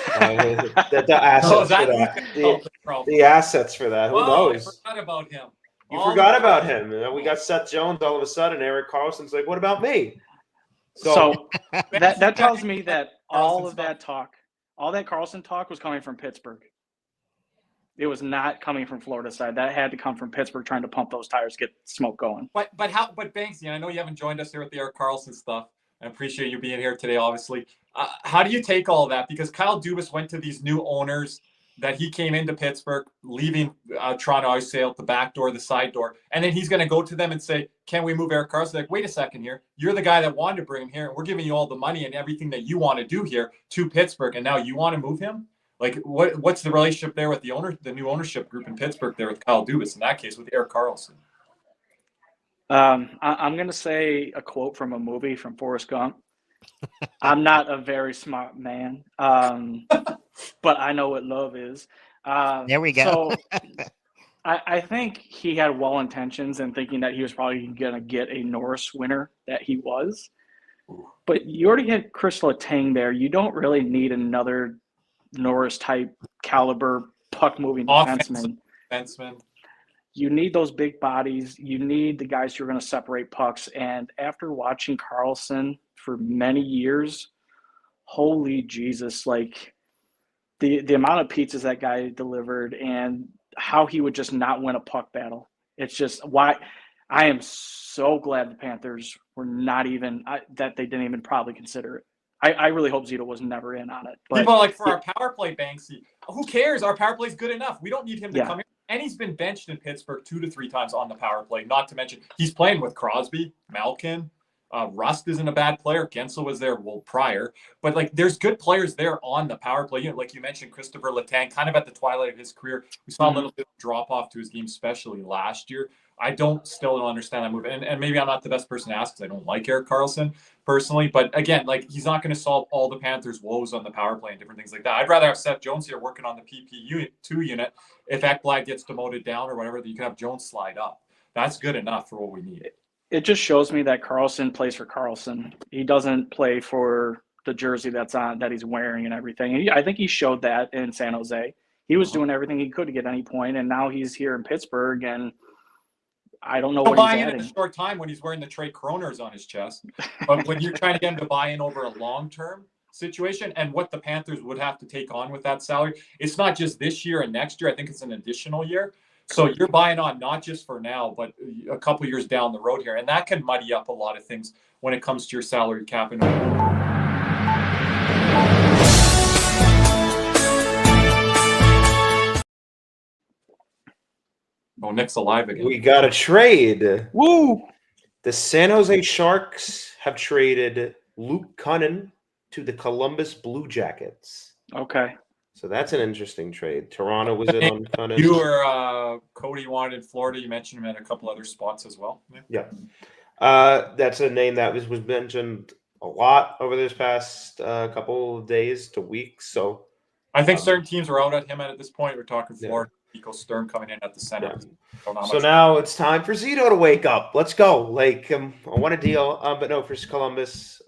The assets for that. The assets for that. Who knows? I forgot about him. You forgot about him. We got Seth Jones all of a sudden. Erik Karlsson's like, what about me? So that tells me that all that Karlsson talk was coming from Pittsburgh. It was not coming from Florida side. That had to come from Pittsburgh trying to pump those tires, get smoke going. But Banksy, I know you haven't joined us here with the Erik Karlsson stuff. I appreciate you being here today, obviously. How do you take all of that? Because Kyle Dubas went to these new owners that he came into Pittsburgh, leaving Toronto, I say out the back door, the side door, and then he's going to go to them and say, can we move Erik Karlsson? Like, wait a second here. You're the guy that wanted to bring him here, and we're giving you all the money and everything that you want to do here to Pittsburgh, and now you want to move him? Like, what's the relationship there with the new ownership group in Pittsburgh there with Kyle Dubas, in that case, with Erik Karlsson? I'm going to say a quote from a movie from Forrest Gump. I'm not a very smart man, but I know what love is. There we go. So I think he had well intentions and thinking that he was probably going to get a Norris winner that he was. But you already had Chris Letang there. You don't really need another Norris type caliber puck moving defenseman. You need those big bodies. You need the guys who are going to separate pucks. And after watching Karlsson for many years, holy Jesus, like the amount of pizzas that guy delivered and how he would just not win a puck battle. It's just why I am so glad the Panthers were not even that they didn't even probably consider it. I really hope Zito was never in on it. But people are like, for our power play, Banksy, who cares? Our power play is good enough. We don't need him to come here. And he's been benched in Pittsburgh 2 to 3 times on the power play, not to mention he's playing with Crosby, Malkin. Rust isn't a bad player. Gensel was there prior. But, like, there's good players there on the power play. Like you mentioned, Christopher Letang, kind of at the twilight of his career. We saw a little bit of drop-off to his game, especially last year. I still don't understand that move. And maybe I'm not the best person to ask because I don't like Erik Karlsson personally. But, again, like, he's not going to solve all the Panthers' woes on the power play and different things like that. I'd rather have Seth Jones here working on the PP2 unit. If Ekblad gets demoted down or whatever, you can have Jones slide up. That's good enough for what we need. It just shows me that Karlsson plays for Karlsson. He doesn't play for the jersey that he's wearing and everything. I think he showed that in San Jose. He was doing everything he could to get any point, and now he's here in Pittsburgh, and I don't know what he's adding. In a short time when he's wearing the Trey Kroners on his chest. But when you're trying to get him to buy in over a long-term situation and what the Panthers would have to take on with that salary, it's not just this year and next year. I think it's an additional year. So you're buying on not just for now, but a couple years down the road here. And that can muddy up a lot of things when it comes to your salary cap. Oh, Nick's alive again. We got a trade. Woo! The San Jose Sharks have traded Luke Kunin to the Columbus Blue Jackets. Okay. So that's an interesting trade. Toronto was in on Kunin. You were Cody wanted in Florida. You mentioned him at a couple other spots as well. Yeah. That's a name that was mentioned a lot over this past couple of days to weeks. So I think certain teams are out at him at this point. We're talking Florida. Nico Stern coming in at the center. Yeah. So now it's time for Zito to wake up. Let's go. Like, I want a deal, but no, for Columbus,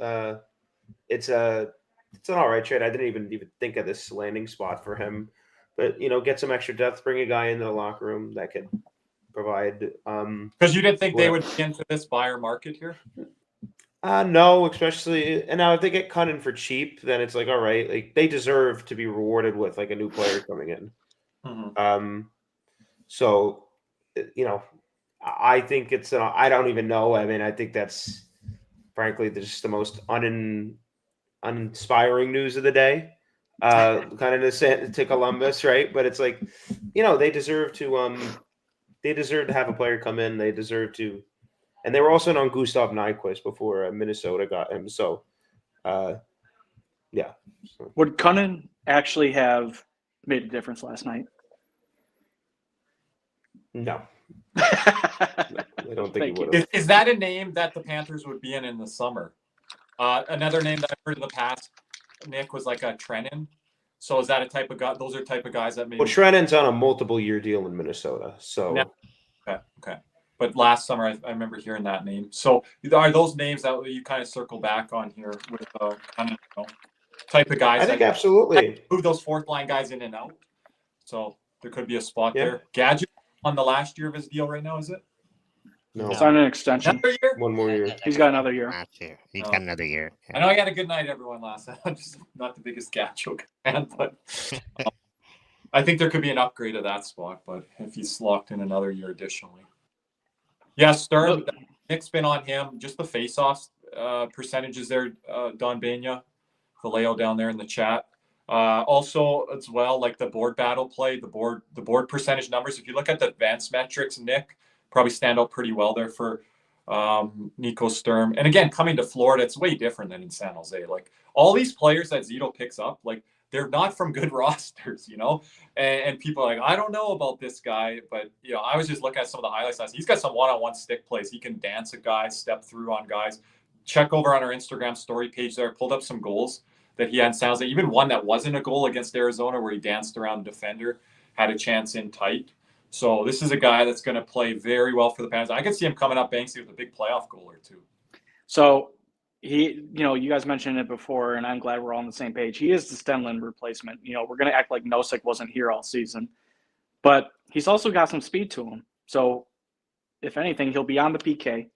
it's an all right trade. I didn't even think of this landing spot for him, but get some extra depth, bring a guy into the locker room that could provide. Because you didn't think they would be into this buyer market here? No, especially, and now if they get Cunnin for cheap, then it's like, all right, like they deserve to be rewarded with like a new player coming in. Mm-hmm. So, I think it's, I don't even know. I mean, I think that's frankly just the most uninspiring news of the day. Kind of to Columbus, right? But it's like, they deserve to have a player come in. They deserve to. And they were also on Gustav Nyquist before Minnesota got him. So, yeah. Would Cunnin actually have made a difference last night? No. I don't think he would have. Is that a name that the Panthers would be in the summer? Another name that I've heard in the past, Nick, was like a Trenin. So is that a type of guy? Those are type of guys that maybe. Well, Trenin's on a multiple-year deal in Minnesota. So. Okay. But last summer, I remember hearing that name. So are those names that you kind of circle back on here with kind of type of guys? I think absolutely. Move those fourth line guys in and out. So there could be a spot there. Gadget on the last year of his deal right now, is it? No. It's on an extension. Another year? One more year. He's got another year. Last year. He's got another year. I know I had a good night, everyone, last night. I'm just not the biggest Gatcho fan, but I think there could be an upgrade of that spot, but if he's locked in another year additionally. Yeah, Sturm, Nick's been on him. Just the face-offs percentages there, Don Banya, Vallejo down there in the chat. Also, as well, like the board battle play, the board percentage numbers. If you look at the advanced metrics, Nick probably stand out pretty well there for Nico Sturm. And again, coming to Florida, it's way different than in San Jose. Like all these players that Zito picks up, like they're not from good rosters, and people are like, I don't know about this guy, but I was just looking at some of the highlights last. He's got some one-on-one stick plays. He can dance at guys, step through on guys. Check over on our Instagram story page there. Pulled up some goals that he had in San Jose. Even one that wasn't a goal against Arizona where he danced around the defender, had a chance in tight. So this is a guy that's going to play very well for the Panthers. I could see him coming up Banksy with a big playoff goal or two. So he, you guys mentioned it before, and I'm glad we're all on the same page. He is the Stenlund replacement. We're going to act like Nosek wasn't here all season, but he's also got some speed to him. So if anything, he'll be on the PK.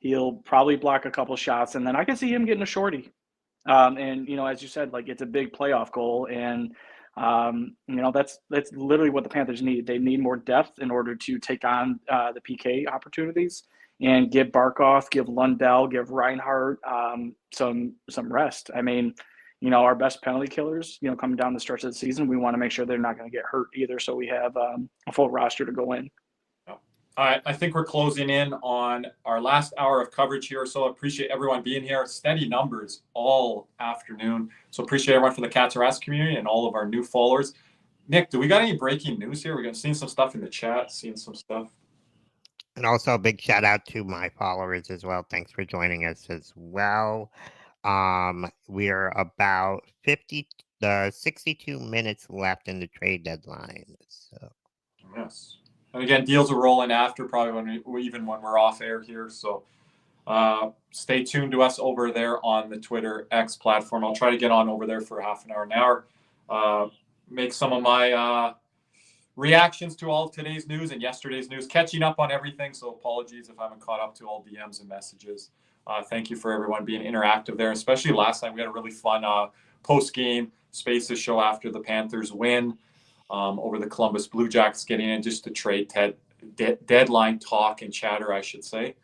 He'll probably block a couple shots, and then I can see him getting a shorty. And as you said, like it's a big playoff goal, and that's literally what the Panthers need. They need more depth in order to take on the PK opportunities and give Barkov, give Lundell, give Reinhart some rest. I mean, our best penalty killers, coming down the stretch of the season, we want to make sure they're not going to get hurt either, so we have a full roster to go in. All right, I think we're closing in on our last hour of coverage here, so appreciate everyone being here. Steady numbers all afternoon, so appreciate everyone from the Cats and Rats community and all of our new followers. Nick, do we got any breaking news here? We're seeing some stuff in the chat, seeing some stuff. And also a big shout out to my followers as well. Thanks for joining us as well. We're about 62 minutes left in the trade deadline. So yes. And again, deals are rolling after probably when we're off air here. So stay tuned to us over there on the Twitter X platform. I'll try to get on over there for half an hour, make some of my reactions to all of today's news and yesterday's news, catching up on everything. So apologies if I haven't caught up to all DMs and messages. Thank you for everyone being interactive there, especially last night. We had a really fun post-game Spaces show after the Panthers win. Over the Columbus Blue Jackets, getting in just to trade deadline talk and chatter, I should say.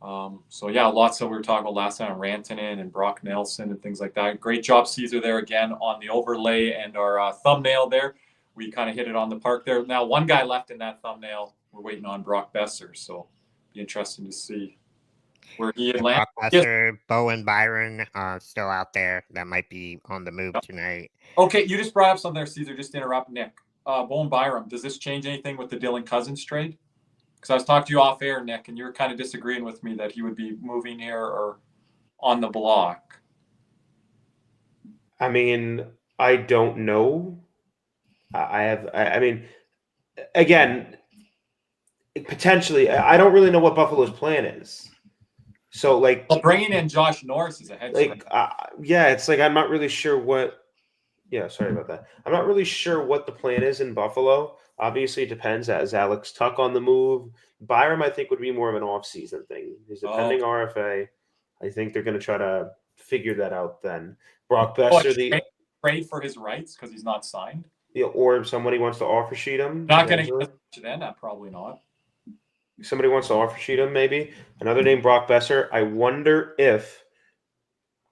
So yeah, lots that we were talking about last night on Rantanen and Brock Nelson and things like that. Great job, Caesar, there again on the overlay and our thumbnail there. We kind of hit it on the park there. Now, one guy left in that thumbnail. We're waiting on Brock Besser, so be interesting to see where he lands. Brock Besser, Bo and Byron still out there. That might be on the move tonight. Okay, you just brought up something there, Caesar. Just to interrupt Nick. Bone Byram, does this change anything with the Dylan Cousins trade? Because I was talking to you off air, Nick, and you were kind of disagreeing with me that he would be moving here or on the block. I mean, I don't know. I mean, again, potentially, I don't really know what Buffalo's plan is. So, like, well, bringing in Josh Norris is a head. Yeah, it's like I'm not really sure what. Yeah, sorry about that. I'm not really sure what the plan is in Buffalo. Obviously, it depends. As Alex Tuck on the move, Byram, I think, would be more of an off-season thing. He's a pending RFA. I think they're going to try to figure that out then. Brock Besser, trade for his rights because he's not signed. Yeah, or if somebody wants to offer sheet him. Not going to get then. Probably not. Somebody wants to offer sheet him, maybe. Another name, Brock Besser. I wonder if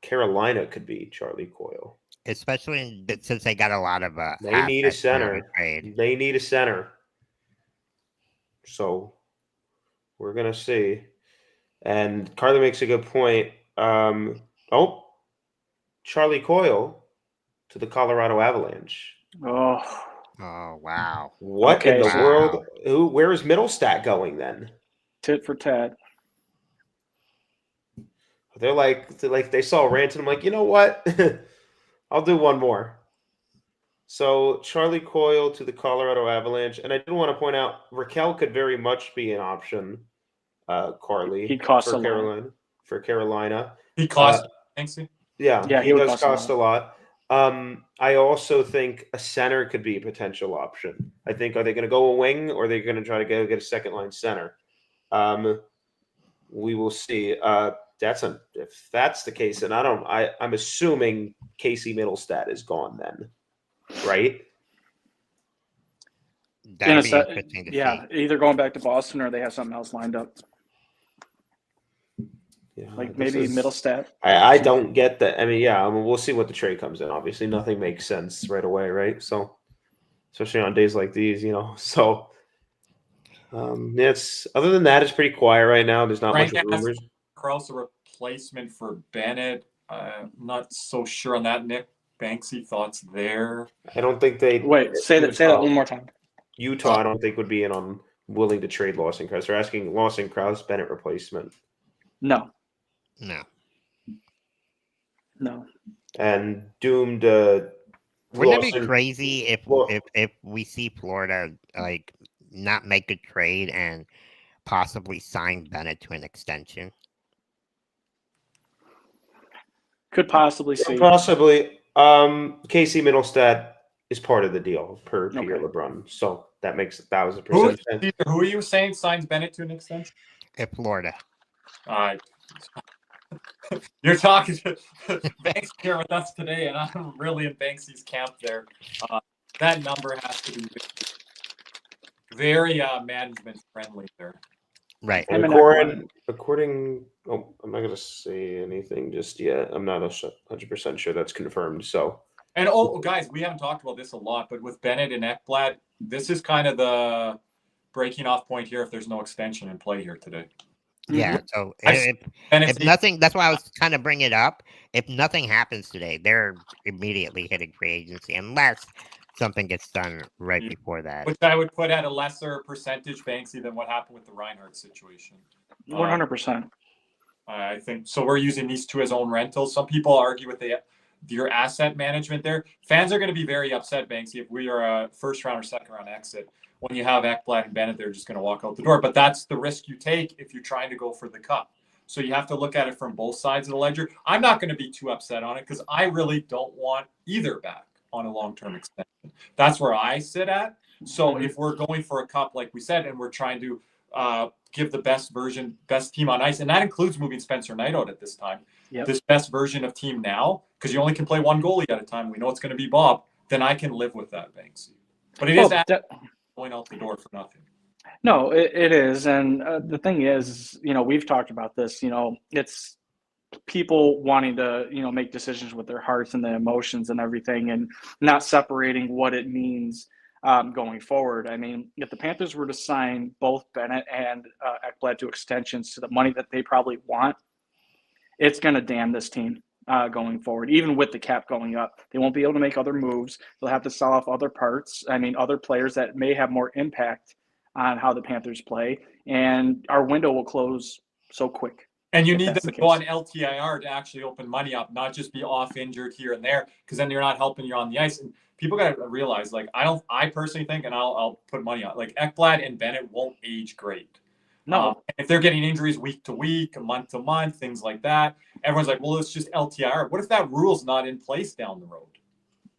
Carolina could be Charlie Coyle. Especially since they got a lot of they need a center. They need a center. So we're gonna see. And Carly makes a good point. Charlie Coyle to the Colorado Avalanche. Oh wow! What in the world? Where is Middlestat going then? Tit for tat. They're like they saw Rantanen. I'm like, you know what? I'll do one more. So Charlie Coyle to the Colorado Avalanche, and I did want to point out Raquel could very much be an option. Carly, he costs for Carolina. For Carolina, he costs. Yeah, he does cost a lot. I also think a center could be a potential option. I think, are they going to go a wing, or are they going to try to go get a second line center? We will see. If that's the case, and I'm assuming Casey Middlestat is gone then, right? Either going back to Boston or they have something else lined up. Yeah, like maybe Middlestat. I don't get that. I mean, we'll see what the trade comes in. Obviously, nothing makes sense right away, right? So, especially on days like these, So, it's other than that, it's pretty quiet right now. There's not much rumors. Krause a replacement for Bennett. Not so sure on that. Nick Banksy, thoughts there? I don't think they say that one more time. Utah, I don't think would be in on willing to trade Lawson Krause. They're asking Lawson Krause Bennett replacement. No. And doomed. Wouldn't it be crazy if we see Florida not make a trade and possibly sign Bennett to an extension? Could possibly see. Possibly. Casey Middlestat is part of the deal per Pierre LeBrun, so that makes 1,000% sense. Who are you saying signs Bennett to an extension? Florida. You're talking to Banks here with us today, and I'm really in Banksy's camp there. That number has to be very management friendly there. Right. And according, I'm not going to say anything just yet. I'm not 100% sure that's confirmed. So, and guys, we haven't talked about this a lot, but with Bennett and Ekblad, this is kind of the breaking off point here if there's no extension in play here today. Yeah, so if nothing, that's why I was kind of bringing it up. If nothing happens today, they're immediately hitting free agency unless something gets done right before that. Which I would put at a lesser percentage, Banksy, than what happened with the Reinhardt situation. 100%. I think so. We're using these two as own rentals. Some people argue with your asset management there. Fans are going to be very upset, Banksy, if we are a first round or second round exit. When you have Ekblad and Bennett, they're just going to walk out the door. But that's the risk you take if you're trying to go for the cup. So you have to look at it from both sides of the ledger. I'm not going to be too upset on it because I really don't want either back on a long-term extension. That's where I sit at. So if we're going for a cup, like we said, and we're trying to give the best team on ice, and that includes moving Spencer Knight out at this time, this best version of team now, because you only can play one goalie at a time. We know it's going to be Bob. Then I can live with that, Banksy. But it is going out the door for nothing. No, it is. And the thing is, we've talked about this, it's people wanting to, make decisions with their hearts and their emotions and everything and not separating what it means going forward. I mean, if the Panthers were to sign both Bennett and Ekblad to extensions to the money that they probably want, it's going to damn this team going forward. Even with the cap going up, they won't be able to make other moves. They'll have to sell off other parts. I mean, other players that may have more impact on how the Panthers play, and our window will close so quick. And you need them to go on LTIR to actually open money up, not just be off injured here and there, because then you're not helping you on the ice. And people got to realize, I personally think, and I'll put money on, Ekblad and Bennett won't age great. No. If they're getting injuries week to week, month to month, things like that, everyone's like, well, it's just LTIR. What if that rule's not in place down the road?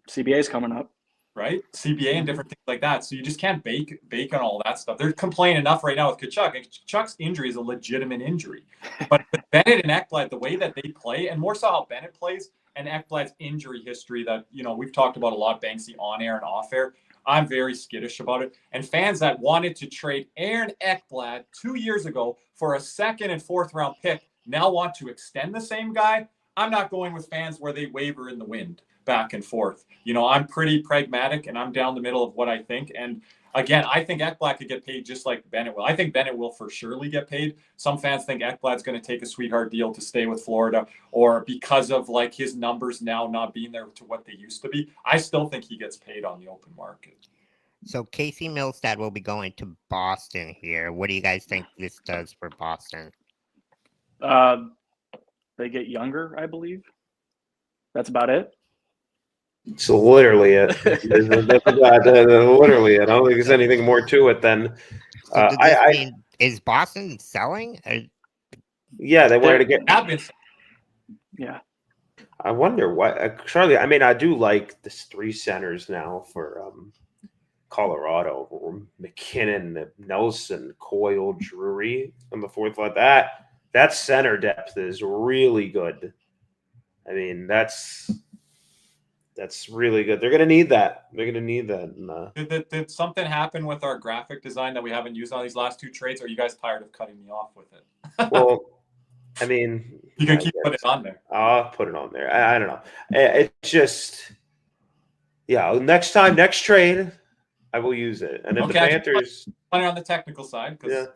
CBA's coming up. right? CBA and different things like that. So you just can't bake on all that stuff. They're complaining enough right now with Kachuk. And Kachuk's injury is a legitimate injury. But Bennett and Ekblad, the way that they play, and more so how Bennett plays, and Ekblad's injury history that, we've talked about a lot, Banksy, on air and off air, I'm very skittish about it. And fans that wanted to trade Aaron Ekblad 2 years ago for a 2nd and 4th round pick now want to extend the same guy. I'm not going with fans where they waver in the wind back and forth. I'm pretty pragmatic, and I'm down the middle of what I think. And again, I think Ekblad could get paid just like Bennett will. I think Bennett will for surely get paid. Some fans think Ekblad's going to take a sweetheart deal to stay with Florida, or because of like his numbers now not being there to what they used to be. I still think he gets paid on the open market. So Casey Milstead will be going to Boston here. What do you guys think this does for Boston? They get younger, I believe. That's about it. It's literally it. Literally it. I don't think there's anything more to it than. So does this mean, is Boston selling? Yeah, they wanted to get. Yeah. I wonder what Charlie. I mean, I do like this 3 centers now for Colorado: McKinnon, Nelson, Coyle, Drury on the 4th line. That center depth is really good. I mean, that's really good. They're going to need that. And, Did something happen with our graphic design that we haven't used on these last 2 trades? Or are you guys tired of cutting me off with it? Well, I mean, you can keep putting it on there. I'll put it on there. I don't know. It's just, next trade, I will use it. And if the Panthers on the technical side, because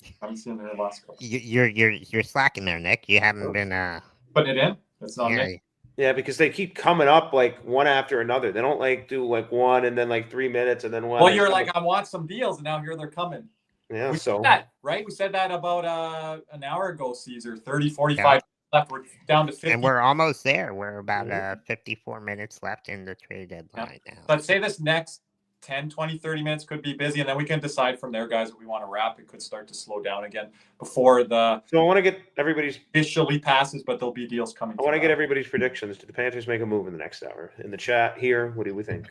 I haven't seen their last couple. You're slacking there, Nick. You haven't been putting it in. It's not Nick. Yeah, because they keep coming up like one after another. They don't like do like one and then like 3 minutes and then one. Well, you're like, I want some deals, and now here they're coming. Yeah, we said that, right? We said that about an hour ago, Caesar. 30, 45 left. We're down to 50. And we're almost there. We're about 54 minutes left in the trade deadline now. Let's say this next 10, 20, 30 minutes could be busy, and then we can decide from there, guys, if we want to wrap. It could start to slow down again before the. So I want to get everybody's officially passes, but there'll be deals coming. I want to get everybody's predictions. Did the Panthers make a move in the next hour? In the chat here, what do we think?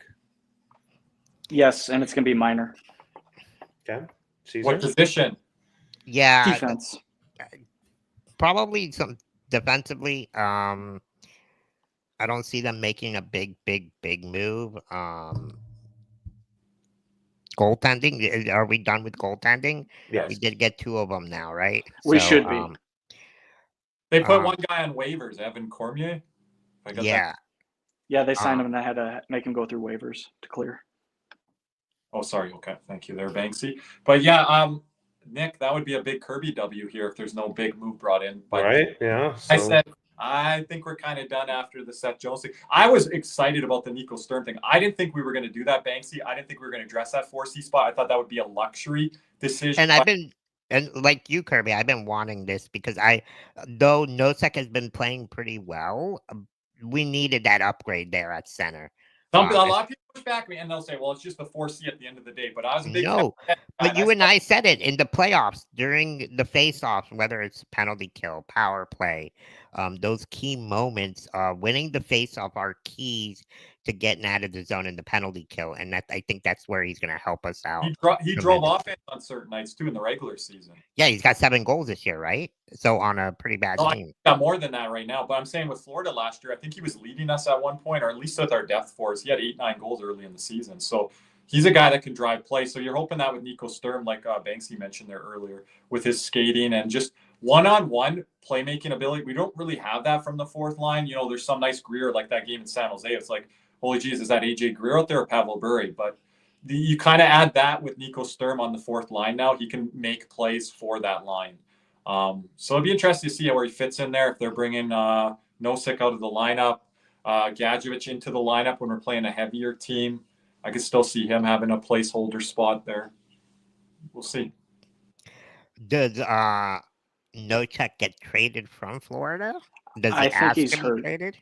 Yes, and it's going to be minor. Okay. Caesar? What position? Yeah. Defense. Probably some defensively. I don't see them making a big move. Goaltending. Are we done with goaltending? Yes. We did get 2 of them now, right? We should be. They put one guy on waivers, Evan Cormier. Yeah. Yeah, they signed him and I had to make him go through waivers to clear. Oh, sorry. Okay. Thank you there, Banksy. But yeah, Nick, that would be a big Kirby W here if there's no big move brought in. But right. Yeah. So. I think we're kind of done after the Seth Jones thing. I was excited about the Nico Sturm thing. I didn't think we were going to do that, Banksy. I didn't think we were going to address that 4C spot. I thought that would be a luxury decision. And like you, Kirby, I've been wanting this because though Nosek has been playing pretty well, we needed that upgrade there at center. A lot of people push back at me and they'll say, well, it's just the 4C at the end of the day. But I was a big but you and I said it in the playoffs during the face-offs, whether it's penalty kill, power play, those key moments, winning the face-off are keys to getting out of the zone in the penalty kill. And I think that's where he's going to help us out. He drove offense on certain nights, too, in the regular season. Yeah, he's got 7 goals this year, right? So on a pretty bad team. Got more than that right now. But I'm saying with Florida last year, I think he was leading us at one point, or at least with our depth force. He had 8-9 goals early in the season. So he's a guy that can drive play. So you're hoping that with Nico Sturm, like Banksy mentioned there earlier, with his skating and just one-on-one playmaking ability. We don't really have that from the 4th line. There's some nice Greer, like that game in San Jose. It's like, holy geez, is that AJ Greer out there or Pavel Bure? But you kind of add that with Nico Sturm on the 4th line now. He can make plays for that line. So it'd be interesting to see where he fits in there. If they're bringing Nosek out of the lineup, Gadjevich into the lineup when we're playing a heavier team, I could still see him having a placeholder spot there. We'll see. Does Nosek get traded from Florida? Does he I think he's hurt. Traded?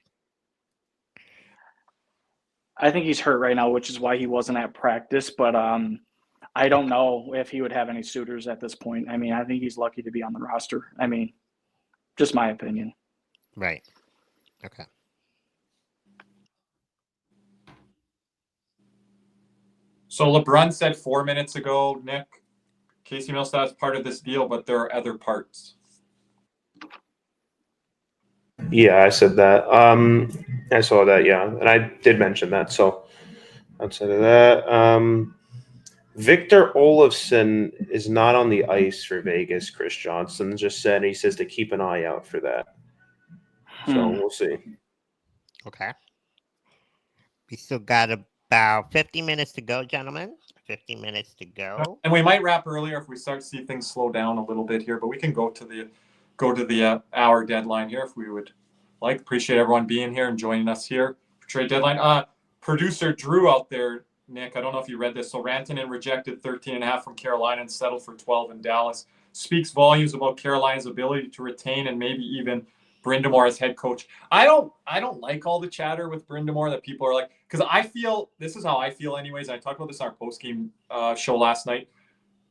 I think he's hurt right now, which is why he wasn't at practice. But I don't know if he would have any suitors at this point. I mean, I think he's lucky to be on the roster. I mean, just my opinion. Right. Okay. So LeBrun said 4 minutes ago, Nick, Casey Milstad is part of this deal, but there are other parts. Yeah, I said that. I saw that, yeah. And I did mention that. So outside of that, Victor Olofsson is not on the ice for Vegas, Chris Johnson just said. He says to keep an eye out for that. So we'll see. Okay. We still got about 50 minutes to go, gentlemen. 50 minutes to go. And we might wrap earlier if we start to see things slow down a little bit here, but we can go to the hour deadline here if we would like. Appreciate everyone being here and joining us here for trade deadline. Producer Drew out there, Nick, I don't know if you read this. So Rantanen rejected 13.5 from Carolina and settled for 12 in Dallas. Speaks volumes about Carolina's ability to retain and maybe even Brind'Amour as head coach. I don't like all the chatter with Brind'Amour that people are like, because I feel, this is how I feel anyways. I talked about this on our post-game show last night.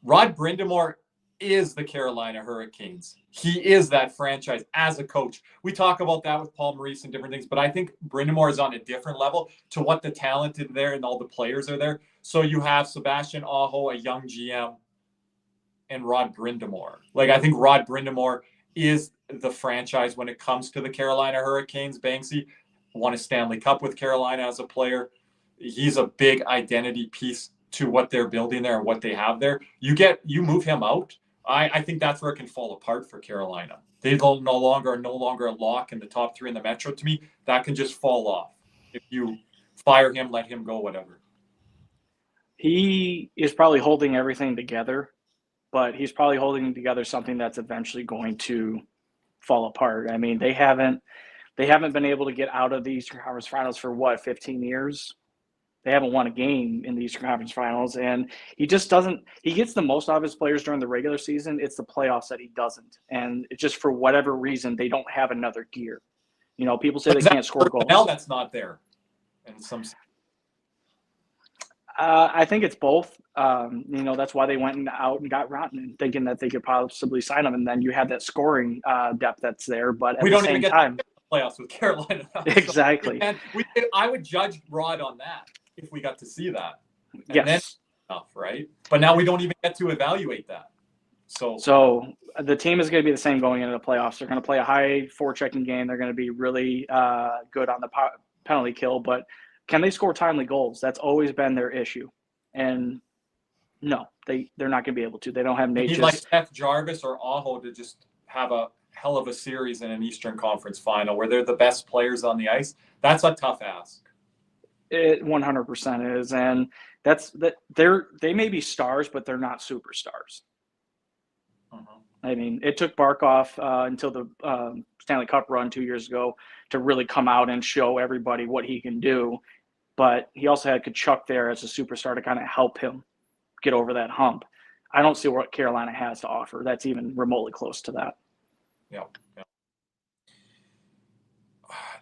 Rod Brind'Amour is the Carolina Hurricanes. He is that franchise as a coach. We talk about that with Paul Maurice and different things, but I think Brind'Amour is on a different level to what the talent is there and all the players are there. So you have Sebastian Aho, a young GM, and Rod Brind'Amour. Like, I think Rod Brind'Amour is the franchise when it comes to the Carolina Hurricanes. Banksy won a Stanley Cup with Carolina as a player. He's a big identity piece to what they're building there and what they have there. You move him out, I think that's where it can fall apart for Carolina. They no longer a lock in the top 3 in the Metro. To me, that can just fall off if you fire him, let him go, whatever. He is probably holding everything together, but he's probably holding together something that's eventually going to fall apart. I mean, they haven't been able to get out of the Eastern Conference Finals for 15 years. They haven't won a game in the Eastern Conference Finals, and he just doesn't. He gets the most out of his players during the regular season. It's the playoffs that he doesn't, and it's just for whatever reason they don't have another gear. You know, people say they can't score goals. Now that's not there, and some. I think it's both. You know, that's why they went out and got Rantanen, thinking that they could possibly sign him, and then you have that scoring depth that's there. But at we the don't same even get time, the playoffs with Carolina. Exactly. And I would judge Rod on that if we got to see that. And yes. Then enough, right? But now we don't even get to evaluate that. So the team is going to be the same going into the playoffs. They're going to play a high forechecking game. They're going to be really good on the penalty kill, but can they score timely goals? That's always been their issue. And no, they're not going to be able to. They don't have Nate. Like Seth Jarvis or Aho to just have a hell of a series in an Eastern Conference final where they're the best players on the ice. That's a tough ask. It 100% is, and they may be stars, but they're not superstars. I mean, it took Barkov until the Stanley Cup run 2 years ago to really come out and show everybody what he can do. But he also had Tkachuk there as a superstar to kind of help him get over that hump. I don't see what Carolina has to offer that's even remotely close to that. Yeah.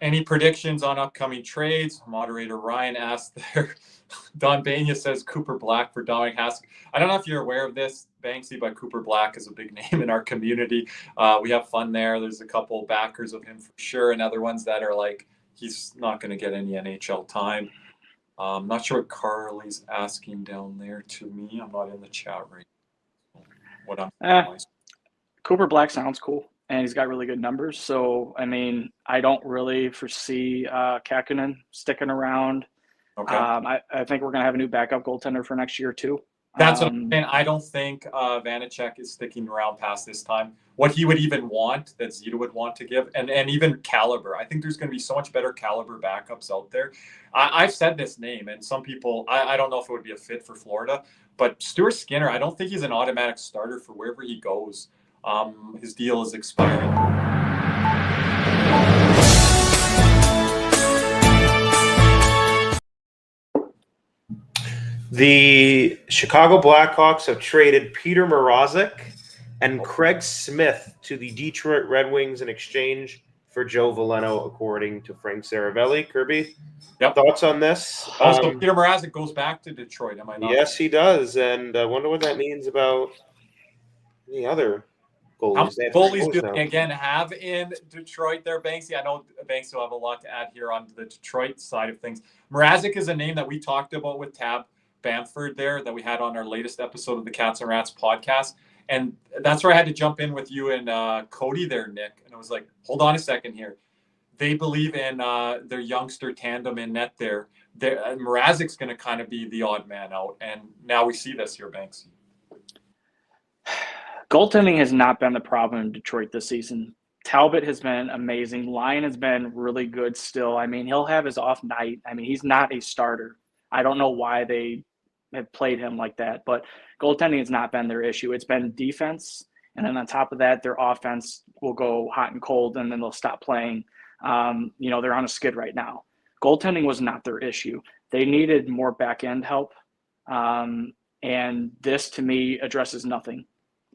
Any predictions on upcoming trades? Moderator Ryan asked there. Don Bania says Cooper Black for Dominic Hasek. I don't know if you're aware of this, Banksy, but Cooper Black is a big name in our community. We have fun there. There's a couple backers of him for sure, and other ones that are like, he's not going to get any NHL time. I'm not sure what Carly's asking down there to me. I'm not in the chat right now. Cooper Black sounds cool. And he's got really good numbers. So, I mean, I don't really foresee Kakkonen sticking around. Okay. I think we're going to have a new backup goaltender for next year, too. That's what I'm saying. I don't think Vanacek is sticking around past this time. What he would even want, that Zito would want to give, and even caliber. I think there's going to be so much better caliber backups out there. I've said this name, and some people, I don't know if it would be a fit for Florida, but Stuart Skinner, I don't think he's an automatic starter for wherever he goes. His deal is expiring. The Chicago Blackhawks have traded Peter Mrazek and Craig Smith to the Detroit Red Wings in exchange for Joe Veleno, according to Frank Saravelli. Kirby, thoughts on this? Also, Peter Mrazek goes back to Detroit, am I not? Yes, he does, and I wonder what that means about any other goalies. How many goalies do they again have in Detroit there, Banksy? I know Banksy will have a lot to add here on the Detroit side of things. Mrazek is a name that we talked about with Tab Bamford there that we had on our latest episode of the Cats and Rats podcast. And that's where I had to jump in with you and Cody there, Nick. And I was like, hold on a second here. They believe in their youngster tandem in net there. Mrazek's going to kind of be the odd man out. And now we see this here, Banksy. Goaltending has not been the problem in Detroit this season. Talbot has been amazing. Lyon has been really good still. I mean, he'll have his off night. I mean, he's not a starter. I don't know why they have played him like that, but goaltending has not been their issue. It's been defense, and then on top of that, their offense will go hot and cold, and then they'll stop playing. They're on a skid right now. Goaltending was not their issue. They needed more back-end help, and this, to me, addresses nothing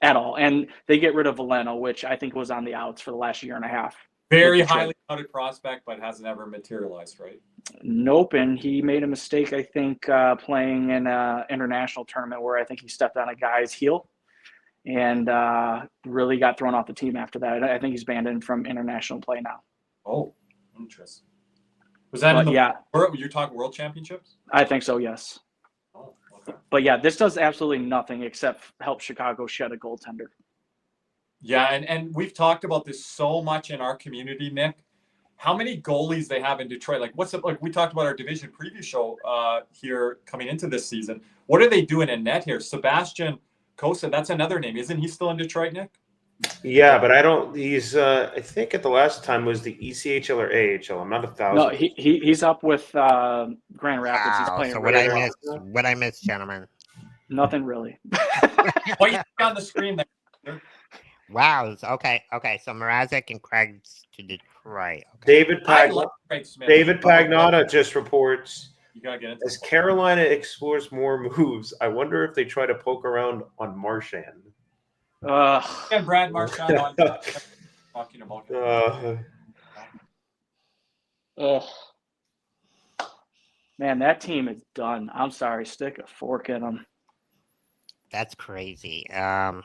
at all. And they get rid of Veleno, which I think was on the outs for the last year and a half. Very highly touted prospect, but hasn't ever materialized, right? Nope, and he made a mistake, I think, playing in an international tournament where I think he stepped on a guy's heel and really got thrown off the team after that. I think he's banned in from international play now. Oh, interesting. Was that you're talking World Championships? I think so, yes. Oh, okay. But yeah, this does absolutely nothing except help Chicago shed a goaltender. Yeah, and we've talked about this so much in our community, Nick. How many goalies they have in Detroit? Like, we talked about our division preview show here coming into this season. What are they doing in net here? Sebastian Kosa, that's another name. Isn't he still in Detroit, Nick? Yeah, but I don't. He's. I think at the last time was the ECHL or AHL. I'm not 1,000. No, he's up with Grand Rapids. He's playing. So what I missed, gentlemen? Nothing really. What you see on the screen there? Wow. Okay. So Mrazek and Craig's to Detroit. Okay. David Pagnotta just reports. You gotta get it. As Carolina explores more moves, I wonder if they try to poke around on Marchand. And Brad Marchand on talking about it. Man, that team is done. I'm sorry. Stick a fork in them. That's crazy. I'm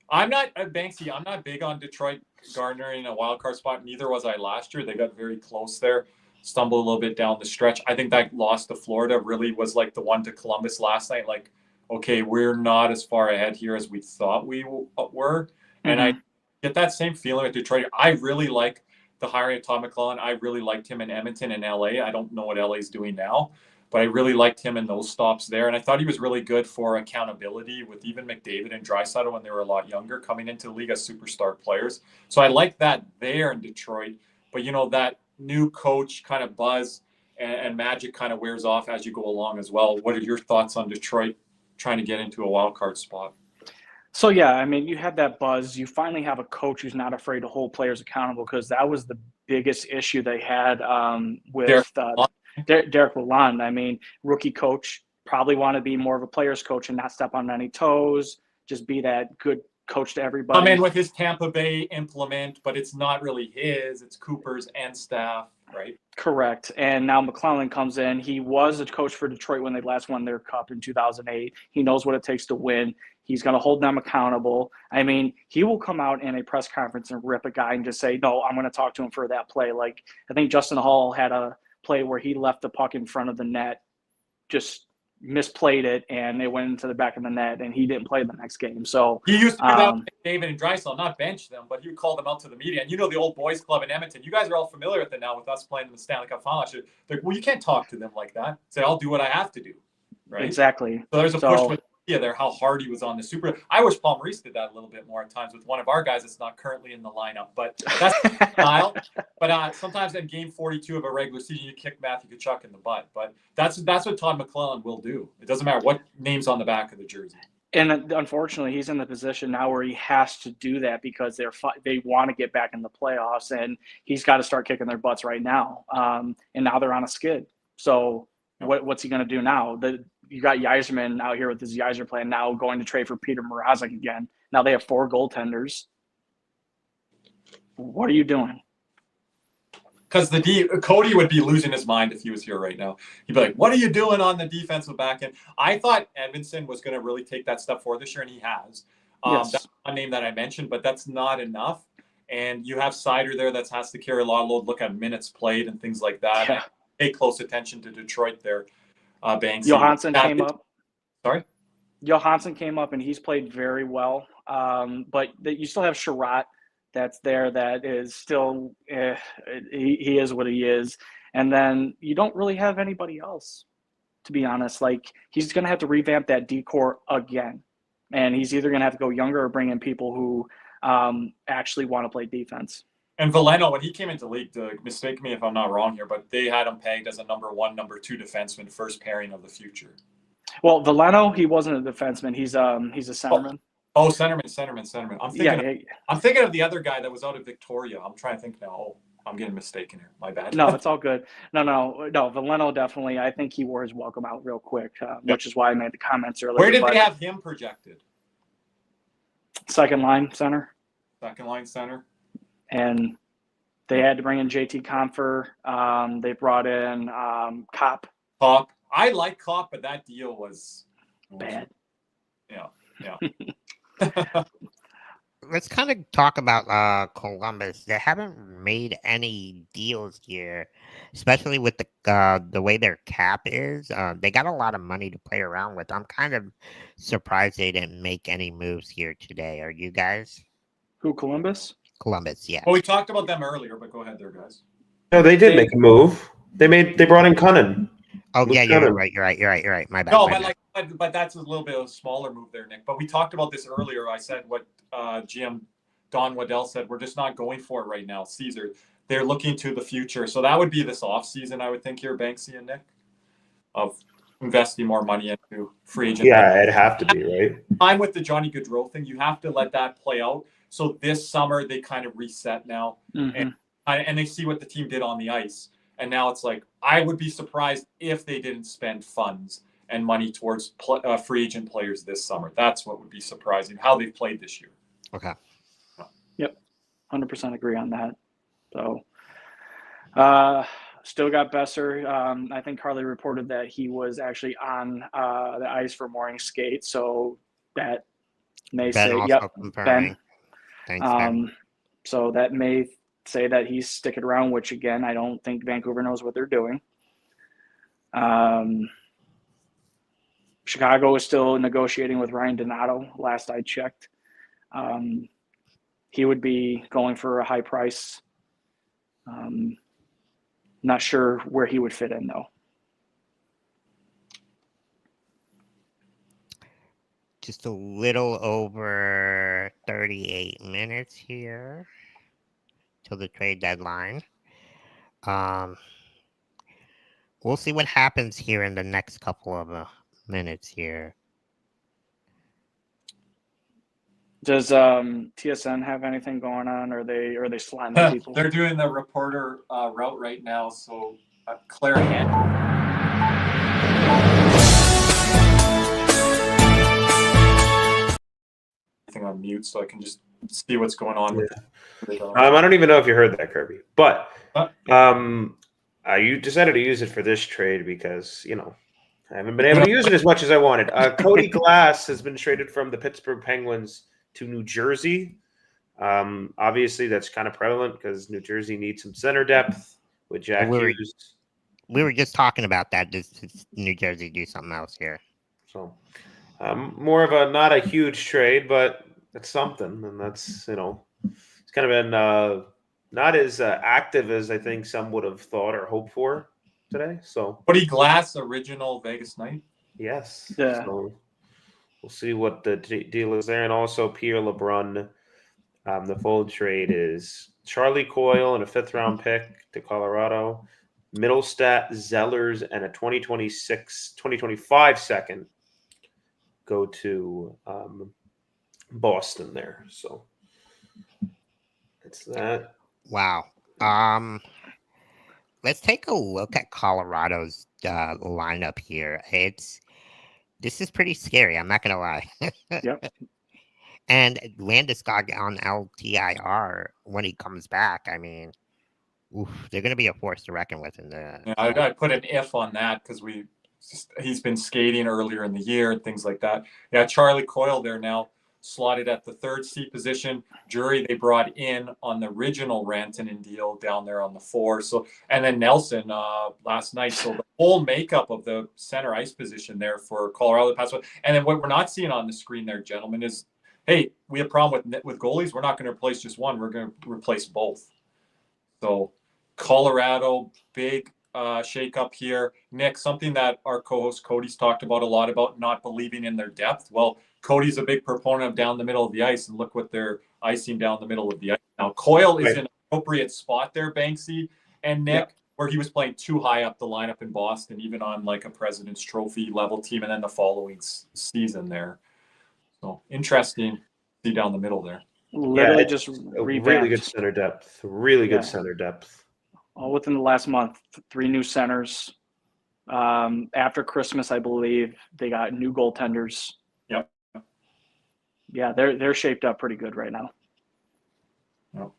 not Banksy. I'm not big on Detroit garnering a wild card spot. Neither was I last year. They got very close there, stumbled a little bit down the stretch. I think that loss to Florida really was like the one to Columbus last night. Like, okay, we're not as far ahead here as we thought we were. And I get that same feeling with Detroit. I really like the hiring of Todd McLellan. I really liked him in Edmonton and LA. I don't know what LA is doing now, but I really liked him in those stops there. And I thought he was really good for accountability with even McDavid and Draisaitl when they were a lot younger, coming into the league as superstar players. So I like that there in Detroit. But, that new coach kind of buzz and magic kind of wears off as you go along as well. What are your thoughts on Detroit trying to get into a wild card spot? So, yeah, I mean, you have that buzz. You finally have a coach who's not afraid to hold players accountable, because that was the biggest issue they had with Derek Lalonde. I mean, rookie coach, probably want to be more of a player's coach and not step on any toes, just be that good coach to everybody. Come in with his Tampa Bay implement, but it's not really his. It's Cooper's and staff, right? Correct. And now McClellan comes in. He was a coach for Detroit when they last won their cup in 2008. He knows what it takes to win. He's going to hold them accountable. I mean, he will come out in a press conference and rip a guy and just say, no, I'm going to talk to him for that play. Like, I think Justin Hall had a play where he left the puck in front of the net, just misplayed it, and it went into the back of the net, and he didn't play the next game. So he used to do that with David and Draisaitl, not bench them, but he would call them out to the media. And the old boys club in Edmonton. You guys are all familiar with it now, with us playing in the Stanley Cup final. Like, well, you can't talk to them like that. Say, I'll do what I have to do. Right. Exactly. So there's a push with there, how hard he was on the super. I wish Paul Maurice did that a little bit more at times with one of our guys that's not currently in the lineup, but that's style. But sometimes in game 42 of a regular season, you kick Matthew Tkachuk in the butt. But that's what Todd McLellan will do. It doesn't matter what name's on the back of the jersey. And unfortunately, he's in the position now where he has to do that, because they want to get back in the playoffs, and he's got to start kicking their butts right now. And now they're on a skid. So what's he going to do now? You got Yzerman out here with his Yzer plan now, going to trade for Peter Mrazek again. Now they have 4 goaltenders. What are you doing? Because Cody would be losing his mind if he was here right now. He'd be like, what are you doing on the defensive back end? I thought Edmondson was going to really take that step forward this year, and he has. Yes. That's one name that I mentioned, but that's not enough. And you have Sider there that has to carry a lot of load, look at minutes played and things like that. Yeah. Pay close attention to Detroit there. Banksy. Johansson came up. Sorry? Johansson came up, and he's played very well. But you still have Sherratt that's there that is still he is what he is. And then you don't really have anybody else, to be honest. Like, he's going to have to revamp that D-core again. And he's either going to have to go younger or bring in people who actually want to play defense. And Veleno, when he came into the league, mistake me if I'm not wrong here, but they had him pegged as a number 1, number 2 defenseman, first pairing of the future. Well, Veleno, he wasn't a defenseman. He's a centerman. Oh, centerman. I'm thinking of the other guy that was out of Victoria. I'm trying to think now. Oh, I'm getting mistaken here. My bad. No, it's all good. No. Veleno definitely. I think he wore his welcome out real quick, which is why I made the comments earlier. Where did they have him projected? Second line center. And they had to bring in JT Compher. They brought in Kopp. I like Kopp, but that deal was bad. Yeah. Let's kind of talk about Columbus. They haven't made any deals here, especially with the way their cap is. They got a lot of money to play around with. I'm kind of surprised they didn't make any moves here today. Are you guys? Who, Columbus? Columbus, yeah. Well, we talked about them earlier, but go ahead there, guys. No, they did make a move. They brought in Cunnin. Oh, yeah, you're right. My bad. No, my bad. But that's a little bit of a smaller move there, Nick. But we talked about this earlier. I said what GM Don Waddell said. We're just not going for it right now. Caesar, they're looking to the future. So that would be this off season, I would think here, Banksy and Nick, of investing more money into free agent. Yeah, it'd have to be, right? I'm with the Johnny Gaudreau thing. You have to let that play out. So this summer they kind of reset now, and they see what the team did on the ice. And now it's like, I would be surprised if they didn't spend funds and money towards free agent players this summer. That's what would be surprising, how they've played this year. Okay. Yep. 100% agree on that. So, still got Besser. I think Carly reported that he was actually on the ice for morning skate. So that may Ben say, also yep, confirming. Ben. Thanks, Ben. So that may say that he's sticking around, which again, I don't think Vancouver knows what they're doing. Chicago is still negotiating with Ryan Donato. Last I checked, he would be going for a high price. Not sure where he would fit in though. Just a little over 38 minutes here till the trade deadline. We'll see what happens here in the next couple of minutes here. Does TSN have anything going on? Or are they slamming people? They're doing the reporter route right now. So Claire Hand. On mute so I can just see what's going on with it. I don't even know if you heard that, Kirby, but you decided to use it for this trade because I haven't been able to use it as much as I wanted. Cody Glass has been traded from the Pittsburgh Penguins to New Jersey. Obviously that's kind of prevalent because New Jersey needs some center depth with Jack Hughes. We were just talking about that. Does New Jersey do something else here? So more of not a huge trade, but it's something, and that's it's kind of been not as active as I think some would have thought or hoped for today. So Cody Glass, original Vegas Knight. Yes. Yeah. So we'll see what the deal is there, and also Pierre LeBrun. The full trade is Charlie Coyle and a 5th-round pick to Colorado, Middlestat, Zellers, and a 2025 second go to Boston there. So it's that. Wow. Let's take a look at Colorado's lineup here. This is pretty scary. I'm not gonna lie. Yep. And Landeskog on LTIR when he comes back. I mean, they're gonna be a force to reckon with in the. Yeah, I put an if on that because he's been skating earlier in the year and things like that. Yeah, Charlie Coyle there now. slotted at the 3rd C position. Drury they brought in on the original Rantanen deal down there on the 4. So, and then Nelson last night. So the whole makeup of the center ice position there for Colorado the past one. And then what we're not seeing on the screen there, gentlemen, is, hey, we have a problem with goalies. We're not going to replace just one. We're going to replace both. So Colorado, big shake up here. Nick, something that our co-host Cody's talked about a lot about not believing in their depth. Well, Cody's a big proponent of down the middle of the ice, and look what they're icing down the middle of the ice. Now, Coyle is in an appropriate spot there, Banksy and Nick, where he was playing too high up the lineup in Boston, even on like a President's Trophy level team, and then the following season there. So interesting to see down the middle there. Literally just really revamped. good center depth. Really good center depth. All within the last month, 3 new centers. After Christmas, I believe they got new goaltenders. Yep. Yeah, they're shaped up pretty good right now.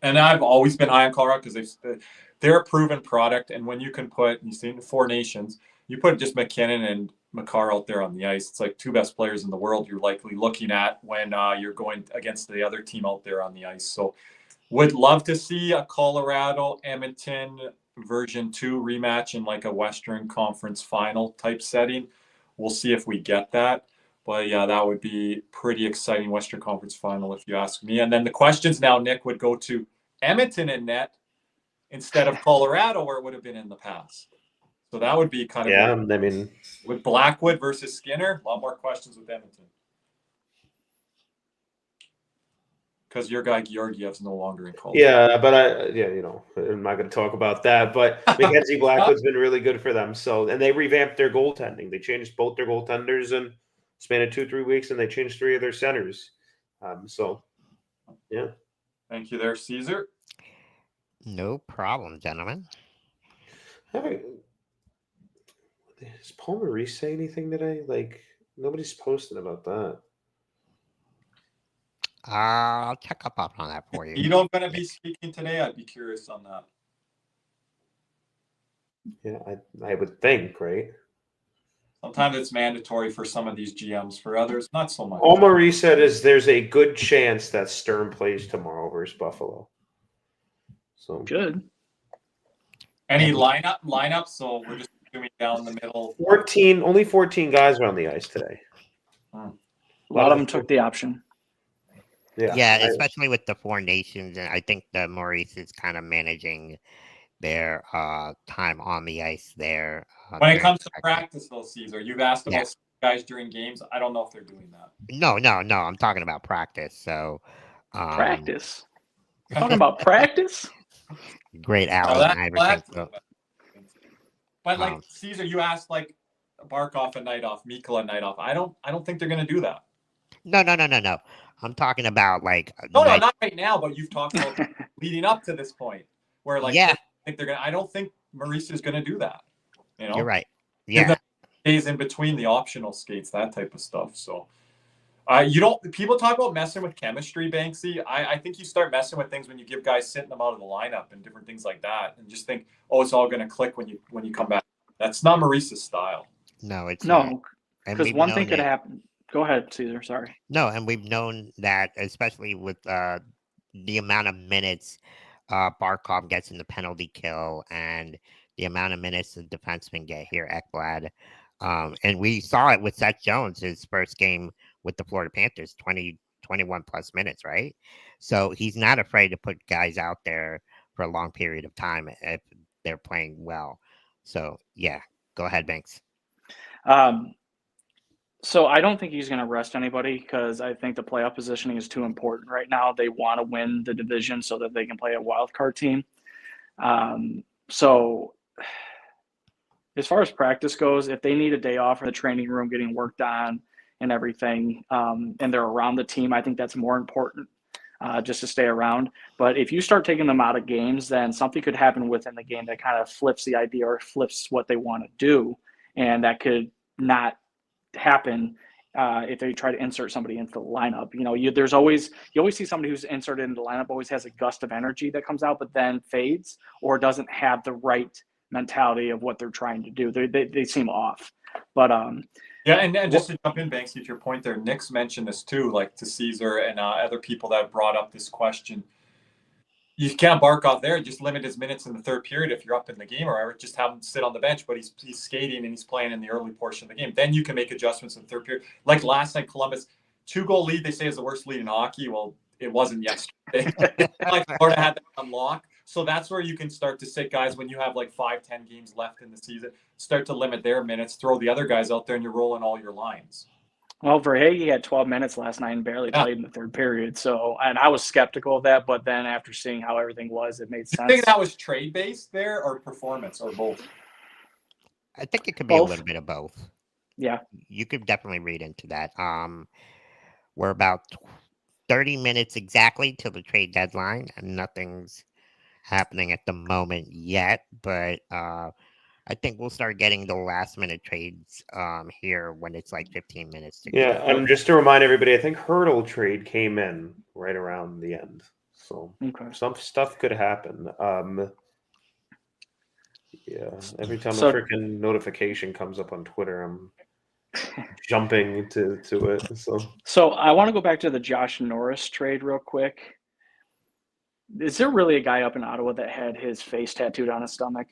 And I've always been high on Colorado because they're a proven product. And when you can put, you've seen the 4 nations, you put just McKinnon and Makar out there on the ice. It's like 2 best players in the world you're likely looking at when you're going against the other team out there on the ice. So would love to see a Colorado Edmonton version 2 rematch in like a Western Conference final type setting. We'll see if we get that. But yeah, that would be pretty exciting Western Conference final if you ask me. And then the questions now, Nick, would go to Edmonton in net instead of Colorado where it would have been in the past. So that would be kind of I mean, with Blackwood versus Skinner, a lot more questions with Edmonton. Because your guy Georgiev's no longer in Colorado. Yeah, but I'm not going to talk about that. But Mackenzie Blackwood's been really good for them. So, and they revamped their goaltending. They changed both their goaltenders in a span of 2-3 weeks, and they changed 3 of their centers. Yeah. Thank you there, Caesar. No problem, gentlemen. Does Paul Maurice say anything today? Like, nobody's posting about that. I'll check up on that for you. You don't going to be speaking today? I'd be curious on that. Yeah, I would think, right? Sometimes it's mandatory for some of these GMs. For others, not so much. All Maurice said is there's a good chance that Stern plays tomorrow versus Buffalo. So good. Any lineup? So we're just doing down the middle. Only 14 guys are on the ice today. A lot of them took the option. Yeah, especially with the 4 nations, and I think the Maurice is kind of managing their time on the ice there. When it comes to practice, though, Caesar, you've asked about guys during games. I don't know if they're doing that. No. I'm talking about practice. So practice. You're talking about practice? Great Alan Iverson. But like Caesar, you asked like Barkov a night off, Mikkola a night off. I don't think they're going to do that. No. I'm talking about like no, not right now. But you've talked about leading up to this point where like I think they're gonna. I don't think Maurice is going to do that. You know, you're right. Yeah, days in between the optional skates, that type of stuff. So, people talk about messing with chemistry, Banksy. I think you start messing with things when you give guys sitting them out of the lineup and different things like that, and just think, oh, it's all going to click when you come back. That's not Maurice's style. No, it's no, because one thing could happen. Go ahead, Caesar. Sorry. No, and we've known that, especially with the amount of minutes Barkov gets in the penalty kill and the amount of minutes the defensemen get here, Ekblad. And we saw it with Seth Jones, his first game with the Florida Panthers, 21 plus minutes, right? So he's not afraid to put guys out there for a long period of time if they're playing well. So, yeah, go ahead, Banks. So I don't think he's going to rest anybody because I think the playoff positioning is too important right now. They want to win the division so that they can play a wild card team. So as far as practice goes, if they need a day off in the training room getting worked on and everything, and they're around the team, I think that's more important just to stay around. But if you start taking them out of games, then something could happen within the game that kind of flips the idea or flips what they want to do. And that could not happen if they try to insert somebody into the lineup. You know, you always see somebody who's inserted into the lineup always has a gust of energy that comes out, but then fades or doesn't have the right mentality of what they're trying to do. They seem off. But Yeah, and just to jump in, Banksy, to your point there, Nick's mentioned this too, like to Caesar and other people that brought up this question. You can't bark off there. Just limit his minutes in the third period if you're up in the game, or just have him sit on the bench. But he's skating and he's playing in the early portion of the game. Then you can make adjustments in the third period. Like last night, Columbus, 2-goal lead. They say is the worst lead in hockey. Well, it wasn't yesterday. Like Florida had that unlock. So that's where you can start to sit guys when you have like 5-10 games left in the season. Start to limit their minutes. Throw the other guys out there, and you're rolling all your lines. Well, Verhage had 12 minutes last night and barely played in the third period. So, and I was skeptical of that, but then after seeing how everything was, it made sense. You think that was trade based there, or performance, or both? I think it could be a little bit of both. Yeah, you could definitely read into that. We're about 30 minutes exactly till the trade deadline, and nothing's happening at the moment yet. But I think we'll start getting the last minute trades here when it's like 15 minutes to go. Yeah, just to remind everybody, I think Hurdle trade came in right around the end. So some stuff could happen. Yeah, every time a freaking notification comes up on Twitter, I'm jumping to it. So I want to go back to the Josh Norris trade real quick. Is there really a guy up in Ottawa that had his face tattooed on his stomach?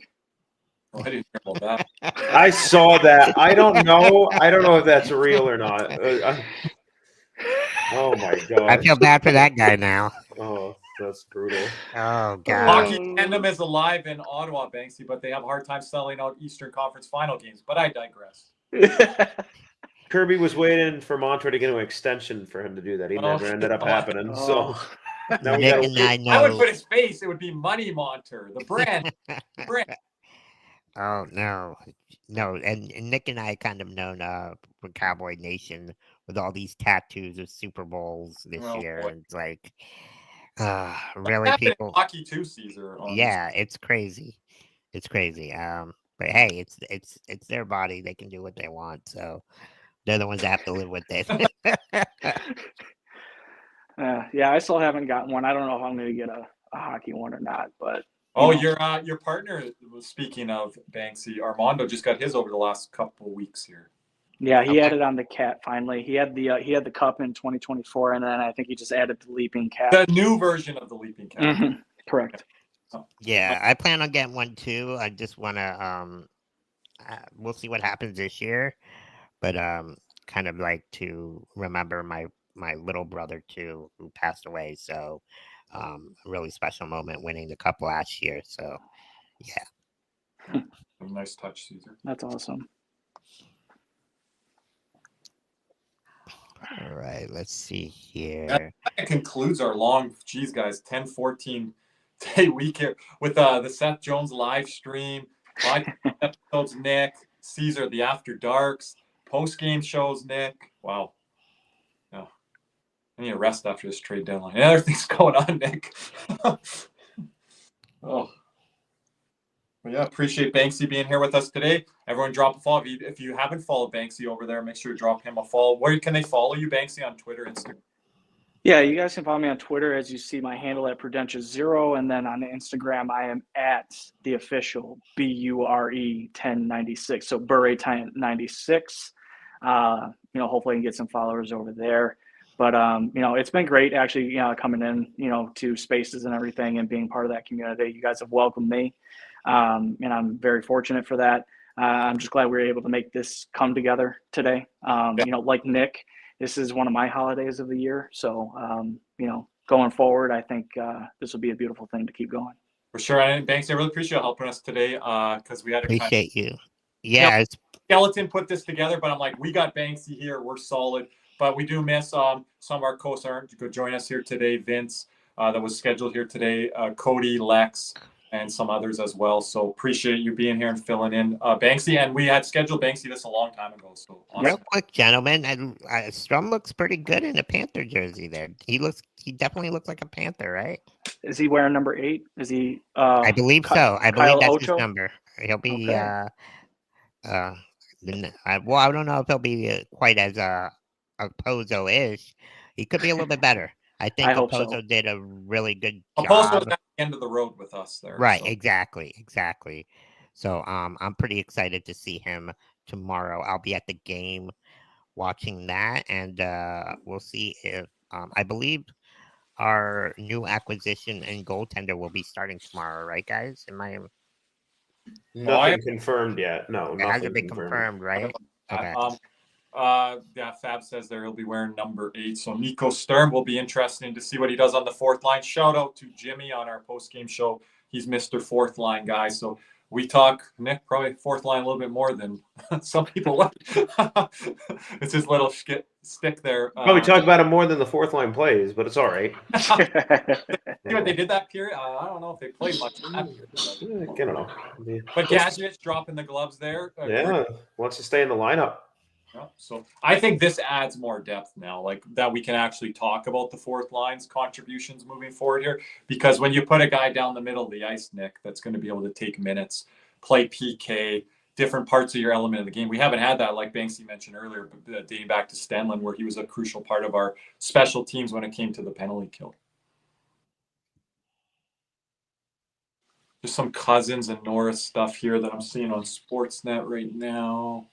Oh, I didn't hear about that. I saw that. I don't know. I don't know if that's real or not. Oh my god! I feel bad for that guy now. Oh, that's brutal. Oh god! Hockey Tandem is alive in Ottawa, Banksy, but they have a hard time selling out Eastern Conference final games. But I digress. Kirby was waiting for Montour to get an extension for him to do that. He never ended up happening. So now Nick and I know. I would put his face. It would be Money Montour, the brand. Oh no, and Nick and I kind of known for Cowboy Nation with all these tattoos of Super Bowls this year. Boy. And it's like, really, people. Hockey too, Caesar. Yeah, it's crazy. It's crazy. But hey, it's their body. They can do what they want. So they're the ones that have to live with it. Yeah, I still haven't gotten one. I don't know if I'm going to get a hockey one or not, but. Oh, your partner was speaking of Banksy. Armando just got his over the last couple of weeks here. Yeah, he added on the cat finally. He had the cup in 2024, and then I think he just added the leaping cat. The new version of the leaping cat. Mm-hmm. Correct. Yeah, I plan on getting one too. I just want to we'll see what happens this year, but kind of like to remember my little brother too, who passed away. So. A really special moment winning the cup last year. So, yeah. Nice touch, Caesar. That's awesome. All right, let's see here. That concludes our long, geez, guys, 10-14 day week here with the Seth Jones live stream, 5 episodes, Nick, Caesar, the After Darks, post-game shows, Nick. Wow. I need a rest after this trade deadline. And other things going on, Nick. Oh. Well, yeah, appreciate Banksy being here with us today. Everyone drop a follow. If you haven't followed Banksy over there, make sure you drop him a follow. Where can they follow you, Banksy, on Twitter, Instagram? Yeah, you guys can follow me on Twitter as you see my handle at Prudential0. And then on Instagram, I am at the official BURE 1096. So Bure 1096. Hopefully I can get some followers over there. But, it's been great actually, coming in, to spaces and everything and being part of that community. You guys have welcomed me, and I'm very fortunate for that. I'm just glad we were able to make this come together today. Like Nick, this is one of my holidays of the year. So, going forward, I think this will be a beautiful thing to keep going. For sure. And Banksy, I really appreciate you helping us today because we had to appreciate you. Yeah. Skeleton put this together, but I'm like, we got Banksy here. We're solid. But we do miss some of our hosts aren't to join us here today. Vince, that was scheduled here today. Cody, Lex, and some others as well. So appreciate you being here and filling in, Banksy. And we had scheduled Banksy this a long time ago. So real quick, gentlemen, Strum looks pretty good in a Panther jersey. There, he definitely looks like a Panther, right? Is he wearing number 8? Is he? I believe so. I believe that's Ocho? his number. He'll be. Okay. I don't know if he'll be quite as Pozo-ish. He could be a little bit better. I think Pozo did a really good job. Pozo was at the end of the road with us there. Right, so. exactly. So I'm pretty excited to see him tomorrow. I'll be at the game watching that, and we'll see if I believe our new acquisition and goaltender will be starting tomorrow, right, guys? Nothing confirmed yet. No, It nothing hasn't been confirmed, right? Okay. Yeah, Fab says there he'll be wearing number 8. So Nico Sturm will be interesting to see what he does on the fourth line. Shout out to Jimmy on our post-game show. He's Mr. Fourth line guy. So we talk, Nick, probably fourth line a little bit more than some people. It's his little stick there. Probably talk about him more than the fourth line plays, but it's all right. See what they did that period? I don't know if they played much in that period. I don't know. But Gadget's dropping the gloves there. Yeah, wants to stay in the lineup. Yeah, so I think this adds more depth now, like that we can actually talk about the fourth line's contributions moving forward here. Because when you put a guy down the middle of the ice, Nick, that's going to be able to take minutes, play PK, different parts of your element of the game. We haven't had that, like Banksy mentioned earlier, dating back to Stenlin, where he was a crucial part of our special teams when it came to the penalty kill. There's some Cousins and Norris stuff here that I'm seeing on Sportsnet right now.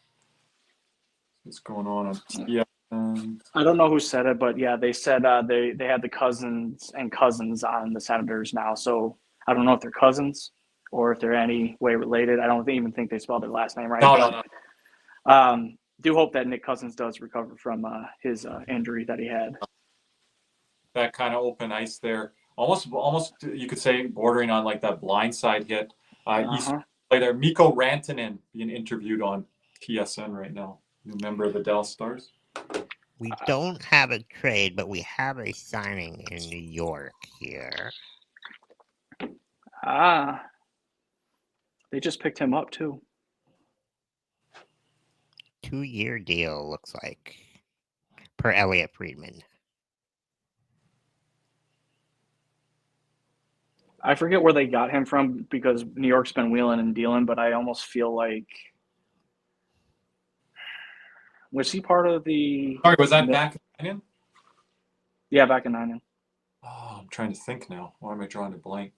What's going on? Yeah. I don't know who said it, but yeah, they said they had the cousins on the Senators now. So I don't know if they're cousins or if they're any way related. I don't even think they spelled their last name right. No. Do hope that Nick Cousins does recover from his injury that he had. That kind of open ice there. Almost you could say bordering on like that blindside hit. East play there. Mikko Rantanen being interviewed on TSN right now. New member of the Dallas Stars. We don't have a trade, but we have a signing in New York here. They just picked him up too. 2-year deal, looks like, per Elliot Friedman. I forget where they got him from because New York's been wheeling and dealing, but I almost feel like was he part of the? Sorry, was that back in Ninen? Yeah, back in Ninen. Oh, I'm trying to think now. Why am I drawing a blank?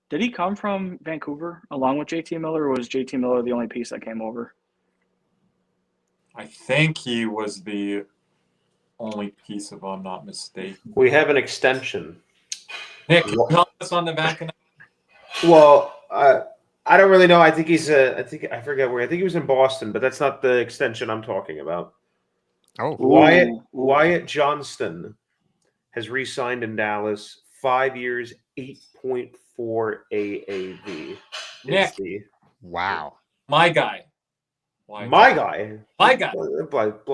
Did he come from Vancouver along with JT Miller, or was JT Miller the only piece that came over? I think he was the only piece, if I'm not mistaken. We have an extension. Nick, can you help us on the back end? Well, I don't really know. I think he's I forget where. I think he was in Boston, but that's not the extension I'm talking about. Oh, Wyatt Johnston has re-signed in Dallas, 5 years, 8.4 AAV. Nick, wow, My guy. Blow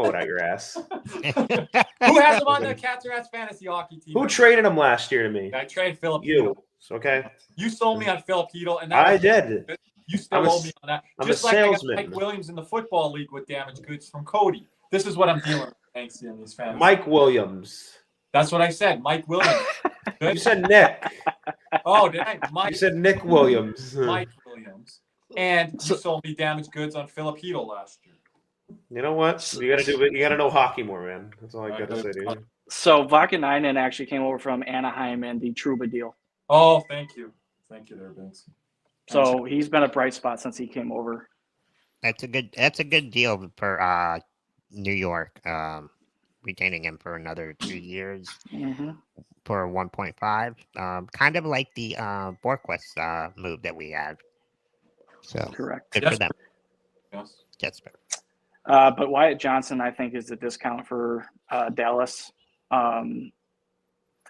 it out your ass. Who has him on the CatsNRats fantasy hockey team? Who traded him last year to me? I traded Philip. You. Okay. You sold me on Philip Hedl, and I did. You still owe me on that. I'm Just a like salesman. I got Mike Williams in the football league with damaged goods from Cody. This is what I'm dealing with. Thanks to these fans. Mike Williams. That's what I said. Mike Williams. You said Nick. Oh, did I? Mike. You said Nick Williams. Mike Williams. And you sold me damaged goods on Philip Hedl last year. You know what? You gotta know hockey more, man. That's all I gotta say to you. So Vakanainen actually came over from Anaheim and the Trouba deal. Oh, thank you. Thank you there, Vince. So he's been a bright spot since he came over. That's a good deal for New York. Retaining him for another 2 years for 1.5. Kind of like the Borquist move that we had. So correct. Good for them. Yes. Yes, but Wyatt Johnson, I think, is the discount for Dallas.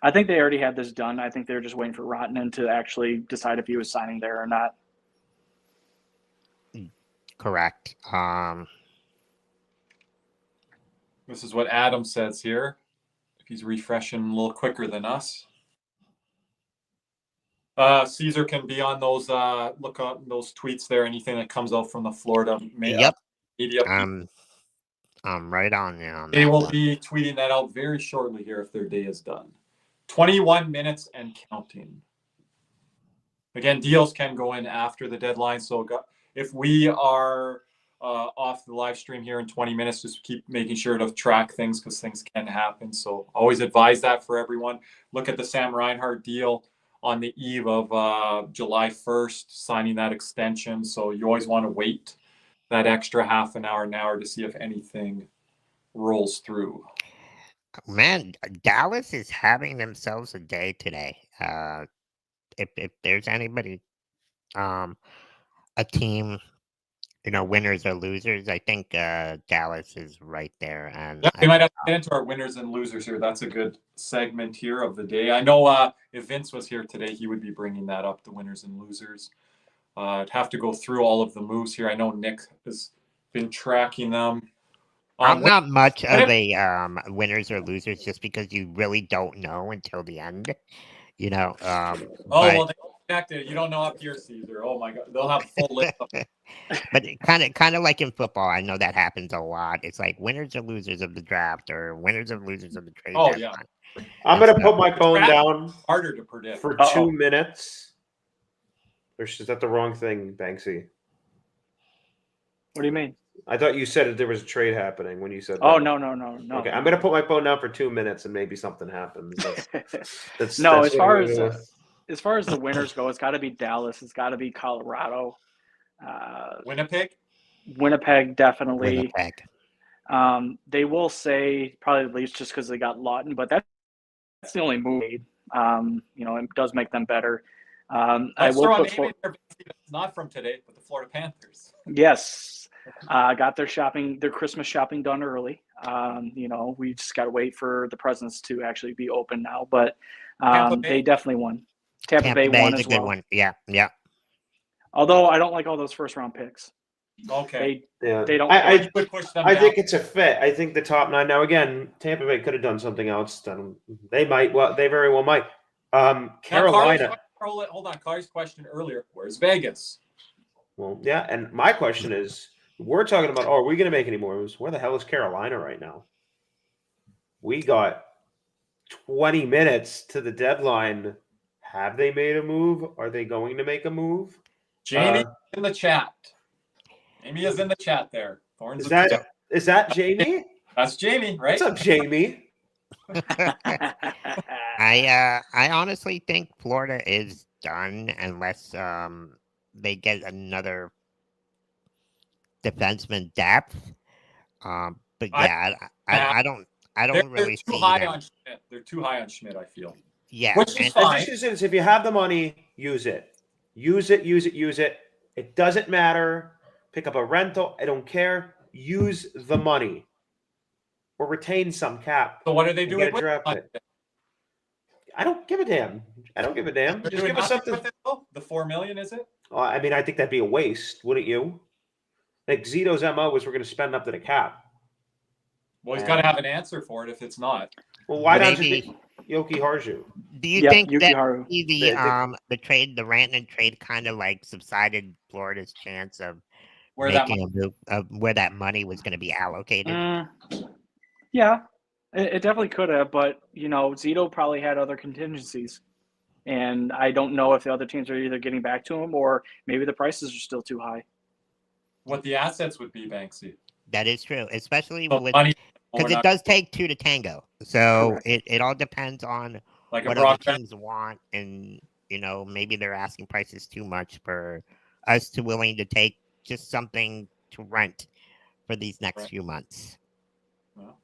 I think they already had this done. I think they're just waiting for Rantanen to actually decide if he was signing there or not. Correct. This is what Adam says here. If he's refreshing a little quicker than us. Caesar can be on those. Look up those tweets there. Anything that comes out from the Florida media. I'm right on now. They will be tweeting that out very shortly here if their day is done. 21 minutes and counting. Again, deals can go in after the deadline. So if we are off the live stream here in 20 minutes, just keep making sure to track things because things can happen. So always advise that for everyone. Look at the Sam Reinhart deal on the eve of July 1st, signing that extension. So you always want to wait that extra half an hour to see if anything rolls through. Man, Dallas is having themselves a day today. If there's anybody, a team, winners or losers, I think Dallas is right there. And Yeah, we might have to get into our winners and losers here. That's a good segment here of the day. I know if Vince was here today, he would be bringing that up, the winners and losers. I'd have to go through all of the moves here. I know Nick has been tracking them. I'm not much of a winners or losers just because you really don't know until the end, well, they connected. You don't know up here, Caesar. Oh my God, they'll have full list. But kind of like in football, I know that happens a lot. It's like winners or losers of the draft or winners or losers of the trade. Oh yeah. I'm gonna put my phone down harder to predict for 2 minutes. Or is that the wrong thing, Banksy? What do you mean? I thought you said that there was a trade happening when you said. Oh that. no. Okay, I'm gonna put my phone down for 2 minutes and maybe something happens. That's no, that's as far as the winners go, it's got to be Dallas. It's got to be Colorado. Winnipeg, definitely. Winnipeg. They will say probably at least just because they got Lawton, but that's the only move. It does make them better. I will put not from today, but the Florida Panthers. Yes, got their Christmas shopping done early. We just got to wait for the presents to actually be open now, but they definitely won. Tampa Bay won as well. Good one. Yeah. Although I don't like all those first-round picks. Okay. They don't. I push them think it's a fit. I think the top 9. Now again, Tampa Bay could have done something else. They might. Well, they very well might. Carolina. Hold on. Carr's question earlier. Where's Vegas? Well, yeah, and my question is, we're talking about, are we going to make any more moves? Where the hell is Carolina right now? We got 20 minutes to the deadline. Have they made a move? Are they going to make a move? Jamie in the chat. Jamie is in the chat there. Is that Jamie? That's Jamie, right? What's up, Jamie? I honestly think Florida is done unless they get another defenseman depth. But yeah, I don't really too see high them. on Schmidt. They're too high on Schmidt, I feel. Yeah, which is fine. If you have the money, use it. Use it. It doesn't matter. Pick up a rental. I don't care. Use the money. Or retain some cap. So what are they doing with it? I don't give a damn. Just give us something. The $4 million, is it? I mean, I think that'd be a waste, wouldn't you? Like Zito's MO was we're going to spend up to the cap. Well, he's got to have an answer for it if it's not. Well, why don't you think Yoki Harju? Do you think that the trade, the Rantanen trade, kind of like subsided Florida's chance of making a move of where that money was going to be allocated? Yeah, it definitely could have, but Zito probably had other contingencies, and I don't know if the other teams are either getting back to him or maybe the prices are still too high. What the assets would be, Banksy. That is true, especially with because it does take 2 to tango. So it all depends on what other teams want, and maybe they're asking prices too much for us to willing to take just something to rent for these next few months. Well.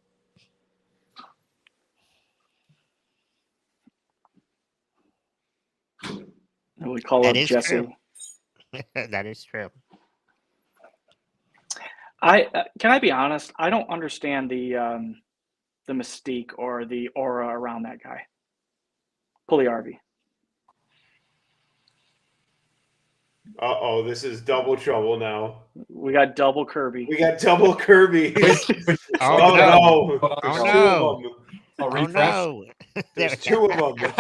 We call it Jesse. That is true. Can I be honest? I don't understand the mystique or the aura around that guy, Puljujärvi. This is double trouble now. We got double Kirby. Oh no! There's 2 of them.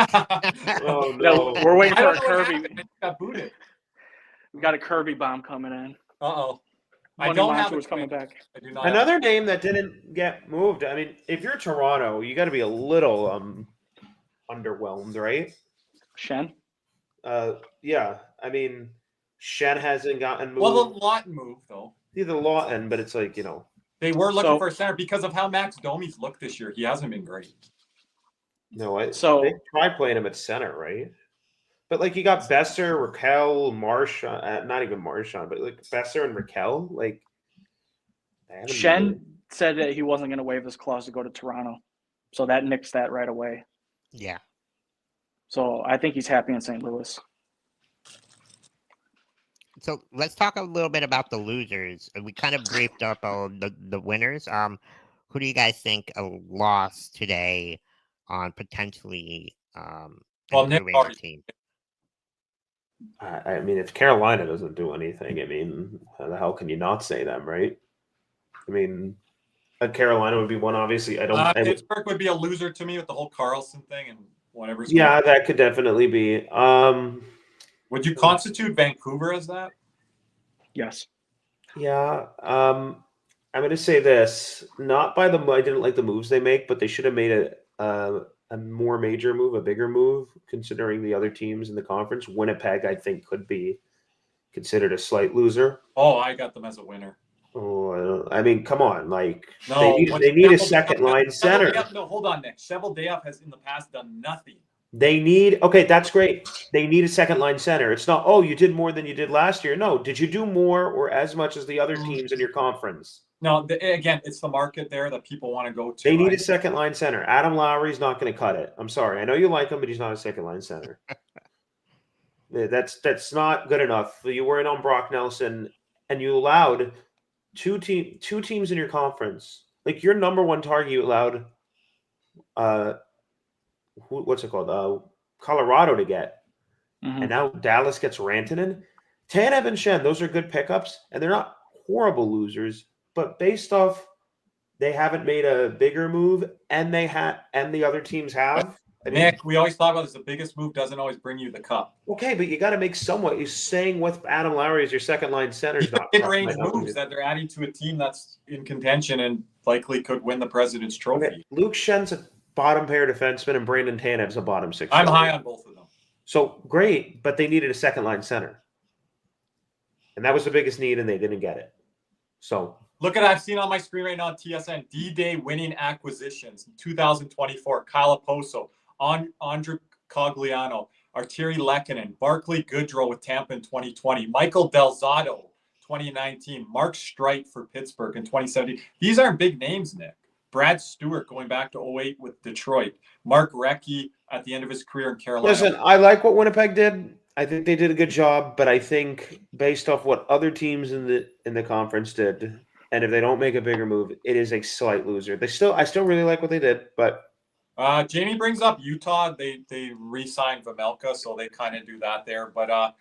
Oh no! We're waiting for a Kirby. Got booted. We got a Kirby bomb coming in. I don't have it coming back. Another name that didn't get moved. I mean, if you're Toronto, you got to be a little underwhelmed, right? Shen. Yeah. I mean, Shen hasn't gotten moved. Well, the Lawton move though. Yeah, the Lawton, but it's like they were looking for a center because of how Max Domi's looked this year. He hasn't been great. No, they tried playing him at center, right? But like you got Besser, Raquel, Marchand, not even Marchand, but like Besser and Raquel, like Shen said that he wasn't going to waive his clause to go to Toronto. So that nixed that right away. Yeah. So I think he's happy in St. Louis. So let's talk a little bit about the losers. We kind of briefed up all the winners. Who do you guys think a loss today on potentially Well, Nick improving the already- team? I mean, if Carolina doesn't do anything, I mean, how the hell can you not say them, right? I mean, Carolina would be one. Obviously, Pittsburgh would be a loser to me with the whole Carlson thing and whatever. Yeah, that could definitely be. Would you constitute Vancouver as that? Yes. Yeah. I'm going to say this. Not by I didn't like the moves they make, but they should have made a more major move, a bigger move, considering the other teams in the conference. Winnipeg, I think, could be considered a slight loser. Oh, I got them as a winner. Oh, I mean, come on! Like No, they need a second line center. No, hold on, Nick. Cheveldayoff has in the past done nothing. They need that's great. They need a second line center. It's not you did more than you did last year. No, did you do more or as much as the other teams in your conference? No, again, it's the market there that people want to go to. They need a second line center. Adam Lowry's not going to cut it. I'm sorry. I know you like him, but he's not a second line center. That's not good enough. You were in on Brock Nelson, and you allowed two teams in your conference. Like your number one target, you allowed what's it called? Colorado to get. Mm-hmm. And now Dallas gets Rantanen. Tanev and Shen, those are good pickups, and they're not horrible losers. But based off, they haven't made a bigger move, and the other teams have. Nick, we always talk about this. The biggest move doesn't always bring you the cup. Okay, but you got to make somewhat. You're staying with Adam Lowry as your second line center. Mid-range moves that they're adding to a team that's in contention and likely could win the President's Trophy. Okay. Luke Shen's a bottom pair defenseman, and Brandon Tanev's a bottom six. I'm high on both of them. So great, but they needed a second line center, and that was the biggest need, and they didn't get it. So. Look at I've seen on my screen right now on TSN, D-Day winning acquisitions in 2024. Kyle Oposo, Andre Cogliano, Arturi Lehkonen, Barclay Goodrow with Tampa in 2020, Michael Delzato, 2019, Mark Streit for Pittsburgh in 2017. These aren't big names, Nick. Brad Stewart going back to 2008 with Detroit. Mark Recchi at the end of his career in Carolina. Listen, I like what Winnipeg did. I think they did a good job, but I think based off what other teams in the conference did, and if they don't make a bigger move, it is a slight loser. I still really like what they did, but Jamie brings up Utah. They re-signed Vamelka, so they kind of do that there. But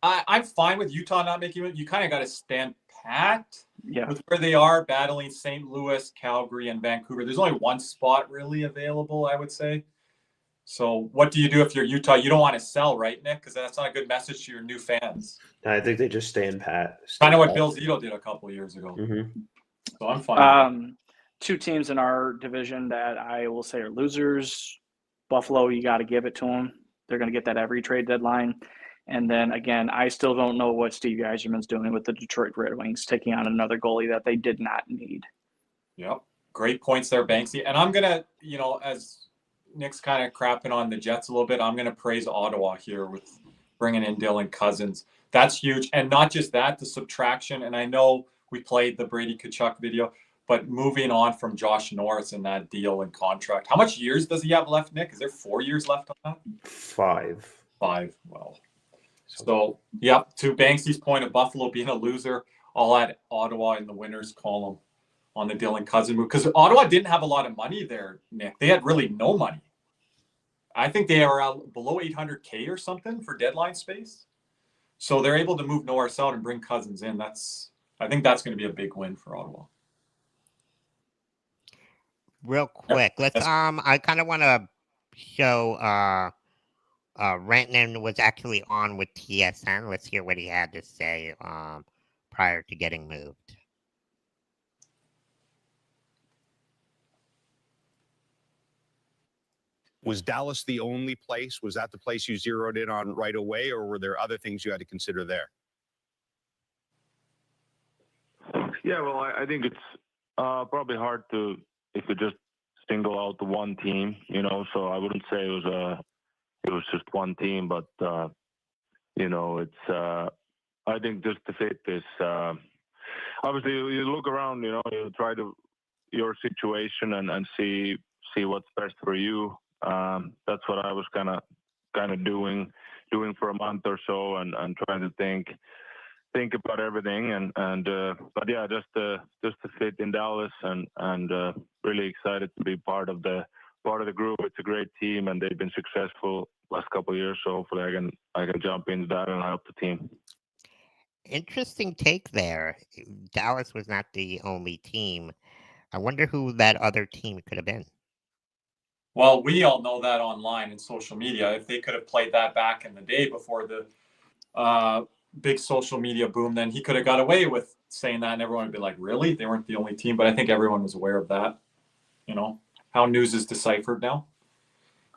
I'm fine with Utah not making it. You kind of got to stand pat with where they are, battling St. Louis, Calgary, and Vancouver. There's only one spot really available, I would say. So what do you do if you're Utah? You don't want to sell, right, Nick? Because that's not a good message to your new fans. I think they just stand pat. Kind of what Bill Zito did a couple of years ago. Mm-hmm. So I'm fine. Two teams in our division that I will say are losers. Buffalo, you got to give it to them. They're going to get that every trade deadline. And then, again, I still don't know what Steve Yzerman's doing with the Detroit Red Wings, taking on another goalie that they did not need. Yep. Great points there, Banksy. And I'm going to, as Nick's kind of crapping on the Jets a little bit, I'm going to praise Ottawa here with bringing in Dylan Cousins. That's huge. And not just that, the subtraction. And I know we played the Brady Tkachuk video, but moving on from Josh Norris in that deal and contract. How much years does he have left, Nick? Is there 4 years left on that? 5. Well, so, yeah, to Banksy's point of Buffalo being a loser, I'll add Ottawa in the winners column on the Dylan Cousins move. Because Ottawa didn't have a lot of money there, Nick. They had really no money. I think they are below $800K or something for deadline space. So they're able to move Norris out and bring Cousins in. I think that's going to be a big win for Ottawa. Real quick, let's I kind of want to show Rantanen was actually on with TSN. Let's hear what he had to say prior to getting moved. Was Dallas the only place? Was that the place you zeroed in on right away, or were there other things you had to consider there? Yeah, well, I think it's probably hard to just single out the one team, So I wouldn't say it was just one team, but it's I think just the fit is obviously you look around, you try to your situation and see what's best for you. That's what I was kind of doing for a month or so, and trying to think about everything, but yeah, just to fit in Dallas, and really excited to be part of the group. It's a great team, and they've been successful last couple of years. So hopefully I can jump into that and help the team. Interesting take there. Dallas was not the only team. I wonder who that other team could have been. Well, we all know that online and social media. If they could have played that back in the day before the big social media boom, then he could have got away with saying that, and everyone would be like, really? They weren't the only team. But I think everyone was aware of that, how news is deciphered now.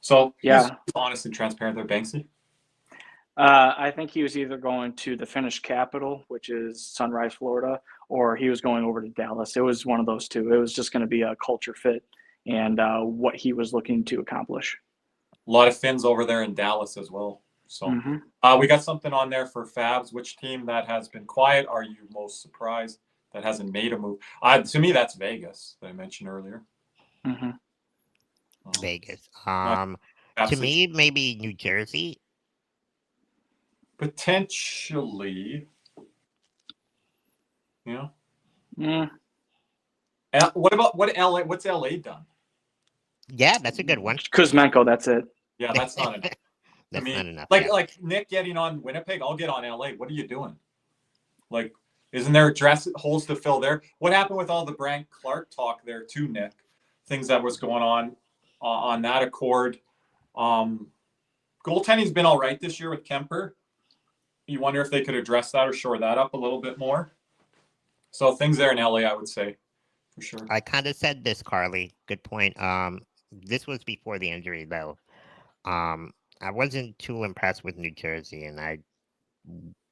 So Yeah. he's honest and transparent there, Banksy. I think he was either going to the Finnish capital, which is Sunrise, Florida, or he was going over to Dallas. It was one of those two. It was just going to be a culture fit and what he was looking to accomplish. A lot of Finns over there in Dallas as well. So we got something on there for Fabs. Which team that has been quiet are you most surprised that hasn't made a move? To me, that's Vegas that I mentioned earlier. Vegas. To me, maybe New Jersey. Potentially. Yeah. What's LA done? Yeah, that's a good one. Kuzmenko, that's it. Yeah, that's not enough. That's not enough. Like Nick getting on Winnipeg, I'll get on LA. What are you doing? Like, isn't there holes to fill there? What happened with all the Brandt Clark talk there too, Nick? Things that was going on that accord. Goaltending's been all right this year with Kemper. You wonder if they could address that or shore that up a little bit more. So things there in LA, I would say, for sure. I kind of said this, Carly. Good point. This was before the injury, though. I wasn't too impressed with New Jersey, and I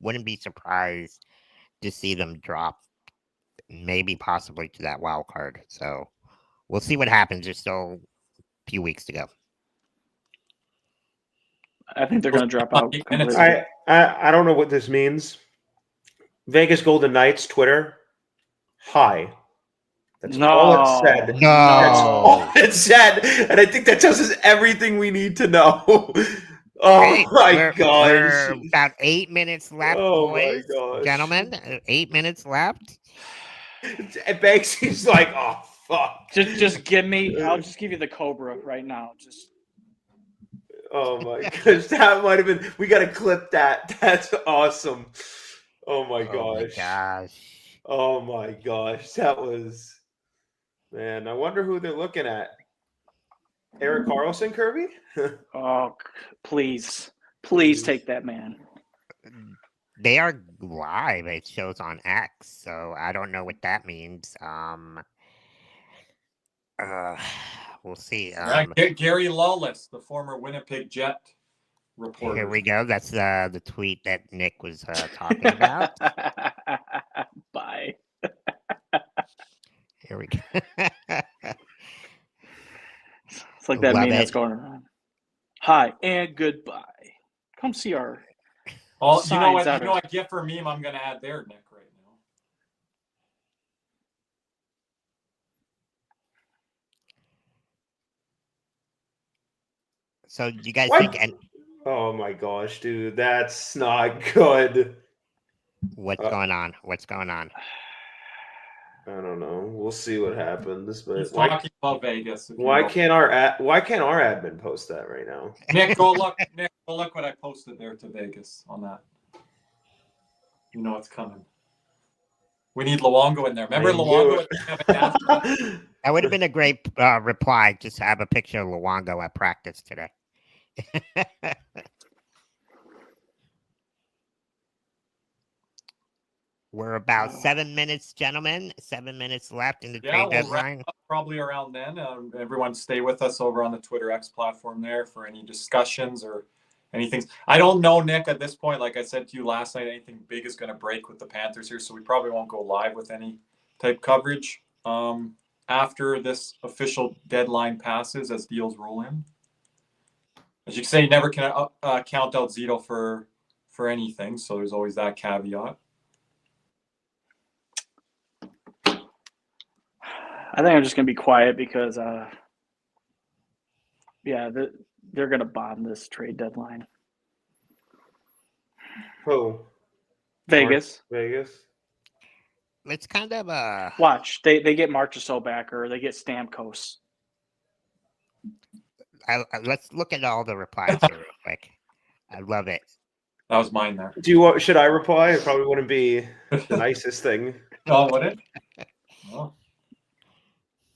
wouldn't be surprised to see them drop, maybe possibly to that wild card. So we'll see what happens. There's still a few weeks to go. I think they're going to drop out. I don't know what this means. Vegas Golden Knights Twitter. Hi. That's all it said. No. That's all it said. And I think that tells us everything we need to know. My gosh. We're about 8 minutes left, boys. My gosh. Gentlemen, 8 minutes left. And Banksy's like, oh, fuck. Just give me, I'll just give you the Cobra right now. Oh my gosh, that might have been. We got to clip that. That's awesome. Oh my gosh. Oh my gosh, that was. Man, I wonder who they're looking at. Erik Karlsson, Kirby? Oh, please take that man. They are live. It shows on X, so I don't know what that means. We'll see. Gary Lawless, the former Winnipeg Jet reporter. Here we go. That's the tweet that Nick was talking about. Bye. Here we go. It's like that meme that's going around. Hi and goodbye. Come see our. Oh, you know what gift for meme I'm going to add there, Nick, right now. So you guys think? Oh my gosh, dude, that's not good. What's going on? What's going on? I don't know. We'll see what happens. But he's talking about Vegas. Why can't our admin post that right now? Nick, go look. Nick, go look what I posted there to Vegas on that. You know it's coming. We need Luongo in there. Remember Luongo? That would have been a great reply. Just have a picture of Luongo at practice today. We're about 7 minutes, gentlemen. 7 minutes left in the trade deadline. Probably around then. Everyone stay with us over on the Twitter X platform there for any discussions or anything. I don't know, Nick, at this point, like I said to you last night, anything big is going to break with the Panthers here, so we probably won't go live with any type coverage after this official deadline passes as deals roll in. As you say, you never can count out Zito for anything, so there's always that caveat. I think I'm just gonna be quiet because, they're gonna bomb this trade deadline. Who? Vegas. Vegas. It's kind of Watch. They get Marchessault back or they get Stamkos. let's look at all the replies here real quick. I love it. That was mine there. Should I reply? It probably wouldn't be the nicest thing. Oh, would it? Oh.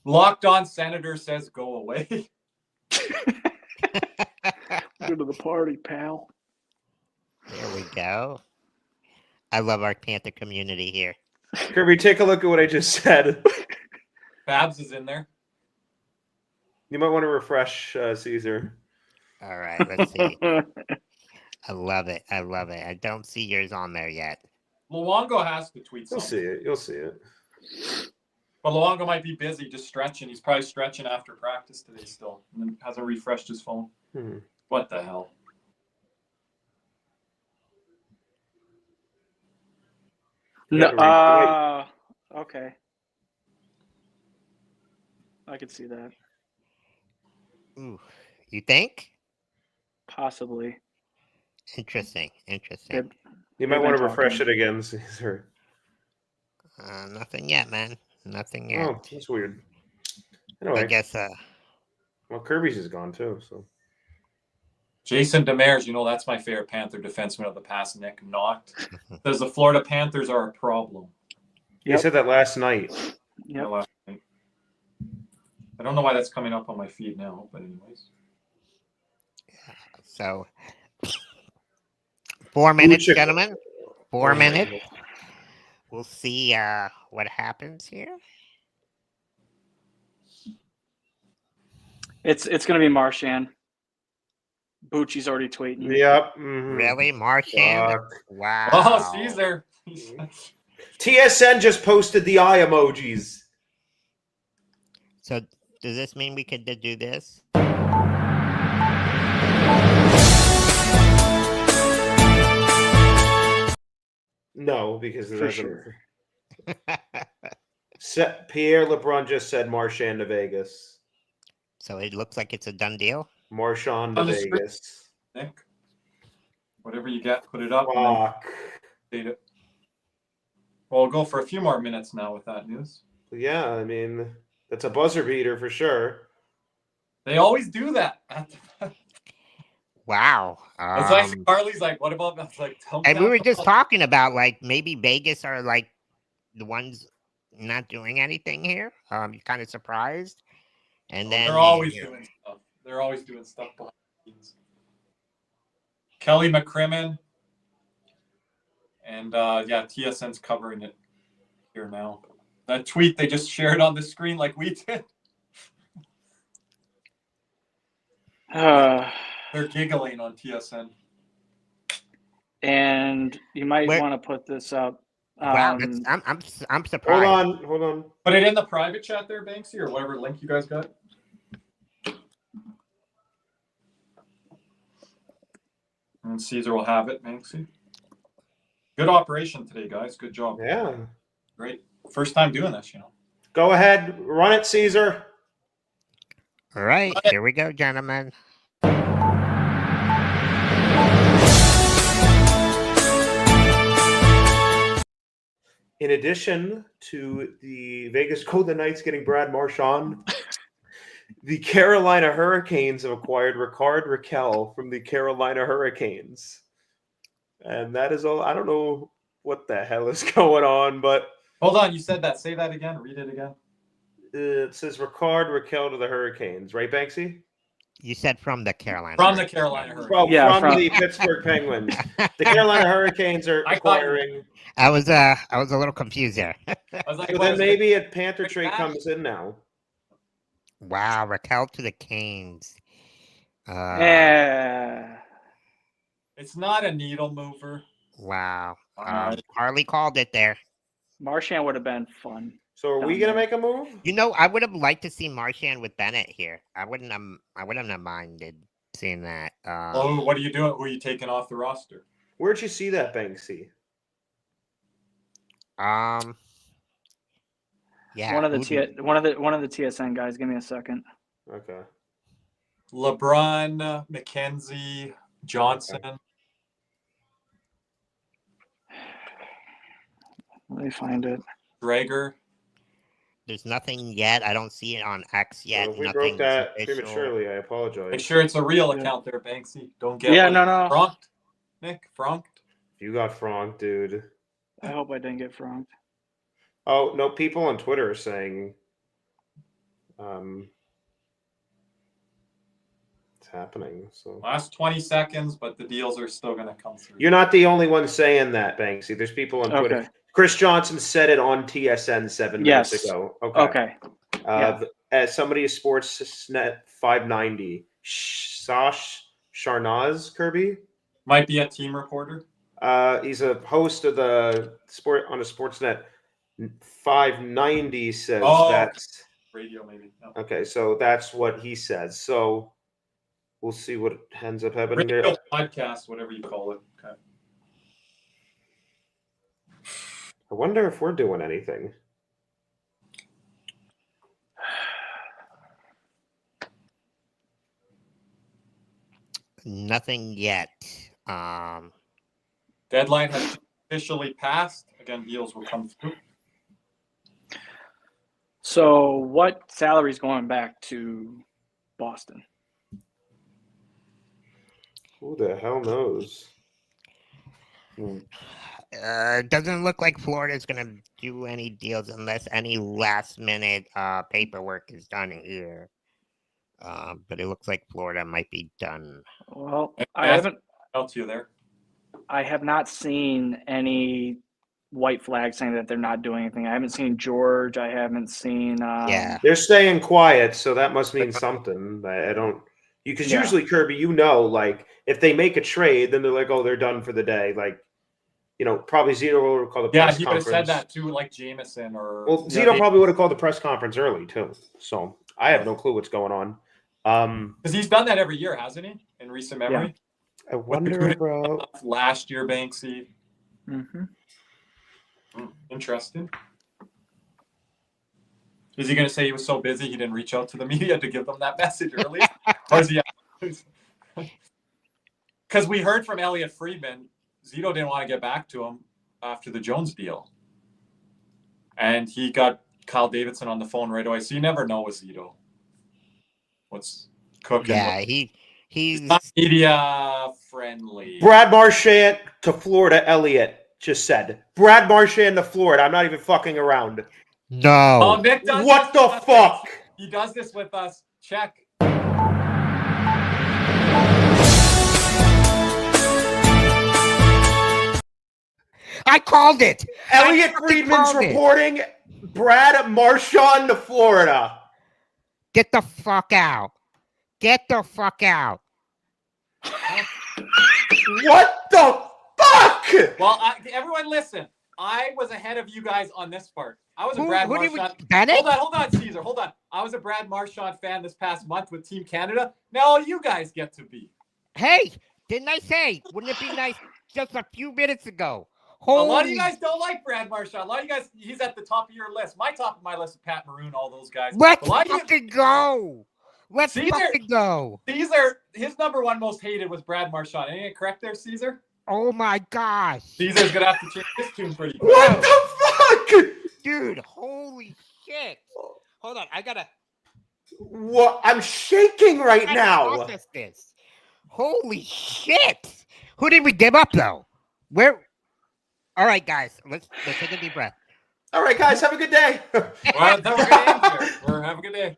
Locked On Senator says go away. Go to the party, pal. There we go. I love our Panther community here. Kirby, take a look at what I just said. Babs is in there. You might want to refresh, Caesar. All right, let's see. I love it. I love it. I don't see yours on there yet. Luongo has to tweet You'll something. see it. You'll see it. But Luongo might be busy just stretching. He's probably stretching after practice today still. And then hasn't refreshed his phone. What the hell? No, okay. I could see that. Ooh, you think? Possibly. Interesting. You might want to refresh it again, Caesar. Nothing yet, man. Nothing yet. Oh, that's weird. Anyway, I guess. Well, Kirby's is gone too. So. Jason Demers, that's my favorite Panther defenseman of the past, Nick Knocked. Says the Florida Panthers are a problem. You said that last night. Yep. Last night. I don't know why that's coming up on my feed now, but anyways. So, 4 minutes, Chicken. gentlemen. 4 minutes. We'll see what happens here. It's going to be Marchand. Bucci's already tweeting. Yep. Really, Marchand? Wow. Oh, Caesar. TSN just posted the eye emojis. So, does this mean we could do this? No, because it For doesn't. sure. Pierre LeBrun just said Marchand to Vegas. So it looks like it's a done deal. Marchand to On the screen. Vegas. Nick, whatever you get, put it up. And Fuck. then date it. Well, we'll go for a few more minutes now with that news. Yeah, I mean, that's a buzzer beater for sure. They always do that. Wow. It's like Carly's like, what about that? Like, And we were just talking about like maybe Vegas are like the ones not doing anything here. You're kind of surprised. And then they're always doing stuff. They're always doing stuff behind the scenes. Kelly McCrimmon. And TSN's covering it here now. That tweet they just shared on the screen like we did. They're giggling on TSN. And you might want to put this up. Wow, I'm surprised. Hold on. Put it in the private chat there, Banksy, or whatever link you guys got. And Caesar will have it, Banksy. Good operation today, guys. Good job. Yeah. Great. First time doing this, Go ahead. Run it, Caesar. All right. Here we go, gentlemen. In addition to the Vegas Golden Knights getting Brad Marchand, the Carolina Hurricanes have acquired Rickard Rakell from the Carolina Hurricanes. And that is all. I don't know what the hell is going on, but... Hold on, you said that. Say that again. Read it again. It says Rickard Rakell to the Hurricanes. Right, Banksy? You said from the Carolina. From the Carolina Hurricanes. Well, from the Pittsburgh Penguins. The Carolina Hurricanes are acquiring... I was a little confused there. I was like, So then maybe a Panther trade comes in now. Wow, Raquel to the Canes. It's not a needle mover. Wow. Harley called it there. Marchand would have been fun. So are we gonna make a move? I would have liked to see Marchand with Bennett here. I wouldn't have minded seeing that. What are you doing? Who are you taking off the roster? Where'd you see that, Banksy? Yeah. One of the Hoodies. one of the TSN guys. Give me a second. Okay. LeBron, McKenzie, Johnson. Let me find it. Drager. There's nothing yet. I don't see it on X yet. Well, if we Nothing broke that official. prematurely, I apologize. Make sure it's a real Yeah. account there, Banksy. Don't get Yeah, like no. Frunked. Nick, Frunked. You got Frank, dude. I hope I didn't get frunked. Oh no, people on Twitter are saying, it's happening. So Last 20 seconds, but the deals are still going to come through. you're not the only one saying that, Banksy. There's people on Twitter. Okay. Chris Johnson said it on TSN 7 minutes Yes. ago. Okay. Yeah. Somebody is Sportsnet 590. Sash Sharnaz Kirby. Might be a team reporter. He's a host of the sport on a Sportsnet 590. Says that's radio, maybe. No. okay. So that's what he says. So we'll see what ends up happening there. Radio podcast, whatever you call it. Okay. I wonder if we're doing anything. Nothing yet. Deadline has officially passed. Again, deals will come through. So, what salary is going back to Boston? Who the hell knows? Doesn't look like Florida's going to do any deals unless any last minute paperwork is done here. But it looks like Florida might be done. Well, I haven't. Out to you there. I have not seen any white flags saying that they're not doing anything. I haven't seen George. I haven't seen. Yeah. They're staying quiet, so that must mean something. I don't. Because usually, Kirby, like if they make a trade, then they're like, oh, they're done for the day. Like, probably Zito would have called the press he would have conference. said that too, like Jameson or. Well, Zito probably would have called the press conference early too. So I have no clue what's going on. Because he's done that every year, hasn't he? In recent memory. Yeah. I wonder about last year, Banksy. Mm-hmm. Interesting. Is he going to say he was so busy he didn't reach out to the media to give them that message earlier? Or is he? Because we heard from Elliot Friedman, Zito didn't want to get back to him after the Jones deal, and he got Kyle Davidson on the phone right away. So you never know with Zito what's cooking. Yeah, he's not media friendly. Brad Marchand to Florida. Elliot just said Brad Marchand to Florida. I'm not even fucking around. No. Oh, Nick does what this the with fuck? Us. He does this with us. Check. I called it. Elliot Friedman's reporting Brad Marchand to Florida. Get the fuck out. Get the fuck out. What the fuck? Well, everyone listen. I was ahead of you guys on this part. I was a Brad Marchand. Hold on, Caesar. Hold on. I was a Brad Marchand fan this past month with Team Canada. Now you guys get to be. Hey, didn't I say? Wouldn't it be nice just a few minutes ago? A lot of you guys don't like Brad Marchand. A lot of you guys, he's at the top of your list. My top of my list is Pat Maroon, all those guys. Let's fucking go. Let's fucking go. Caesar, his number one most hated was Brad Marchand. Ain't it correct there, Caesar? Oh my gosh. Caesar's going to have to change his tune pretty quick. What the fuck? Dude, holy shit. Hold on, I gotta. What? I'm shaking right now. Process this. Holy shit. Who did we give up, though? Where? All right, guys, let's take a deep breath. All right, guys, have a good day. Well, we're have a good day.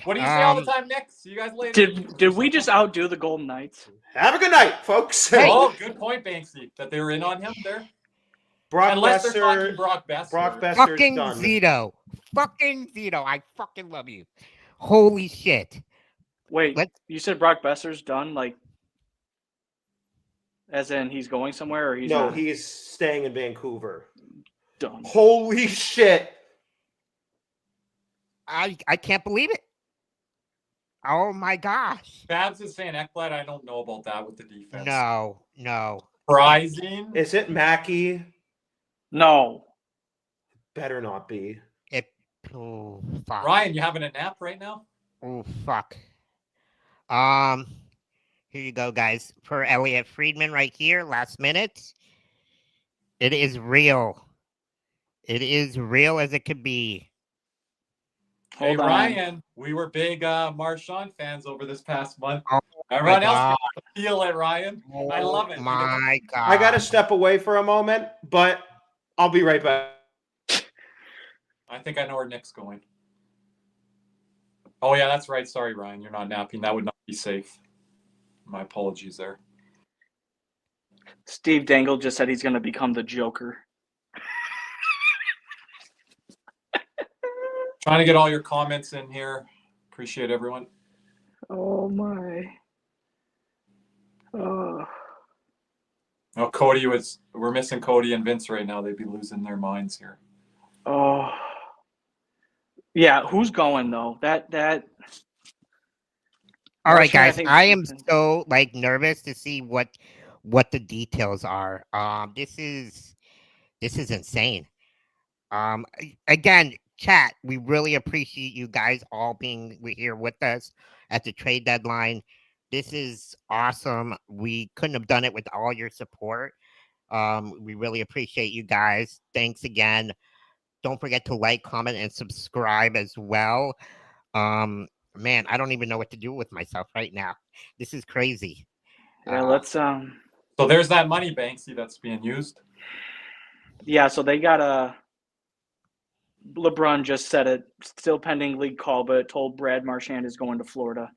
What do you say all the time, Nick? See you guys later. Did we just outdo the Golden Knights? Have a good night, folks. Hey. Oh, good point, Banksy, that they were in on him there. Unless they're talking Brock Besser. Brock Besser's fucking done. Zito. Fucking Zito. I fucking love you. Holy shit. Wait, you said Brock Besser's done? Like, as in he's going somewhere, or he's No, not? he's staying in Vancouver. Done. Holy shit. I can't believe it. Oh my gosh. Babs is saying Ekblad. I don't know about that with the defense. No. Surprising. Is it Mackey? No. Better not be. It Oh, fuck. Ryan, you having a nap right now? Oh, fuck. Here you go, guys. For Elliot Friedman right here, last minute. It is real. It is real as it could be. Hey, Hold on. Ryan, we were big Marchand fans over this past month. Oh, Everyone else God. can feel it, Ryan. I love it. My God. I got to step away for a moment, but I'll be right back. I think I know where Nick's going. Oh, yeah, that's right. Sorry, Ryan. You're not napping. That would not be safe. My apologies there. Steve Dangle just said he's going to become the Joker. Trying to get all your comments in here. Appreciate everyone. Oh, my. Oh. Oh, we're missing Cody and Vince right now. They'd be losing their minds here. Oh. Yeah, who's going, though? That. All right, guys. think- I am so nervous to see what the details are. This is insane. Again, chat, we really appreciate you guys all being here with us at the trade deadline. This is awesome. We couldn't have done it with all your support. We really appreciate you guys. Thanks again. Don't forget to like, comment, and subscribe as well. Man, I don't even know what to do with myself right now. This is crazy. Yeah, let's So there's that money, Banksy, that's being used. Yeah, so they got a. LeBron just said it. Still pending league call, but told Brad Marchand is going to Florida.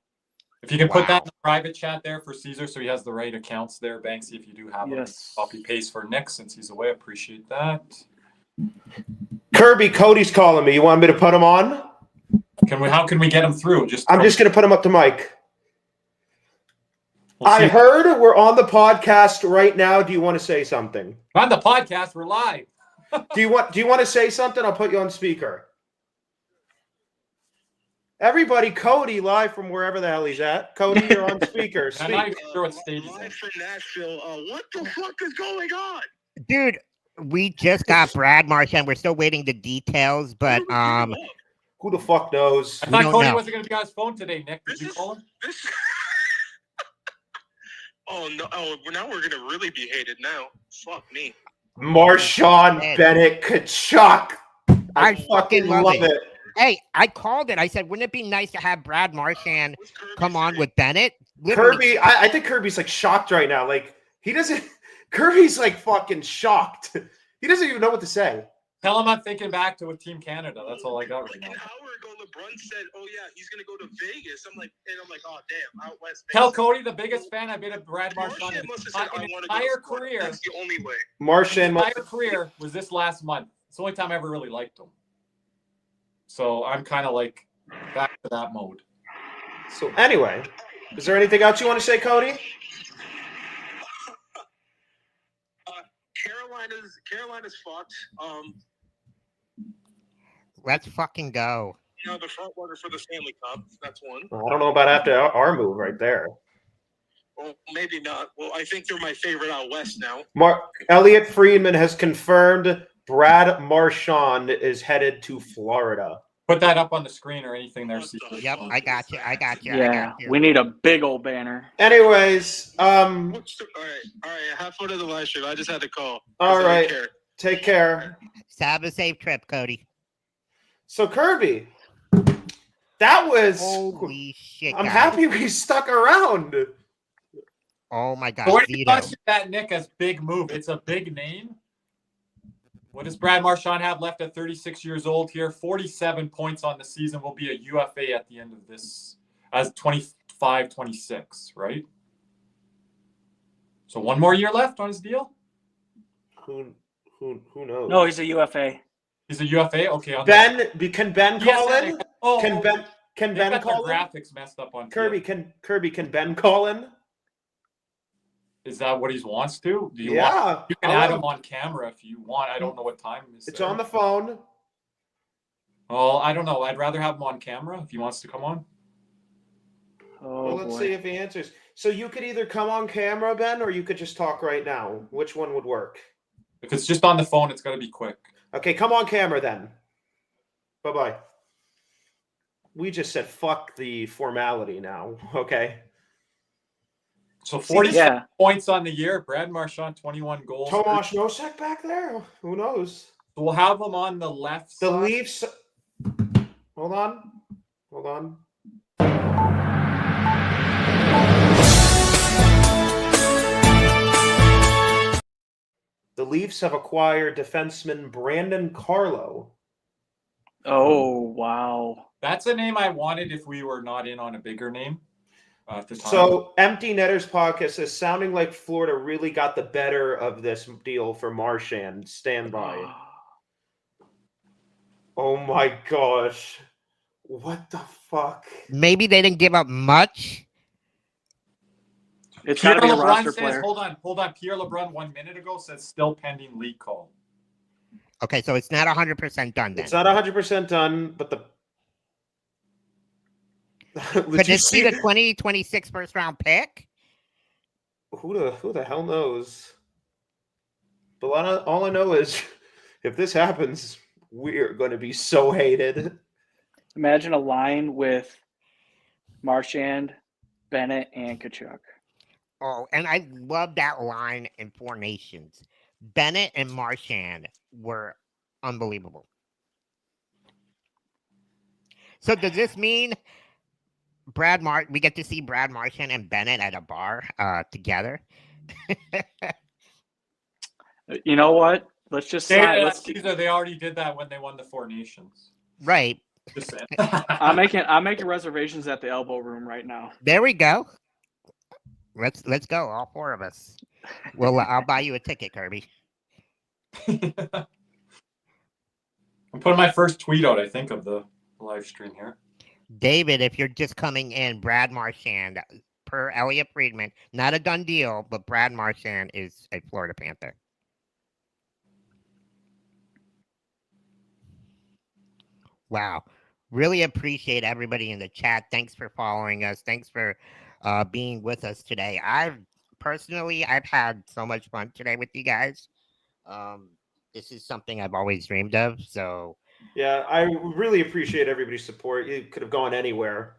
If you can put that in the private chat there for Caesar, so he has the right accounts there, Banksy. If you do have them, copy paste for Nick since he's away. Appreciate that. Kirby, Cody's calling me. You want me to put him on? How can we get him through? I'm just going to put him up to mic. I heard we're on the podcast right now. Do you want to say something? On the podcast, we're live. Do you want to say something? I'll put you on speaker. Everybody, Cody, live from wherever the hell he's at. Cody, you're on speaker. I'm not even sure what stage he's in. Live from Nashville. What the fuck is going on? Dude, we just got Brad Marchand. We're still waiting the details, but who the fuck knows? I thought Cody wasn't going to be on his phone today, Nick. Did you call him? Oh, no. Oh, now we're going to really be hated now. Fuck me. Marchand Bennett Kachuk. I fucking love it. Hey, I called it. I said, wouldn't it be nice to have Brad Marchand come on with Bennett? Literally. Kirby, I think Kirby's shocked right now. He doesn't. Kirby's fucking shocked. He doesn't even know what to say. Tell him I'm thinking back to with Team Canada. That's all I got right now. An hour ago, LeBron said, "Oh yeah, he's gonna go to Vegas." I'm like, oh damn, out west. Tell Cody, the biggest fan I've been of Brad Marchand in his entire career. That's the only way. Marchand entire career was this last month. It's the only time I ever really liked him. So I'm kind of back to that mode. So anyway, is there anything else you want to say, Cody? Carolina's fucked. Let's fucking go. The front runner for the Stanley Cup. That's one. I don't know about after our move right there. Well, maybe not. Well, I think they're my favorite out west now. Elliot Friedman has confirmed Brad Marchand is headed to Florida. Put that up on the screen or anything there. Yep, I got you. Yeah, we need a big old banner. Anyways, all right. Have fun of the live stream. I just had to call. All right. Take care. Have a safe trip, Cody. So Kirby, that was holy shit. I'm happy we stuck around. Oh my God. So where do you consider that, Nick, as big move? It's a big name. What does Brad Marchand have left at 36 years old here? 47 points on the season. Will be a UFA at the end of this as 25-26, right? So one more year left on his deal? Who knows? No, he's a UFA. He's a UFA? Okay. Can Ben call in? Can Ben call in? Graphics messed up on Kirby. Can Ben call in? Is that what he wants to? Do you want? You can add him on camera if you want. I don't know what time it is. It's on the phone. Oh, I don't know. I'd rather have him on camera if he wants to come on. Well, let's see if he answers. So you could either come on camera, Ben, or you could just talk right now. Which one would work? If it's just on the phone, it's got to be quick. Okay, come on camera then. Bye-bye. We just said fuck the formality now, okay? So 40 points on the year. Brad Marchand, 21 goals. Tomas Nosek back there. Who knows? So we'll have him on the left The side. Leafs. Hold on. The Leafs have acquired defenseman Brandon Carlo. Oh, wow. That's a name I wanted if we were not in on a bigger name at the time. So, Empty Netters Podcast is sounding like Florida really got the better of this deal for Marchand. Stand by. Oh my gosh. What the fuck? Maybe they didn't give up much. It's Pierre got to be a LeBrun roster says, player. hold on. Pierre LeBrun 1 minute ago says still pending league call. Okay, so it's not 100% done then. It's not 100% done, but the Could this be the 2026 first round pick? Who the hell knows? But all I know is if this happens, we're going to be so hated. Imagine a line with Marchand, Bennett, and Kachuk. Oh, and I love that line in Four Nations. Bennett and Marchand were unbelievable. So does this mean we get to see Brad Marchand and Bennett at a bar together? You know what? Let's just sign. They already did that when they won the Four Nations. Right. Just saying. I'm making reservations at the Elbow Room right now. There we go. Let's go, all four of us. Well, I'll buy you a ticket, Kirby. I'm putting my first tweet out, I think, of the live stream here. David, if you're just coming in, Brad Marchand, per Elliot Friedman, not a done deal, but Brad Marchand is a Florida Panther. Wow. Really appreciate everybody in the chat. Thanks for following us. Thanks for being with us today. I've had so much fun today with you guys. This is something I've always dreamed of. So yeah, I really appreciate everybody's support. You could have gone anywhere,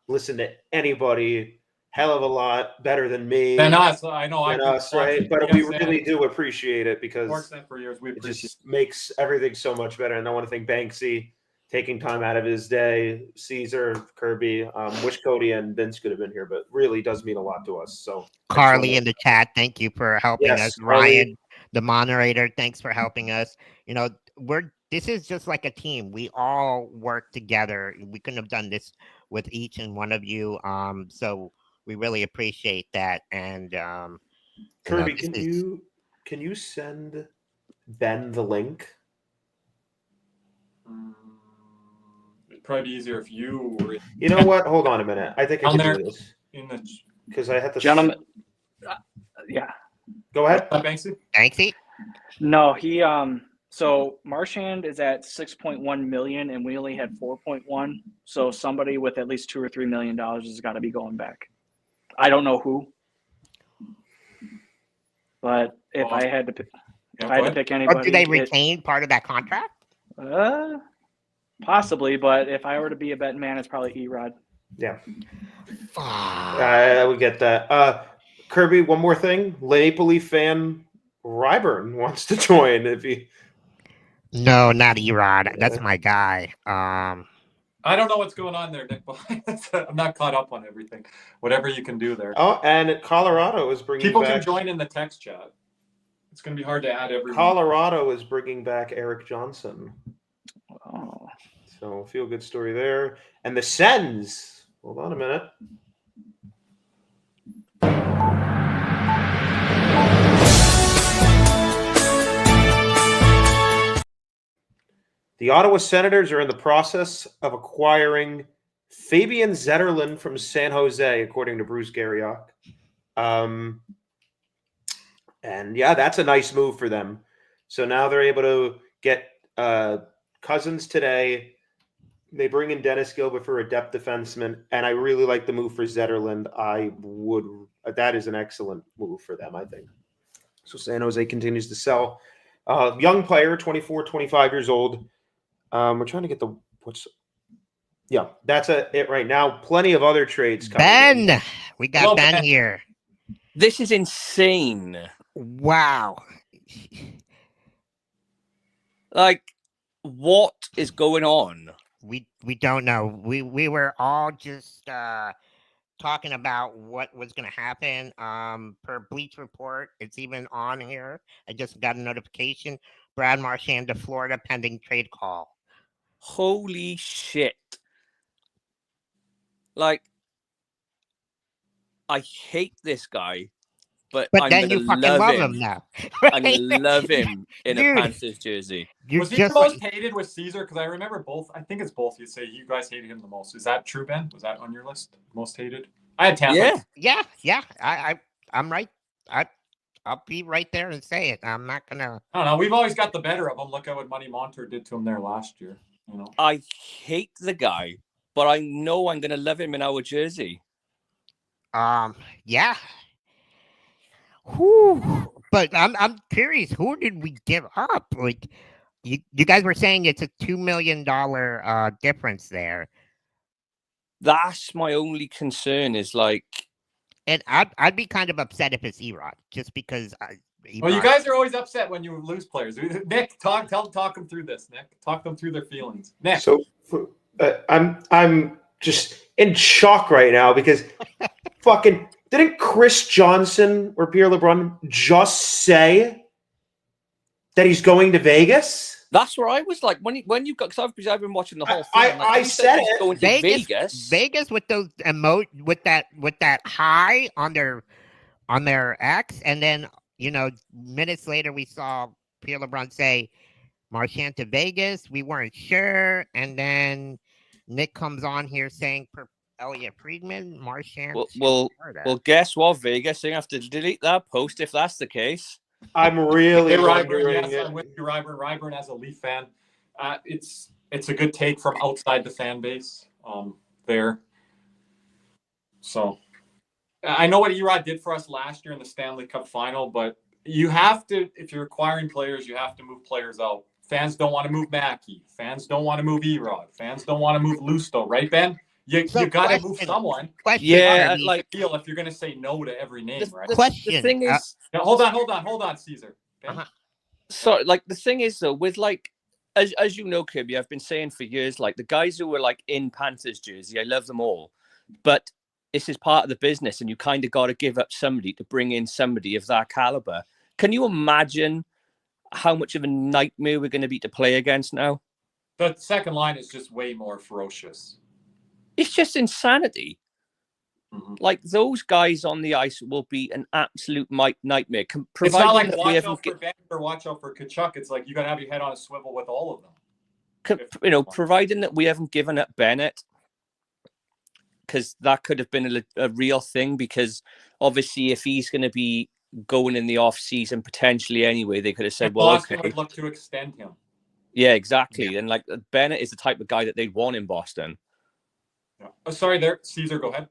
listened to anybody, hell of a lot better than me. Than us, I know. Than us, right? But we really do appreciate it because for years. It just makes everything so much better. And I want to thank Banksy taking time out of his day, Caesar, Kirby, wish Cody and Vince could have been here, but really does mean a lot to us. So Carly in the chat, thank you for helping us. Ryan, the moderator, thanks for helping us. You know, this is just like a team. We all work together. We couldn't have done this with each and one of you. So we really appreciate that. And Kirby, can you send Ben the link? It'd probably be easier if you were. You know what? Hold on a minute. I think I can do this because I had to. Gentlemen, yeah. Go ahead, Banksy. Banksy. No, he So Marchand is at 6.1 million, and we only had 4.1. So somebody with at least $2 or $3 million has got to be going back. I don't know who, but if I had to pick, anybody, or do they retain part of that contract? Possibly, but if I were to be a betting man, it's probably Erod. Yeah, I would get that. Kirby, one more thing. Maple Leaf fan Ryburn wants to join. If he no, not Erod. That's my guy. I don't know what's going on there, Nick. I'm not caught up on everything. Whatever you can do there. Oh, and Colorado is bringing people back... can join in the text chat. It's going to be hard to add everyone. Colorado is bringing back Eric Johnson. Oh. So feel good story there. And the Sens. Hold on a minute. The Ottawa Senators are in the process of acquiring Fabian Zetterlund from San Jose, according to Bruce Garriock. And yeah, that's a nice move for them. So now they're able to get Cousins today. They bring in Dennis Gilbert for a depth defenseman, and I really like the move for Zetterlund. That is an excellent move for them, I think. So San Jose continues to sell. Young player, 24, 25 years old. We're trying to get the yeah, that's it right now. Plenty of other trades coming. Ben, we got Ben here. This is insane. Wow. Like, what is going on? We don't know. We were all just talking about what was going to happen. Per Bleach Report, it's even on here. I just got a notification. Brad Marchand to Florida pending trade call. Holy shit. Like, I hate this guy, but I'm then gonna you fucking love him now. Right? I'm gonna love him in Dude, a Panthers jersey. Was he the most hated with Caesar? Because I remember both. I think it's both. You say you guys hated him the most. Is that true, Ben? Was that on your list? Most hated? I had Tampa. Yeah. I'm right. I'll be right there and say it. I'm not gonna. I don't know. We've always got the better of him. Look at what Money Montour did to him there last year. You know. I hate the guy, but I know I'm gonna love him in our jersey. Yeah. Whew. But I'm curious. Who did we give up? Like, you guys were saying it's a $2 million difference there. That's my only concern. Is like, and I'd be kind of upset if it's Erod, just because. Well, you guys are always upset when you lose players. Nick, talk them through this. Nick, talk them through their feelings. Nick, so I'm just in shock right now because fucking didn't Chris Johnson or Pierre LeBrun just say that he's going to Vegas? That's where I was like when you got, because I've been watching the whole thing. I said it. Going to Vegas with those with that high on their X, and then minutes later we saw Pierre LeBrun say Marchand to Vegas. We weren't sure, and then Nick comes on here saying Elliot Friedman, Marchand. Well, guess what, Vegas? You have to delete that post if that's the case. I'm really Ryburn. Yes, I'm with you, Ryburn. Ryburn, as a Leaf fan, it's a good take from outside the fan base there. So I know what Erod did for us last year in the Stanley Cup final, but you have to, if you're acquiring players, you have to move players out. Fans don't want to move Mackey. Fans don't want to move Erod. Fans don't want to move Lusto, right, Ben? You got to move someone. Yeah, like feel if you're going to say no to every name, right? The thing is, hold on, Caesar. So, like, the thing is though, with like, as you know, Kirby, I've been saying for years, like the guys who were like in Panthers jersey, I love them all, but this is part of the business, and you kind of got to give up somebody to bring in somebody of that caliber. Can you imagine how much of a nightmare we're going to be to play against now? The second line is just way more ferocious. It's just insanity. Mm-hmm. Like, those guys on the ice will be an absolute nightmare. It's not like watch out for Ben or watch out for Kachuk. It's like you got to have your head on a swivel with all of them. Providing that we haven't given up Bennett, because that could have been a real thing, because obviously if he's going to be going in the off season potentially anyway, they could have said, well, Boston okay, would look to extend him. Yeah, exactly. Yeah. And like Bennett is the type of guy that they'd want in Boston. Yeah. Oh, sorry there, Caesar, go ahead.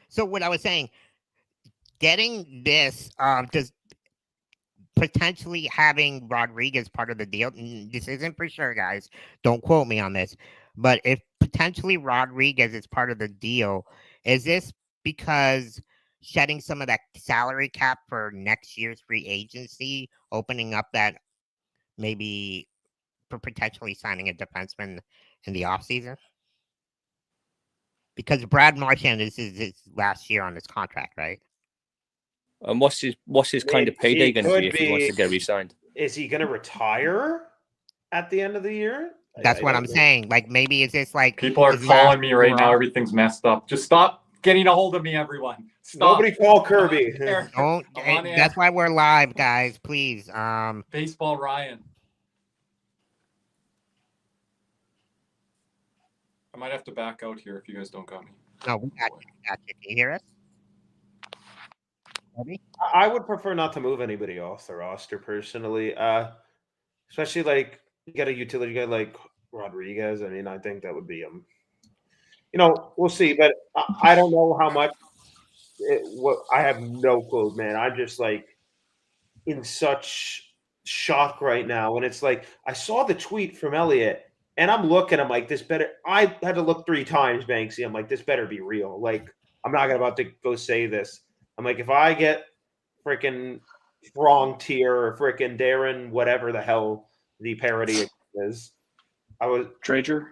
So what I was saying, getting this, does potentially having Rodriguez part of the deal. This isn't for sure, guys. Don't quote me on this. But if potentially Rodriguez is part of the deal, is this because shedding some of that salary cap for next year's free agency, opening up that maybe for potentially signing a defenseman in the offseason? Because Brad Marchand, this is his last year on his contract, right? And what's his kind of payday going to be if he wants to get re-signed? Is he going to retire at the end of the year? That's what I'm saying. Like, maybe is this like people are calling me right now? Everything's messed up. Just stop getting a hold of me, everyone. Stop. Nobody call Kirby. Don't. That's why we're live, guys. Please. Baseball Ryan. I might have to back out here if you guys don't got me. No, we got you. Can you hear us? I would prefer not to move anybody off the roster personally, especially like you got a utility guy like Rodriguez. I mean, I think that would be we'll see, but I don't know how much. I have no clue, man. I'm just like in such shock right now, and it's like I saw the tweet from Elliot, And I'm looking, I'm like, this better. I had to look 3 times, Banksy. I'm like, this better be real. Like, I'm not about to go say this. I'm like, if I get freaking wrong tier or freaking Darren, whatever the hell the parody is, I was Trager,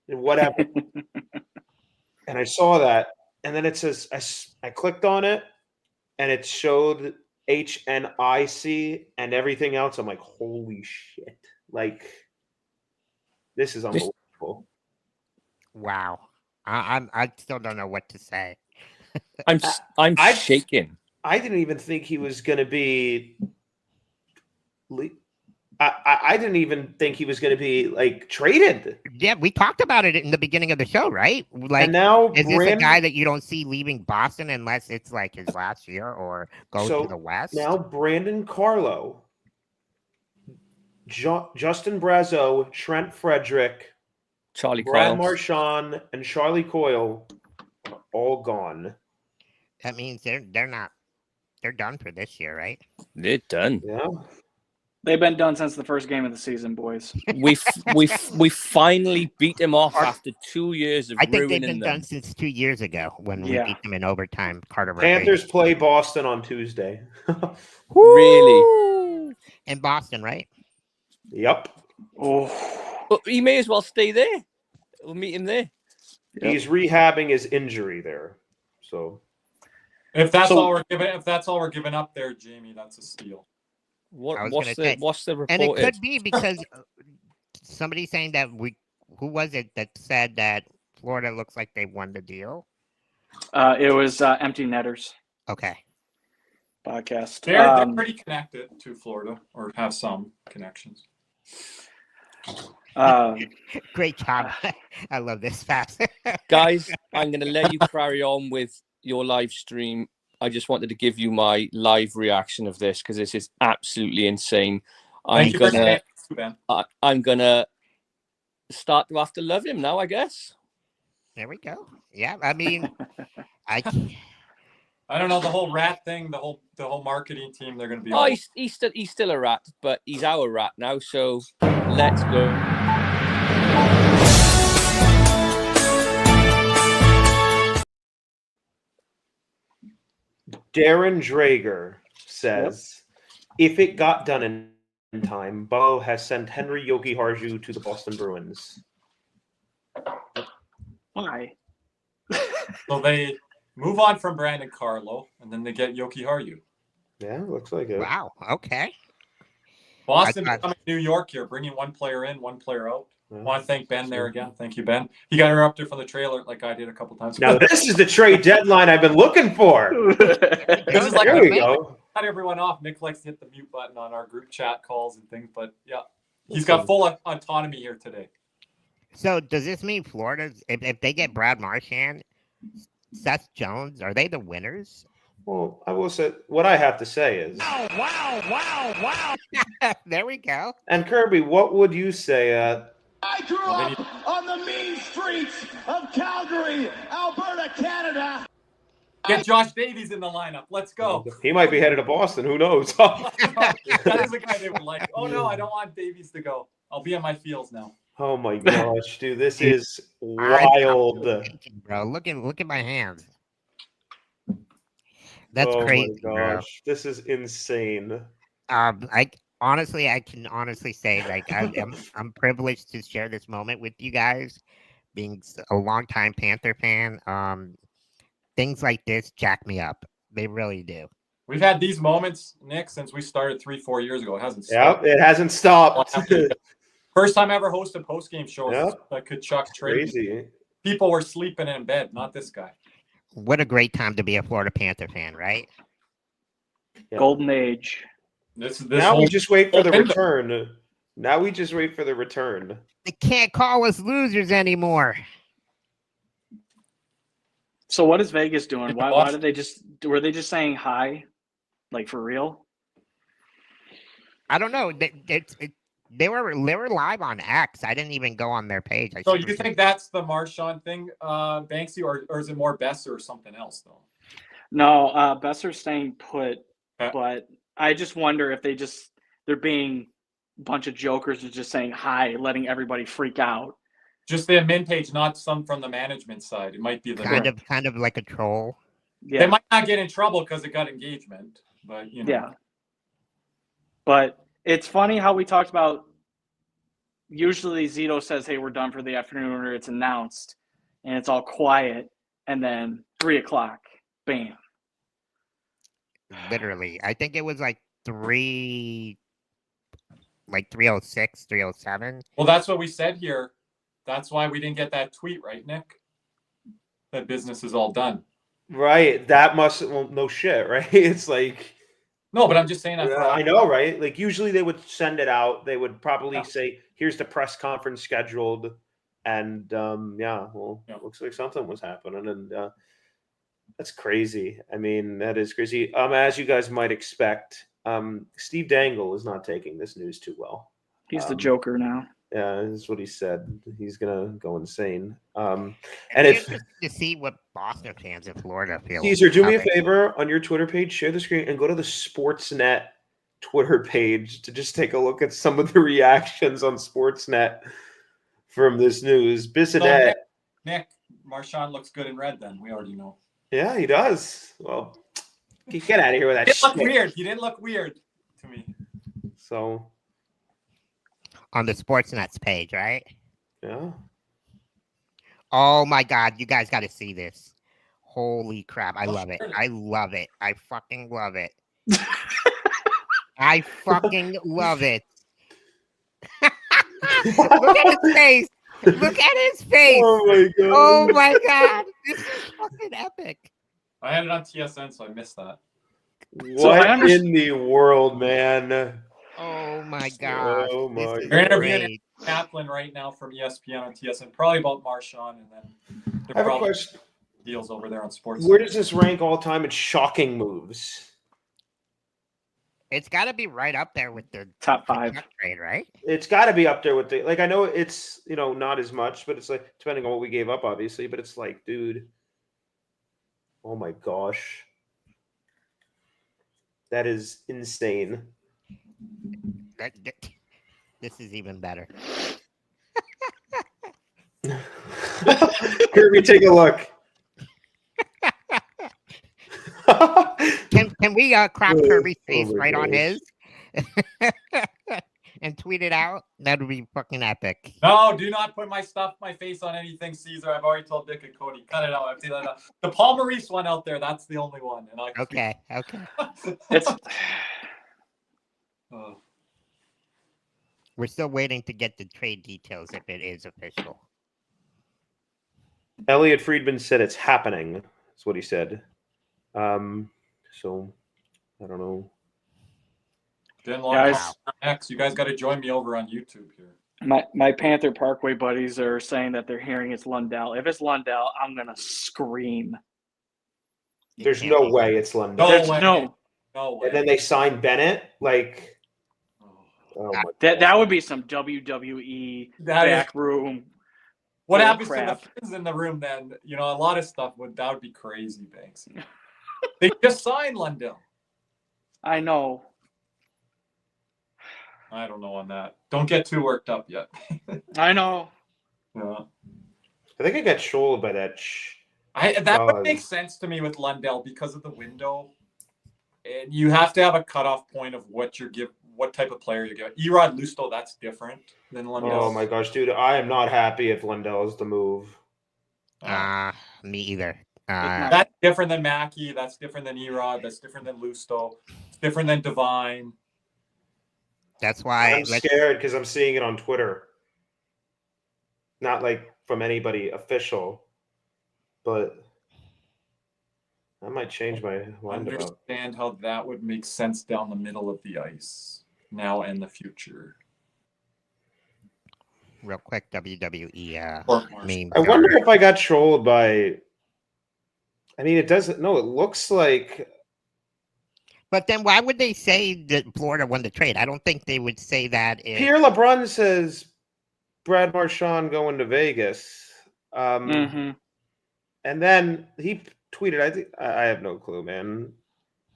whatever. And I saw that, and then it says I clicked on it, and it showed HNIC and everything else. I'm like, holy shit! Like, this is unbelievable. Wow. I still don't know what to say. I'm shaking. I didn't even think he was going to be. I didn't even think he was going to be like traded. Yeah, we talked about it in the beginning of the show, right? Like, and now is this a guy that you don't see leaving Boston unless it's like his last year or go to the West? Now Brandon Carlo, Justin Brazeau, Trent Frederick, Charlie Brad Coyle. Marchand, and Charlie Coyle are all gone. That means they're done for this year, right? They're done. Yeah. They've been done since the first game of the season, boys. We finally beat them off after 2 years of I think they've ruining been them. done since 2 years ago when we beat them in overtime. Carter Panthers play Boston on Tuesday. Really? In Boston, right? Yep. Oh, But he may as well stay there. We'll meet him there. He's rehabbing his injury there. So if that's all we're giving up there, Jamie, that's a steal. What's the report? And it could be because somebody's saying that who was it that said that Florida looks like they won the deal? It was Empty Netters. Okay. Podcast. They're pretty connected to Florida, or have some connections. Great job. I love this fast. Guys, I'm going to let you carry on with your live stream. I just wanted to give you my live reaction of this because this is absolutely insane. I'm gonna start to have to love him now, I guess. There we go. Yeah, I mean, I don't know the whole rat thing, the whole marketing team. They're going to be. Oh, he's still a rat, but he's our rat now. So let's go. Darren Drager says, if it got done in time, Bo has sent Henry Yogi Harju to the Boston Bruins. Why? So they move on from Brandon Carlo, and then they get Yoki Harju. Yeah, looks like it. Wow. Okay. Boston becoming New York here, bringing one player in, one player out. I want to thank Ben there again. Thank you, Ben. He got interrupted from the trailer like I did a couple times. Now this is the trade deadline I've been looking for. This is like there we go. Cut everyone off. Nick likes to hit the mute button on our group chat calls and things, but yeah, he's got full autonomy here today. So does this mean Florida, if they get Brad Marchand, Seth Jones, are they the winners? Well, I will say what I have to say is. Wow. There we go. And Kirby, what would you say? I grew up on the mean streets of Calgary, Alberta, Canada. Get Josh Davies in the lineup. Let's go. He might be headed to Boston. Who knows? That is a guy they would like. Oh, no, I don't want Davies to go. I'll be in my fields now. Oh, my gosh, dude. This is wild. Bro, look at my hands. That's crazy, my bro. gosh. This is insane. I can honestly say, like, I'm privileged to share this moment with you guys, being a longtime Panther fan. Things like this jack me up. They really do. We've had these moments, Nick, since we started 3-4 years ago. It hasn't stopped. Yep, it hasn't stopped. First time I ever hosted post-game shows Yep. that Kachuk trade. Crazy. People were sleeping in bed, not this guy. What a great time to be a Florida Panther fan, right? Yeah. Golden age. Now we just wait for the return. Now we just wait for the return. They can't call us losers anymore. So what is Vegas doing? Why did were they just saying hi? Like for real? I don't know. They were live on X. I didn't even go on their page. So you think that's the Marchand thing, Banksy, or is it more Besser or something else though? No, Besser's staying put, but I just wonder if they're being bunch of jokers are just saying hi, letting everybody freak out. Just the admin page, not some from the management side. It might be the kind of like a troll. Yeah. They might not get in trouble because it got engagement, but you know. Yeah. But it's funny how we talked about. Usually Zito says, "Hey, we're done for the afternoon," or it's announced, and it's all quiet, and then 3:00, bam. Literally, I think it was like 3:06, 3:07. Well, that's what we said here. That's why we didn't get that tweet, right, Nick? That business is all done. Right. That must, well, no shit, right? It's like. No, but I'm just saying that. I know, right? Like usually they would send it out. They would probably say, "Here's the press conference scheduled," and looks like something was happening, and that's crazy. I mean, that is crazy. As you guys might expect, Steve Dangle is not taking this news too well. He's the Joker now. Yeah, this is what he said. He's gonna go insane. And if to see what Boston fans in Florida feel. Caesar, do me a favor on your Twitter page, share the screen, and go to the Sportsnet Twitter page to just take a look at some of the reactions on Sportsnet from this news. Bissonette. So Nick, Marchand looks good in red. Then we already know. Yeah, he does. Well, get out of here with that. He didn't look weird. He didn't look weird to me. So. On the Sportsnet's page, right? Yeah. Oh my God, you guys got to see this. Holy crap, I love it. I love it. I fucking love it. I fucking love it. Look at his face. Look at his face. Oh my God. Oh my God. This is fucking epic. I had it on TSN, so I missed that. What in the world, man? Oh my God! Oh my God! They're interviewing Kaplan right now from ESPN on TSN, probably about Marchand, and then I have a question. Deals over there on sports. Where does this rank all time in shocking moves? It's got to be right up there with the top 5 trade, right? It's got to be up there with the I know it's not as much, but it's like depending on what we gave up, obviously. But it's like, dude, oh my gosh, that is insane. This is even better. Kirby, take a look. Can we crop Kirby's face right on his and tweet it out? That would be fucking epic. No, do not put my face on anything, Caesar. I've already told Dick and Cody. Cut it out. I've seen that out. The Paul Maurice one out there, that's the only one. And Okay. It's We're still waiting to get the trade details if it is official. Elliot Friedman said it's happening. That's what he said. So I don't know. Guys, you guys got to join me over on YouTube here. My Panther Parkway buddies are saying that they're hearing it's Lundell. If it's Lundell, I'm gonna scream. There's no way it's Lundell. No way. And then they signed Bennett. Like, oh my that would be some WWE back room. What happens to the fans in the room then? A lot of stuff that would be crazy, Banks. They just signed Lundell. I know. I don't know on that. Don't get too worked up yet. I know. Yeah. I think I got trolled by that. That would make sense to me with Lundell because of the window. And you have to have a cutoff point of what type of player you give. Erod Lusto, that's different than Lundell. Oh my gosh, dude. I am not happy if Lundell is the move. Me either. That's different than Mackey. That's different than Erod. That's different than Lusto. It's different than Devine. That's why I'm scared because I'm seeing it on Twitter. Not like from anybody official, but I might change my mind about. Understand how that would make sense down the middle of the ice now and the future. Real quick, WWE meme. I wonder if I got trolled by. I mean, it doesn't. No, it looks like. But then why would they say that Florida won the trade? I don't think they would say that. Pierre LeBrun says Brad Marchand going to Vegas. And then he tweeted, I have no clue, man.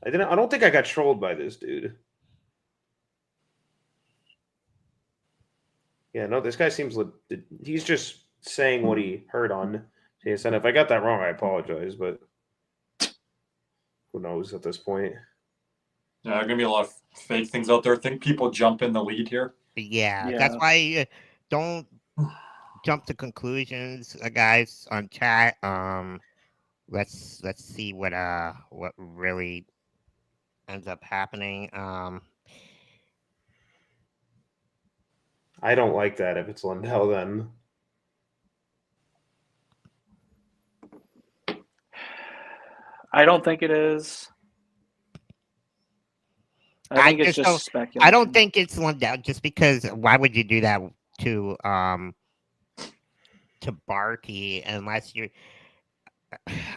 I don't think I got trolled by this dude. Yeah, no, this guy seems he's just saying what he heard on TSN. If I got that wrong, I apologize, but who knows at this point? Yeah, there are gonna be a lot of fake things out there. I think people jump in the lead here. Yeah. That's why don't jump to conclusions, guys, on chat. Let's see what really ends up happening. I don't like that if it's Lundell then. I don't think it is. I think it's just speculation. I don't think it's Lundell just because why would you do that to Barkey unless you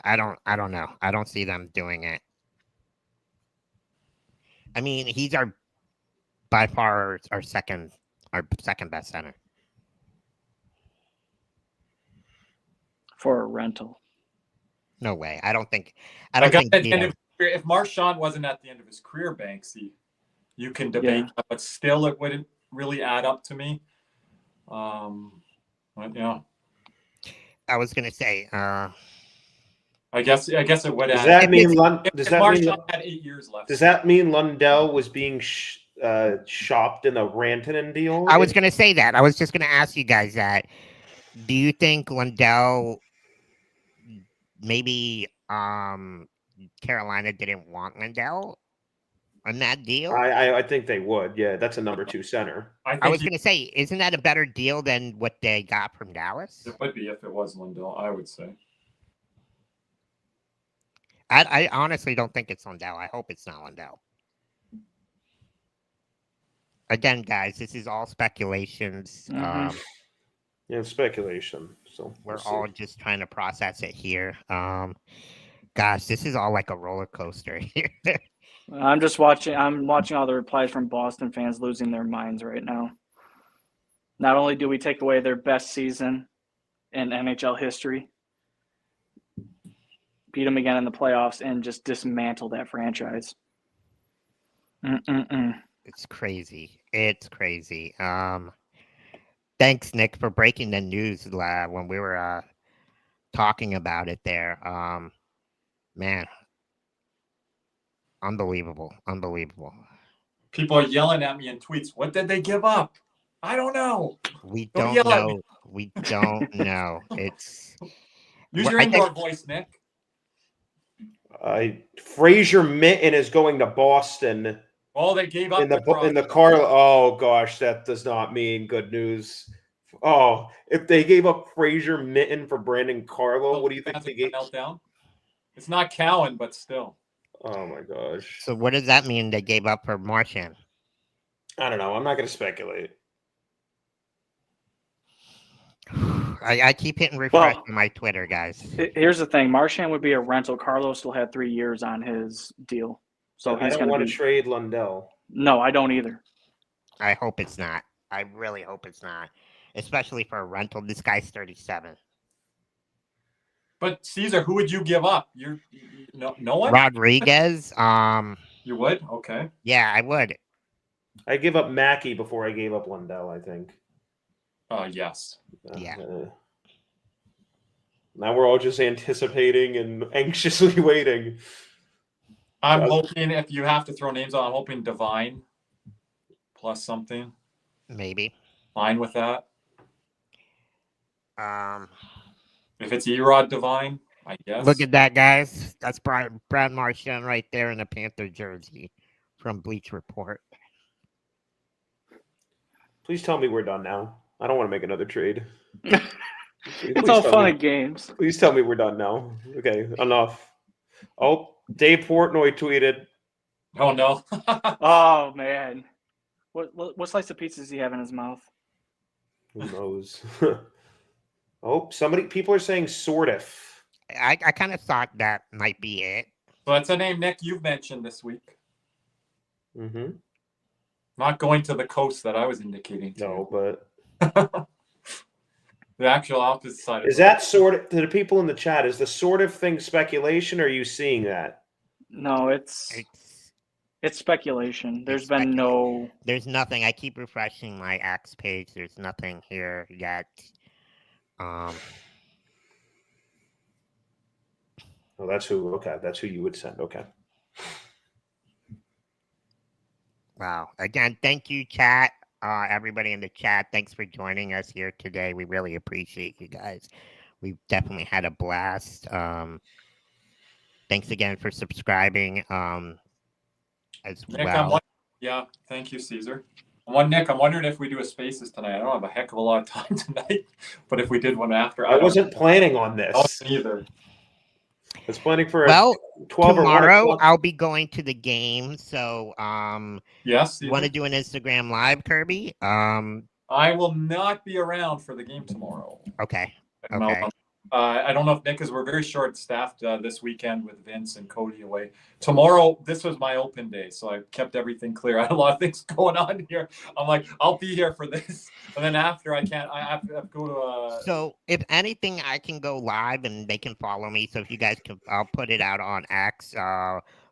I don't know. I don't see them doing it. I mean, he's by far our second best center. For a rental. No way. I don't think if Marchand wasn't at the end of his career, Banksy, you can debate that, but still it wouldn't really add up to me. But yeah. I was gonna say I guess it would. Does that mean Marchand had 8 years left? Does that mean Lundell was being shopped in the Rantanen deal? I was gonna say that. I was just gonna ask you guys that. Do you think Lundell maybe Carolina didn't want Lundell on that deal? I think they would. Yeah, that's a number 2 center. I was gonna say, isn't that a better deal than what they got from Dallas? It would be if it was Lundell, I would say. I honestly don't think it's Lundell. I hope it's not Lundell. Again, guys, this is all speculations. Yeah, speculation. So we're all just trying to process it here. Gosh, this is all like a roller coaster here. I'm watching all the replies from Boston fans losing their minds right now. Not only do we take away their best season in NHL history, beat them again in the playoffs, and just dismantle that franchise. It's crazy. It's crazy. Thanks, Nick, for breaking the news when we were talking about it there. Man, unbelievable. People are yelling at me in tweets. What did they give up? I don't know. We don't know. We don't know. It's use your indoor voice, Nick. Fraser Mitten is going to Boston. Oh, they gave up in the car. Oh gosh, that does not mean good news. Oh, if they gave up Fraser Mitten for Brandon Carlo, what do you think they gave? Meltdown. It's not Cowan, but still. Oh my gosh. So what does that mean? They gave up for Marchand? I don't know. I'm not going to speculate. I keep hitting refresh on my Twitter, guys. Here's the thing: Marchand would be a rental. Carlos still had 3 years on his deal, so I don't want to trade Lundell. No, I don't either. I hope it's not. I really hope it's not, especially for a rental. This guy's 37. But Caesar, who would you give up? No one. Rodriguez. You would? Okay. Yeah, I would. I give up Mackey before I gave up Lundell, I think. Yes. Yeah. Now we're all just anticipating and anxiously waiting. I'm hoping, if you have to throw names out, I'm hoping Divine plus something. Maybe. Fine with that. If it's Erod Divine, I guess. Look at that, guys. That's Brad Marchand right there in the Panther jersey from Bleach Report. Please tell me we're done now. I don't want to make another trade. It's all fun and games. Please tell me we're done now. Okay, enough. Oh, Dave Portnoy tweeted. Oh, no. Oh, man. What slice of pizza does he have in his mouth? Who knows? People are saying Sortif. I kind of thought that might be it. So that's a name, Nick, you've mentioned this week. Mm-hmm. Not going to the coast that I was indicating to. No, but the actual opposite side. Is that sort of, to the people in the chat, is the sort of thing speculation, or are you seeing that? No, it's It's speculation. There's It's been no. There's nothing. I keep refreshing my X page. There's nothing here yet. Oh, that's who. Okay, that's who you would send. Okay. Wow. Again, thank you, chat. Everybody in the chat, thanks for joining us here today. We really appreciate you guys. We've definitely had a blast. Thanks again for subscribing as Nick, well. Yeah, thank you, Caesar. Nick, I'm wondering if we do a Spaces tonight. I don't have a heck of a lot of time tonight, but if we did one after, I wasn't planning on this. I wasn't either. I was planning for 12 tomorrow. I'll be going to the game, so yes, you want to do an Instagram live, Kirby? I will not be around for the game tomorrow. Okay. I don't know if Nick, because we're very short-staffed this weekend with Vince and Cody away. Tomorrow, this was my open day, so I kept everything clear. I had a lot of things going on here. I'm like, I'll be here for this, and then after I can't. I have to go to. So if anything, I can go live and they can follow me. So if you guys can, I'll put it out on X.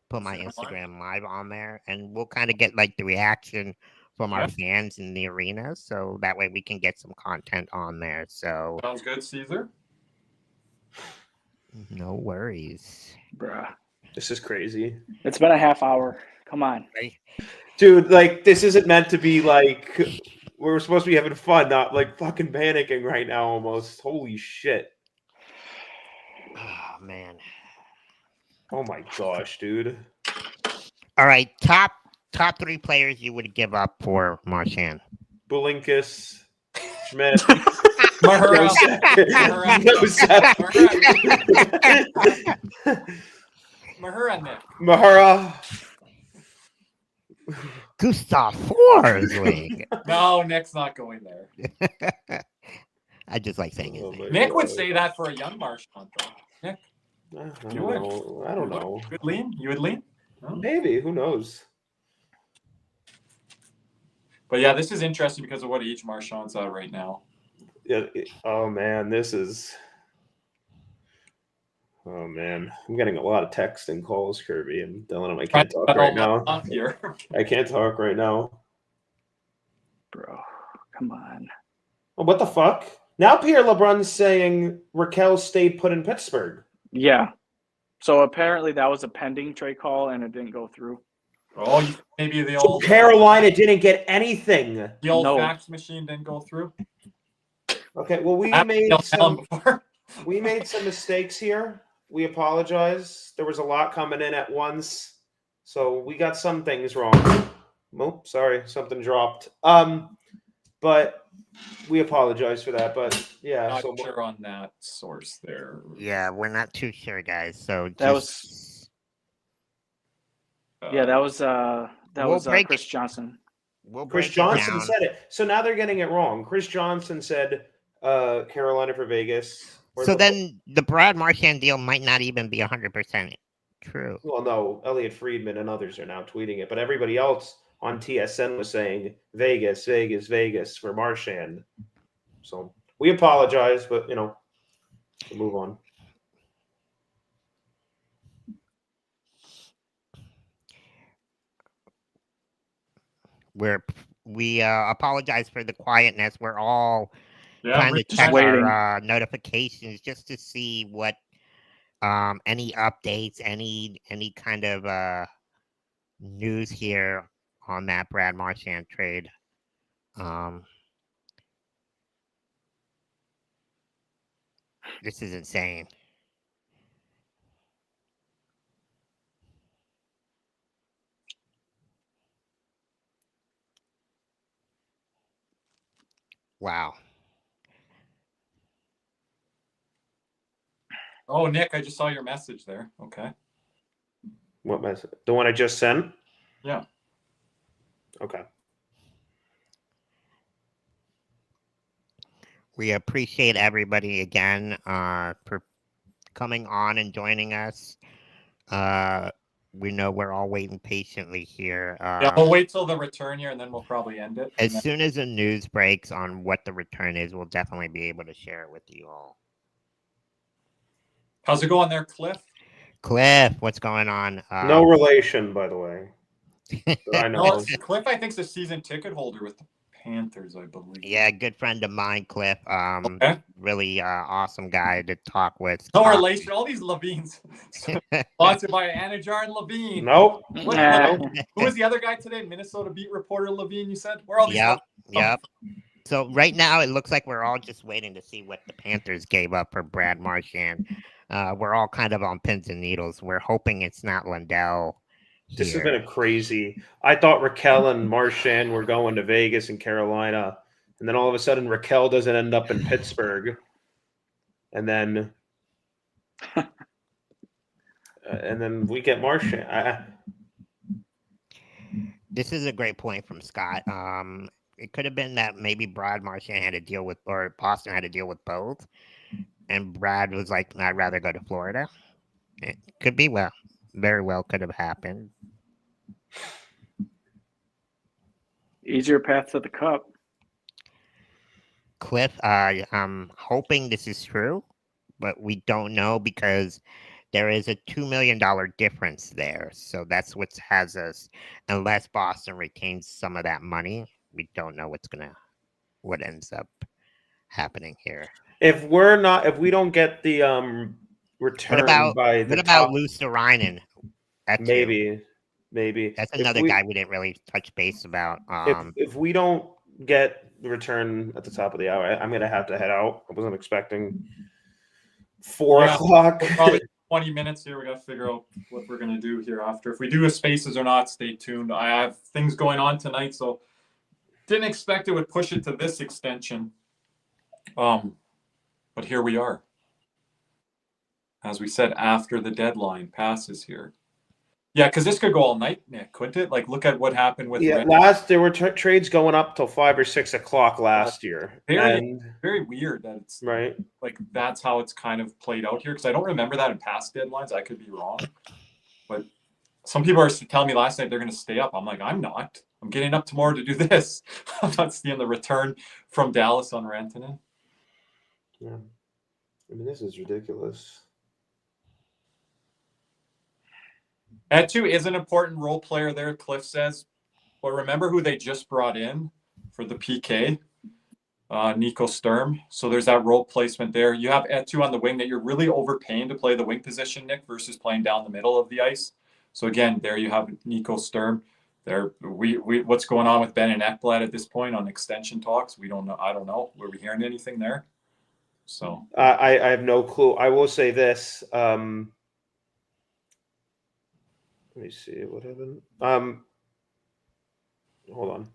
Put my Instagram live on there, and we'll kind of get like the reaction from our fans in the arena. So that way we can get some content on there. So sounds good, Caesar. No worries. Bruh. This is crazy. It's been a half hour. Come on. Dude, like, this isn't meant to be like, we're supposed to be having fun, not like fucking panicking right now almost. Holy shit. Oh, man. Oh my gosh, dude. All right. Top 3 players you would give up for Marchand. Bulinkus, Schmidt. Mahura. Mahura. Gustav Forsling. No, Nick's not going there. I just like saying his name. Nick would say that for a young Marchand. Nick, I don't know. You would lean? You would lean? No? Maybe. Who knows? But yeah, this is interesting because of what each Marchand's at right now. Yeah. Oh man, this is. Oh man, I'm getting a lot of text and calls, Kirby, and telling him I can't talk right now. I can't talk right now, bro. Come on. Oh, what the fuck? Now Pierre LeBrun's saying Raquel stayed put in Pittsburgh. Yeah. So apparently that was a pending trade call and it didn't go through. Oh, maybe the old Carolina didn't get anything. The old fax machine didn't go through. Okay, well we made some mistakes here. We apologize. There was a lot coming in at once, so we got some things wrong. Oh, sorry, something dropped. But we apologize for that. But yeah, not sure on that source there. Yeah, we're not too sure, guys. So that was. Yeah, that was Chris Johnson. Chris Johnson said it. So now they're getting it wrong. Chris Johnson said Carolina for Vegas. So then the Brad Marchand deal might not even be 100% true. Well, no, Elliot Friedman and others are now tweeting it, but everybody else on TSN was saying Vegas, Vegas, Vegas for Marchand. So we apologize, but we'll move on. We apologize for the quietness. We're all trying to just check waiting. our notifications just to see what any updates, any kind of news here on that Brad Marchand trade. This is insane. Wow. Oh, Nick, I just saw your message there. Okay. What message? The one I just sent? Yeah. Okay. We appreciate everybody again for coming on and joining us. We know we're all waiting patiently here. Yeah, we'll wait till the return here, and then we'll probably end it. As soon as the news breaks on what the return is, we'll definitely be able to share it with you all. How's it going there, Cliff? Cliff, what's going on? No relation, by the way. that I know No, of. Cliff, I think, is a season ticket holder with the Panthers, I believe. Yeah, good friend of mine, Cliff. Okay. Really awesome guy to talk with. No Talk- relation. All these Levines. Sponsored by Anajar and Levine. Nope. Who was the other guy today? Minnesota beat reporter Levine, you said? Where are all these? Yep. So right now it looks like we're all just waiting to see what the Panthers gave up for Brad Marchand. We're all kind of on pins and needles. We're hoping it's not Lundell. This has been a crazy. I thought Raquel and Marchand were going to Vegas and Carolina, and then all of a sudden Raquel doesn't end up in Pittsburgh, and then we get Marchand. This is a great point from Scott. It could have been that maybe Brad Marchand had to deal with, or Boston had to deal with both, and Brad was like, "I'd rather go to Florida." It could be very well could have happened. Easier path to the cup. Cliff, I'm hoping this is true, but we don't know because there is a $2 million difference there. So that's what has us, unless Boston retains some of that money, we don't know what ends up happening here. If we don't get the return by the what about Luosterainen? Maybe that's another guy we didn't really touch base about. If we don't get the return at the top of the hour, I'm gonna have to head out. I wasn't expecting 4 o'clock. Probably 20 minutes here. We got to figure out what we're gonna do here after. If we do a spaces or not, stay tuned. I have things going on tonight, so didn't expect it would push it to this extension. But here we are. As we said, after the deadline passes here. Yeah, because this could go all night, Nick, couldn't it? Like, look at what happened with. Yeah, there were trades going up till 5 or 6 o'clock last year. Very weird that it's right. Like that's how it's kind of played out here. Because I don't remember that in past deadlines. I could be wrong, but some people are telling me last night they're going to stay up. I'm like, I'm not. I'm getting up tomorrow to do this. I'm not seeing the return from Dallas on Rantanen. Yeah, I mean, this is ridiculous. Etu is an important role player there, Cliff says. But remember who they just brought in for the PK? Nico Sturm. So there's that role placement there. You have Etu on the wing that you're really overpaying to play the wing position, Nick, versus playing down the middle of the ice. So again, there you have Nico Sturm. There, what's going on with Ben and Ekblad at this point on extension talks? We don't know. I don't know. Were we hearing anything there? So I have no clue. I will say this. Let me see what happened. Hold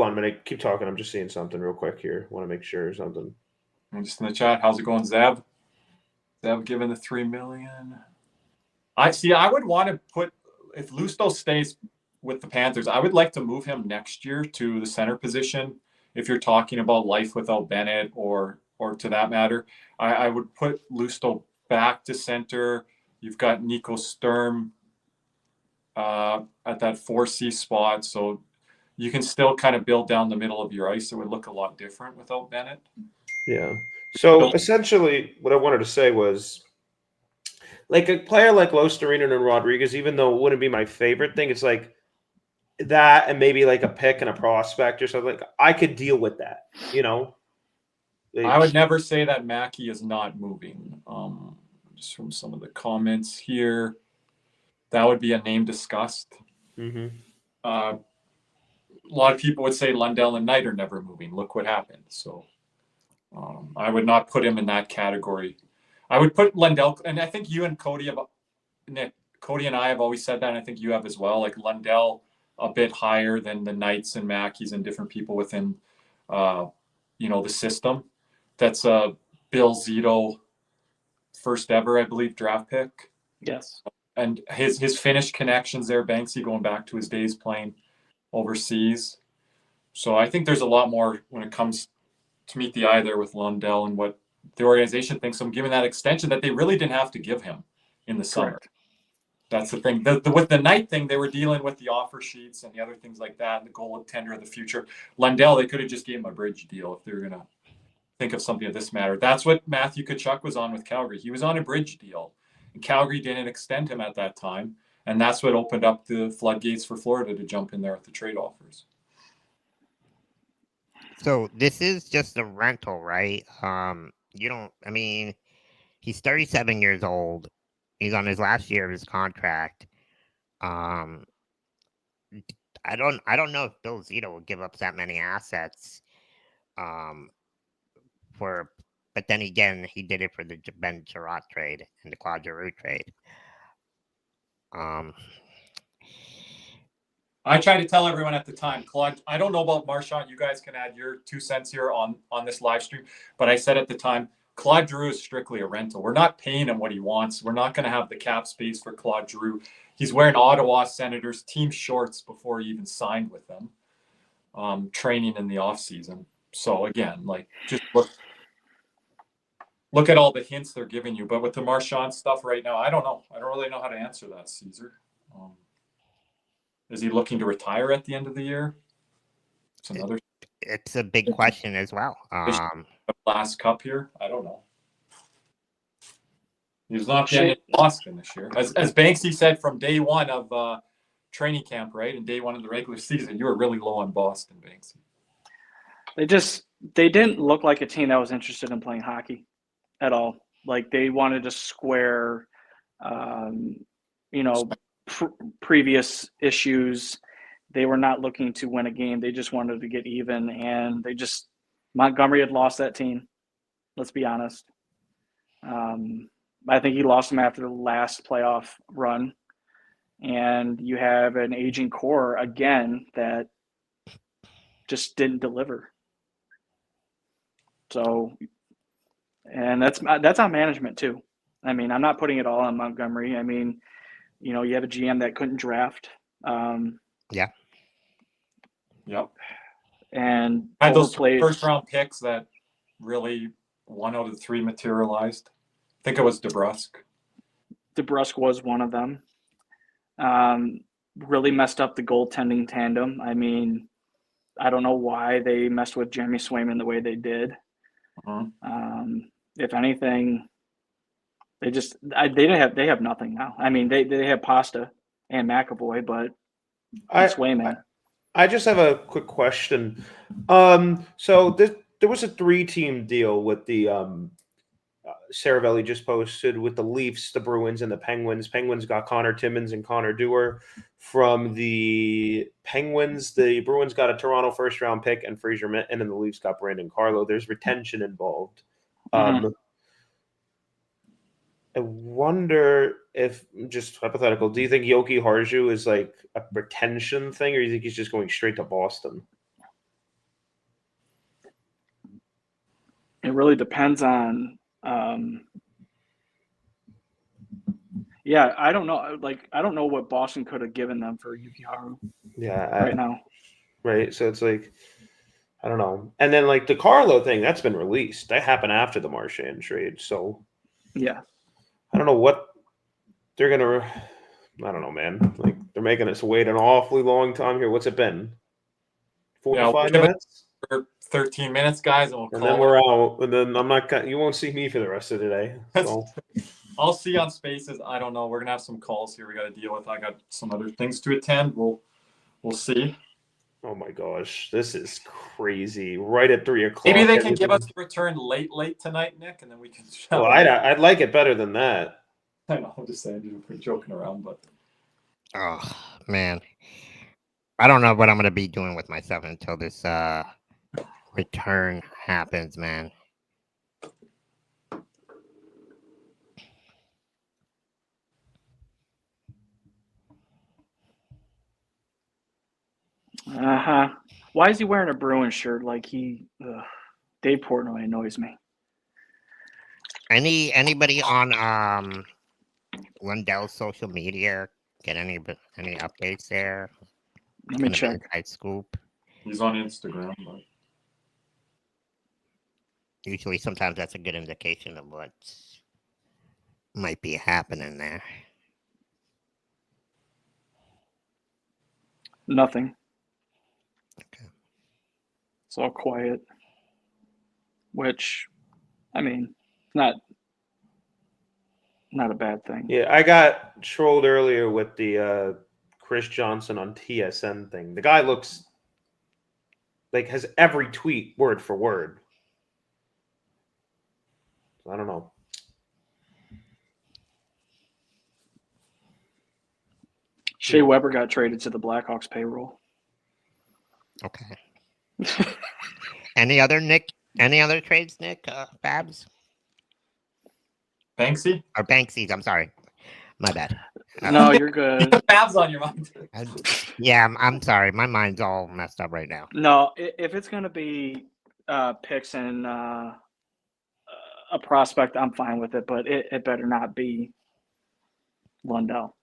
on a minute. Keep talking. I'm just seeing something real quick here. Want to make sure something. I'm just in the chat. How's it going, Zab? Zab given the $3 million. I would want to put, if Lusto stays with the Panthers, I would like to move him next year to the center position. If you're talking about life without Bennett or to that matter, I would put Lusto back to center. You've got Nico Sturm at that 4C spot, so you can still kind of build down the middle of your ice. It would look a lot different without Bennett. Yeah. So essentially, what I wanted to say was, like a player like Luosterainen and Rodriguez, even though it wouldn't be my favorite thing, it's like that and maybe like a pick and a prospect or something. Like, I could deal with that, you know? I would never say that Mackey is not moving. Just from some of the comments here, that would be a name discussed. Mm-hmm. A lot of people would say Lundell and Knight are never moving. Look what happened. So I would not put him in that category. I would put Lundell, and I think you and Cody and I have always said that, and I think you have as well. Like Lundell a bit higher than the Knights and Mackeys and different people within, the system. That's Bill Zito, first ever, I believe, draft pick. Yes. And his Finnish connections there, Banksy, going back to his days playing overseas. So I think there's a lot more when it comes to meet the eye there with Lundell and what the organization thinks of him, given that extension that they really didn't have to give him in the summer. Correct. That's the thing. With the Knight thing, they were dealing with the offer sheets and the other things like that, and the goaltender of the future. Lundell, they could have just gave him a bridge deal if they were going to think of something of this matter. That's what Matthew Tkachuk was on with Calgary. He was on a bridge deal, and Calgary didn't extend him at that time. And that's what opened up the floodgates for Florida to jump in there with the trade offers. So this is just a rental, right? He's 37 years old. He's on his last year of his contract. I don't know if Bill Zito will give up that many assets. But then again, he did it for the Ben Chirot trade and the Claude Giroux trade. I tried to tell everyone at the time, Claude, I don't know about Marchand. You guys can add your 2 cents here on this live stream. But I said at the time, Claude Giroux is strictly a rental. We're not paying him what he wants. We're not going to have the cap space for Claude Giroux. He's wearing Ottawa Senators team shorts before he even signed with them, training in the offseason. So again, like, just look at all the hints they're giving you. But with the Marchand stuff right now, I don't know. I don't really know how to answer that, Caesar. Is he looking to retire at the end of the year? It's a big question as well. Last cup here, I don't know. He's not getting in Boston this year, as Banksy said from day one of training camp, right? And day one of the regular season, you were really low on Boston, Banksy. They didn't look like a team that was interested in playing hockey at all. Like, they wanted to square, previous issues. They were not looking to win a game. They just wanted to get even, and Montgomery had lost that team. Let's be honest. I think he lost them after the last playoff run, and you have an aging core again that just didn't deliver. So, and that's on management too. I mean, I'm not putting it all on Montgomery. I mean, you have a GM that couldn't draft. Yeah. Yep. And had those first round picks that really 1 out of 3 materialized. I think it was DeBrusk. DeBrusk was one of them. Really messed up the goaltending tandem. I mean, I don't know why they messed with Jeremy Swayman the way they did. If anything, they have nothing now. I mean, they have Pasta and McAvoy, but Swayman. I just have a quick question. So there was a 3-team deal with the Saravelli just posted with the Leafs, the Bruins, and the Penguins. Penguins got Connor Timmins and Connor Dewar. From the Penguins, the Bruins got a Toronto first-round pick and Fraser Minton, and the Leafs got Brandon Carlo. There's retention involved. I wonder if, just hypothetical, do you think Yoki Harju is like a retention thing, or do you think he's just going straight to Boston? It really depends on I don't know. Like, I don't know what Boston could have given them for Yuki Haru. Yeah. Now. Right. So it's like, I don't know. And then like the Carlo thing, that's been released. That happened after the Marchand trade. So yeah. I don't know what they're going to, I don't know, man. Like, they're making us wait an awfully long time here. What's it been? 45 minutes? For 13 minutes, guys, and then we're out. And then you won't see me for the rest of the day. So. I'll see you on Spaces. I don't know. We're going to have some calls here we got to deal with. I got some other things to attend. We'll see. Oh my gosh, this is crazy! Right at 3 o'clock. Maybe they can give us a return late tonight, Nick, and then we can. Well, I'd like it better than that. I know. I'm just saying, we're joking around, but. Oh man, I don't know what I'm gonna be doing with myself until this return happens, man. Why is he wearing a Bruins shirt? Like Dave Portnoy annoys me. Anybody on Lundell's social media get any updates there? Let me check. Scoop. He's on Instagram. But... Usually, sometimes that's a good indication of what might be happening there. Nothing. Okay. It's all quiet. Which, I mean, not not a bad thing. Yeah, I got trolled earlier with the Chris Johnson on TSN thing. The guy looks like has every tweet word for word. I don't know. Shea Weber got traded to the Blackhawks payroll. Okay. Any other trades, Nick? Babs? Banksy? Or Banksy's, I'm sorry. My bad. No, you're good. Babs on your mind. Yeah, I'm sorry. My mind's all messed up right now. No, if it's going to be picks and a prospect, I'm fine with it, but it better not be Lundell.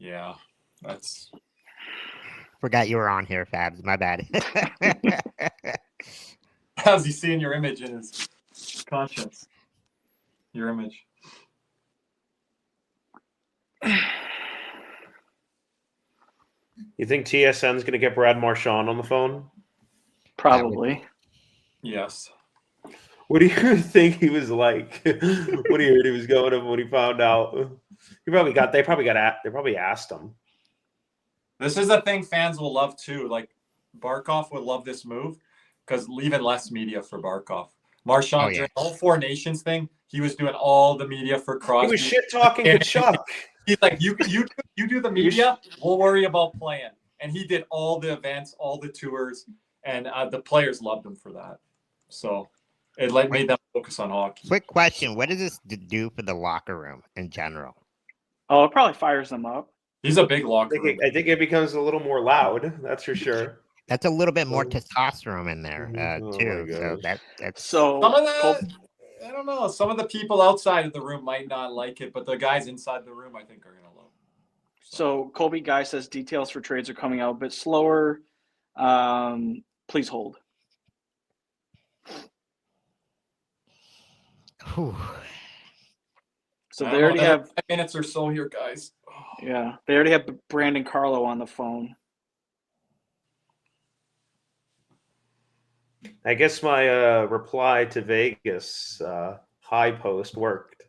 Yeah, that's. Forgot you were on here, Fabs. My bad. How's he seeing your image in his conscience? Your image. You think TSN's going to get Brad Marchand on the phone? Probably. Yes. What do you think he was like when he heard he was going to when he found out? They probably asked him. This is a thing fans will love too. Like Barkov would love this move because leaving less media for Barkov. Marchand during the whole Four Nations thing, he was doing all the media for Crosby. He was shit talking to Chuck. He's like, you do the media, we'll worry about playing. And he did all the events, all the tours, and the players loved him for that. So it made them focus on hockey. Quick question: what does this do for the locker room in general? Oh, it probably fires them up. He's a big locker room. I think it becomes a little more loud. That's for sure. That's a little bit more testosterone in there too. So that's some of the. I don't know. Some of the people outside of the room might not like it, but the guys inside the room, I think, are gonna love it. So Colby Guy says details for trades are coming out a bit slower. Please hold. Whew. So they already have 5 minutes or so here, guys. Yeah, they already have Brandon Carlo on the phone. I guess my reply to Vegas high post worked.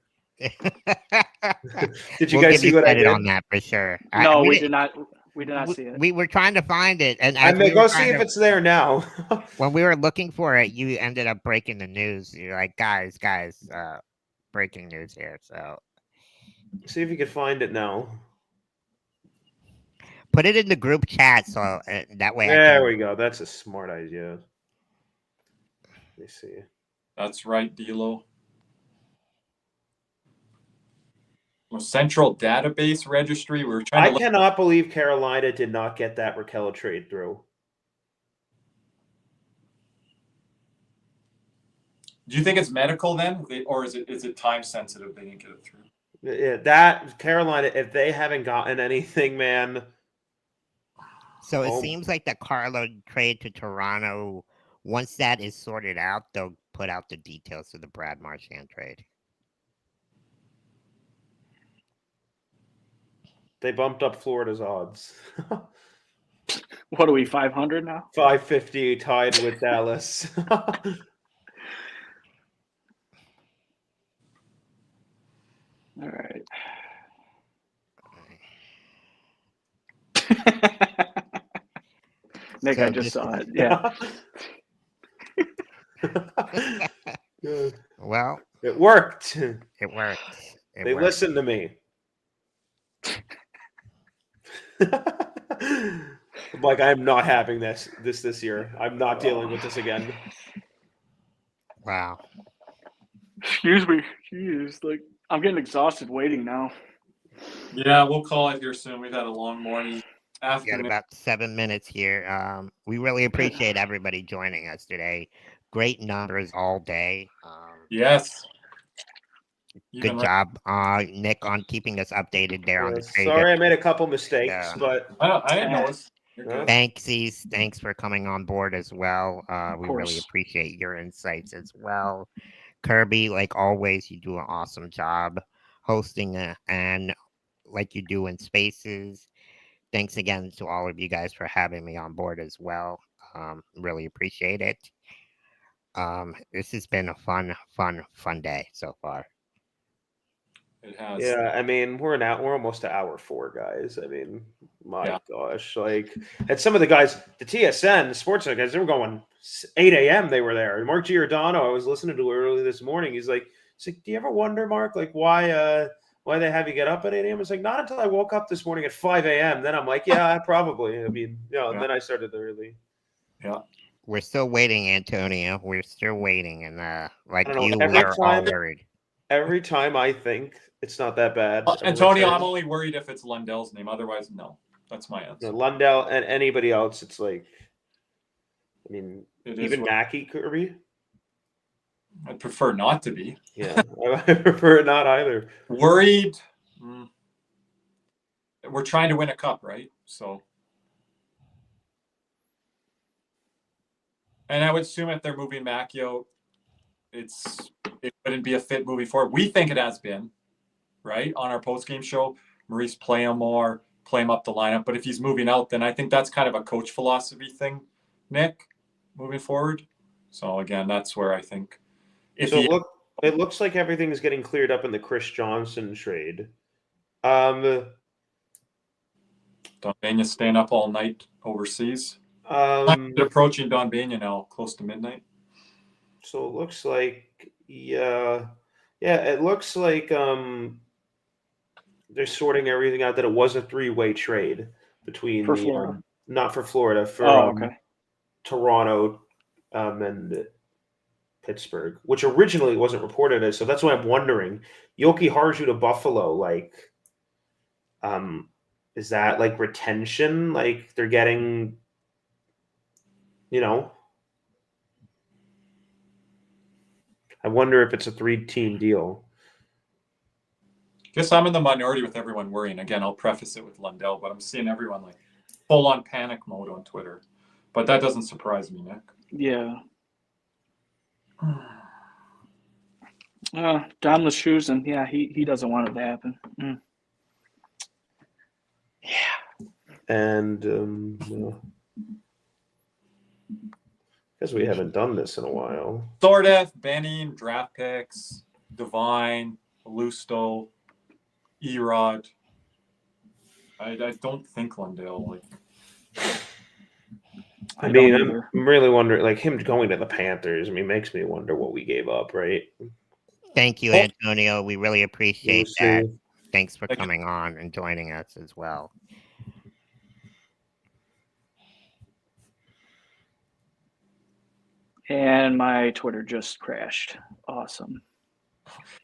Did you guys see what I did on that for sure? No, we did not. We did not see it. We were trying to find it, and I may go see if it's there now. When we were looking for it, you ended up breaking the news. You're like, guys, breaking news here. So see if you could find it now. Put it in the group chat so that way. There we go. That's a smart idea. Let me see. That's right, D'Lo. Central Database Registry. We were trying. I cannot believe Carolina did not get that Raquel trade through. Do you think it's medical then, or is it time sensitive? They didn't get it through. Yeah, that Carolina, if they haven't gotten anything, man. So it seems like the Carlo trade to Toronto. Once that is sorted out, they'll put out the details of the Brad Marchand trade. They bumped up Florida's odds. What are we, 500 now? 550 tied with Dallas. All right. Nick, so I just saw it. Yeah. Well, it worked. It worked. They listened to me. I'm like, I'm not having this year. I'm not dealing with this again. Wow. Excuse me. Jeez, like I'm getting exhausted waiting now. Yeah, we'll call it here soon. We've had a long morning. We got about 7 minutes here. We really appreciate everybody joining us today. Great numbers all day. Yes. Good job, Nick, on keeping us updated there on the trade. Sorry, I made a couple mistakes, but I didn't know. Thanks for coming on board as well. We really appreciate your insights as well. Kirby, like always, you do an awesome job hosting and like you do in Spaces. Thanks again to all of you guys for having me on board as well. Really appreciate it. This has been a fun day so far. It has. Yeah, I mean, we're almost to hour 4, guys. I mean, my gosh, like, and some of the guys, the TSN, the Sportsnet guys, they were going 8 a.m. They were there. And Mark Giordano, I was listening to early this morning. He's like, do you ever wonder, Mark, like why they have you get up at 8 a.m.? It's like, not until I woke up this morning at 5 a.m. Then I'm like, yeah, probably. I mean, and then I started early. Yeah. We're still waiting, Antonio. We're still waiting, and like I don't you, know, we are all worried. Every time I think it's not that bad. Antonio, I'm only worried if it's Lundell's name. Otherwise, no. That's my answer. No, Lundell and anybody else, it's like, I mean, even Mackie Kirby. I'd prefer not to be. Yeah, I prefer not either. Worried. We're trying to win a cup, right? So, and I would assume if they're moving Macchio, it wouldn't be a fit moving forward. We think it has been, right? On our post-game show, Maurice play him more, play him up the lineup. But if he's moving out, then I think that's kind of a coach philosophy thing, Nick, moving forward. So again, that's where I think. It looks like everything is getting cleared up in the Chris Johnson trade. Don Bania staying up all night overseas. Approaching Don Bania now, close to midnight. So it looks like, it looks like they're sorting everything out, that it was a 3-way trade between Florida. Not for Florida, for okay. Toronto and Pittsburgh, which originally wasn't reported as. So that's why I'm wondering, Yoki Harju to Buffalo, like, is that like retention? Like they're getting, I wonder if it's a 3-team deal. Guess I'm in the minority with everyone worrying. Again, I'll preface it with Lundell, but I'm seeing everyone like full on panic mode on Twitter. But that doesn't surprise me, Nick. Yeah. Dom Lachuzin, yeah, he doesn't want it to happen. Yeah. And because we haven't done this in a while. Thordeff, Benning, draft picks, Devine, Lusto, Erod. I don't think Lundell. I mean, I'm really wondering, like, him going to the Panthers, I mean, makes me wonder what we gave up, right? Thank you, Antonio. We really appreciate that. Thanks for coming on and joining us as well. And my Twitter just crashed. Awesome.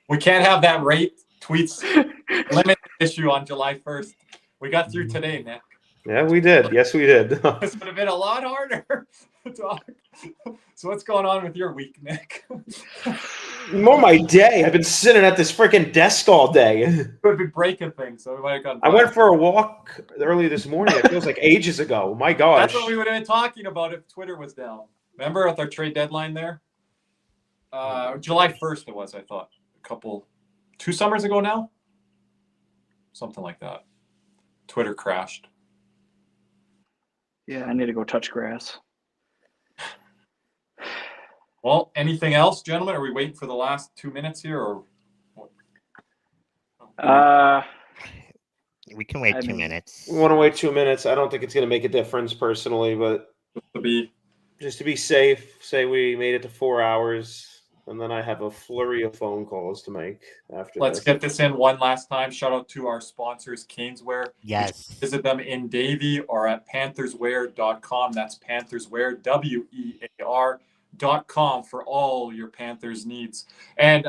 We can't have that rate tweets limit issue on July 1st. We got through today, Nick. Yeah, we did. Yes, we did. This would have been a lot harder to talk. So what's going on with your week, Nick? More my day. I've been sitting at this freaking desk all day. We've been breaking things, so we might have gone. I went for a walk early this morning. It feels like ages ago. My gosh. That's what we would have been talking about if Twitter was down. Remember with our trade deadline there? July 1st it was, I thought. 2 summers ago now? Something like that. Twitter crashed. Yeah, I need to go touch grass. Well, anything else, gentlemen? Are we waiting for the last 2 minutes here, or what? We can wait 2 minutes. We want to wait 2 minutes. I don't think it's going to make a difference personally, but just to be safe, say we made it to 4 hours, and then I have a flurry of phone calls to make after. Let's get this in one last time. Shout out to our sponsors, CanesWear. Yes. Visit them in Davie or at PanthersWear.com. That's PanthersWear, WEAR.com for all your Panthers needs. And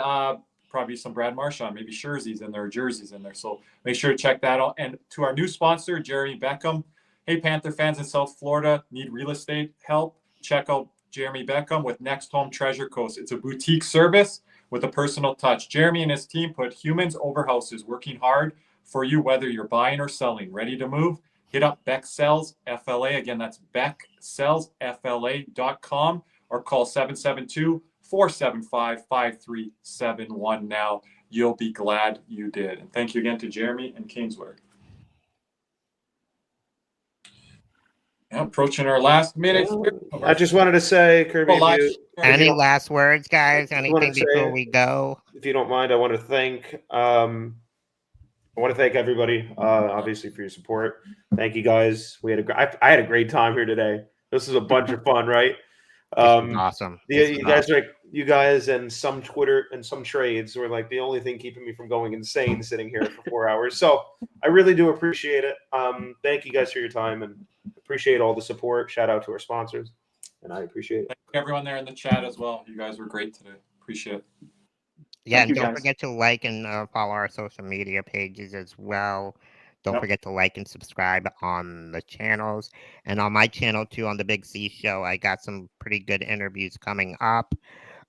probably some Brad Marchand, maybe jerseys in there, jerseys in there. So make sure to check that out. And to our new sponsor, Jeremy Beckham. Hey, Panther fans in South Florida, need real estate help? Check out Jeremy Beckham with Nexthome Treasure Coast. It's a boutique service with a personal touch. Jeremy and his team put humans over houses, working hard for you, whether you're buying or selling. Ready to move? Hit up Beck Sells FLA. Again, that's BeckSellsFLA.com or call 772-475-5371 now. You'll be glad you did. And thank you again to Jeremy and CanesWear. Yeah, approaching our last minute. I just wanted to say, Kirby, any last words, guys? Anything before we go? if you don't mind, I want to thank everybody, obviously, for your support. Thank you guys. I had a great time here today. This was a bunch of fun, right? Awesome. You guys and some Twitter and some trades were like the only thing keeping me from going insane sitting here for 4 hours. So I really do appreciate it. Thank you guys for your time and appreciate all the support. Shout out to our sponsors, and I appreciate it. Thank everyone there in the chat as well. You guys were great today. Appreciate it. Yeah, and don't forget to like and follow our social media pages as well. Don't forget to like and subscribe on the channels. And on my channel, too, on the Big C Show, I got some pretty good interviews coming up.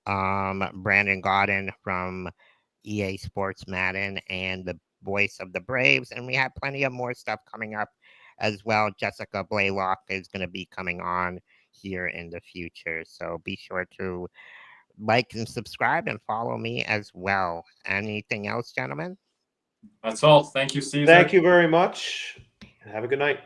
Brandon Godden from EA Sports Madden and the voice of the Braves. And we have plenty of more stuff coming up as well. Jessica Blaylock is going to be coming on here in the future. So be sure to like and subscribe and follow me as well. Anything else, gentlemen? That's all. Thank you, Caesar. Thank you very much. Have a good night.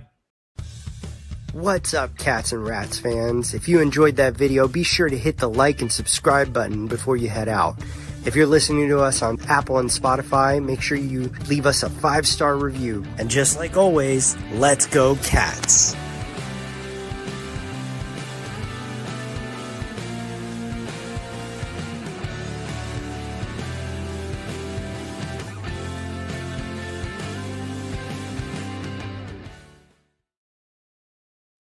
What's up, Cats and Rats fans? If you enjoyed that video, be sure to hit the like and subscribe button before you head out. If you're listening to us on Apple and Spotify, make sure you leave us a 5-star review. And just like always, let's go Cats.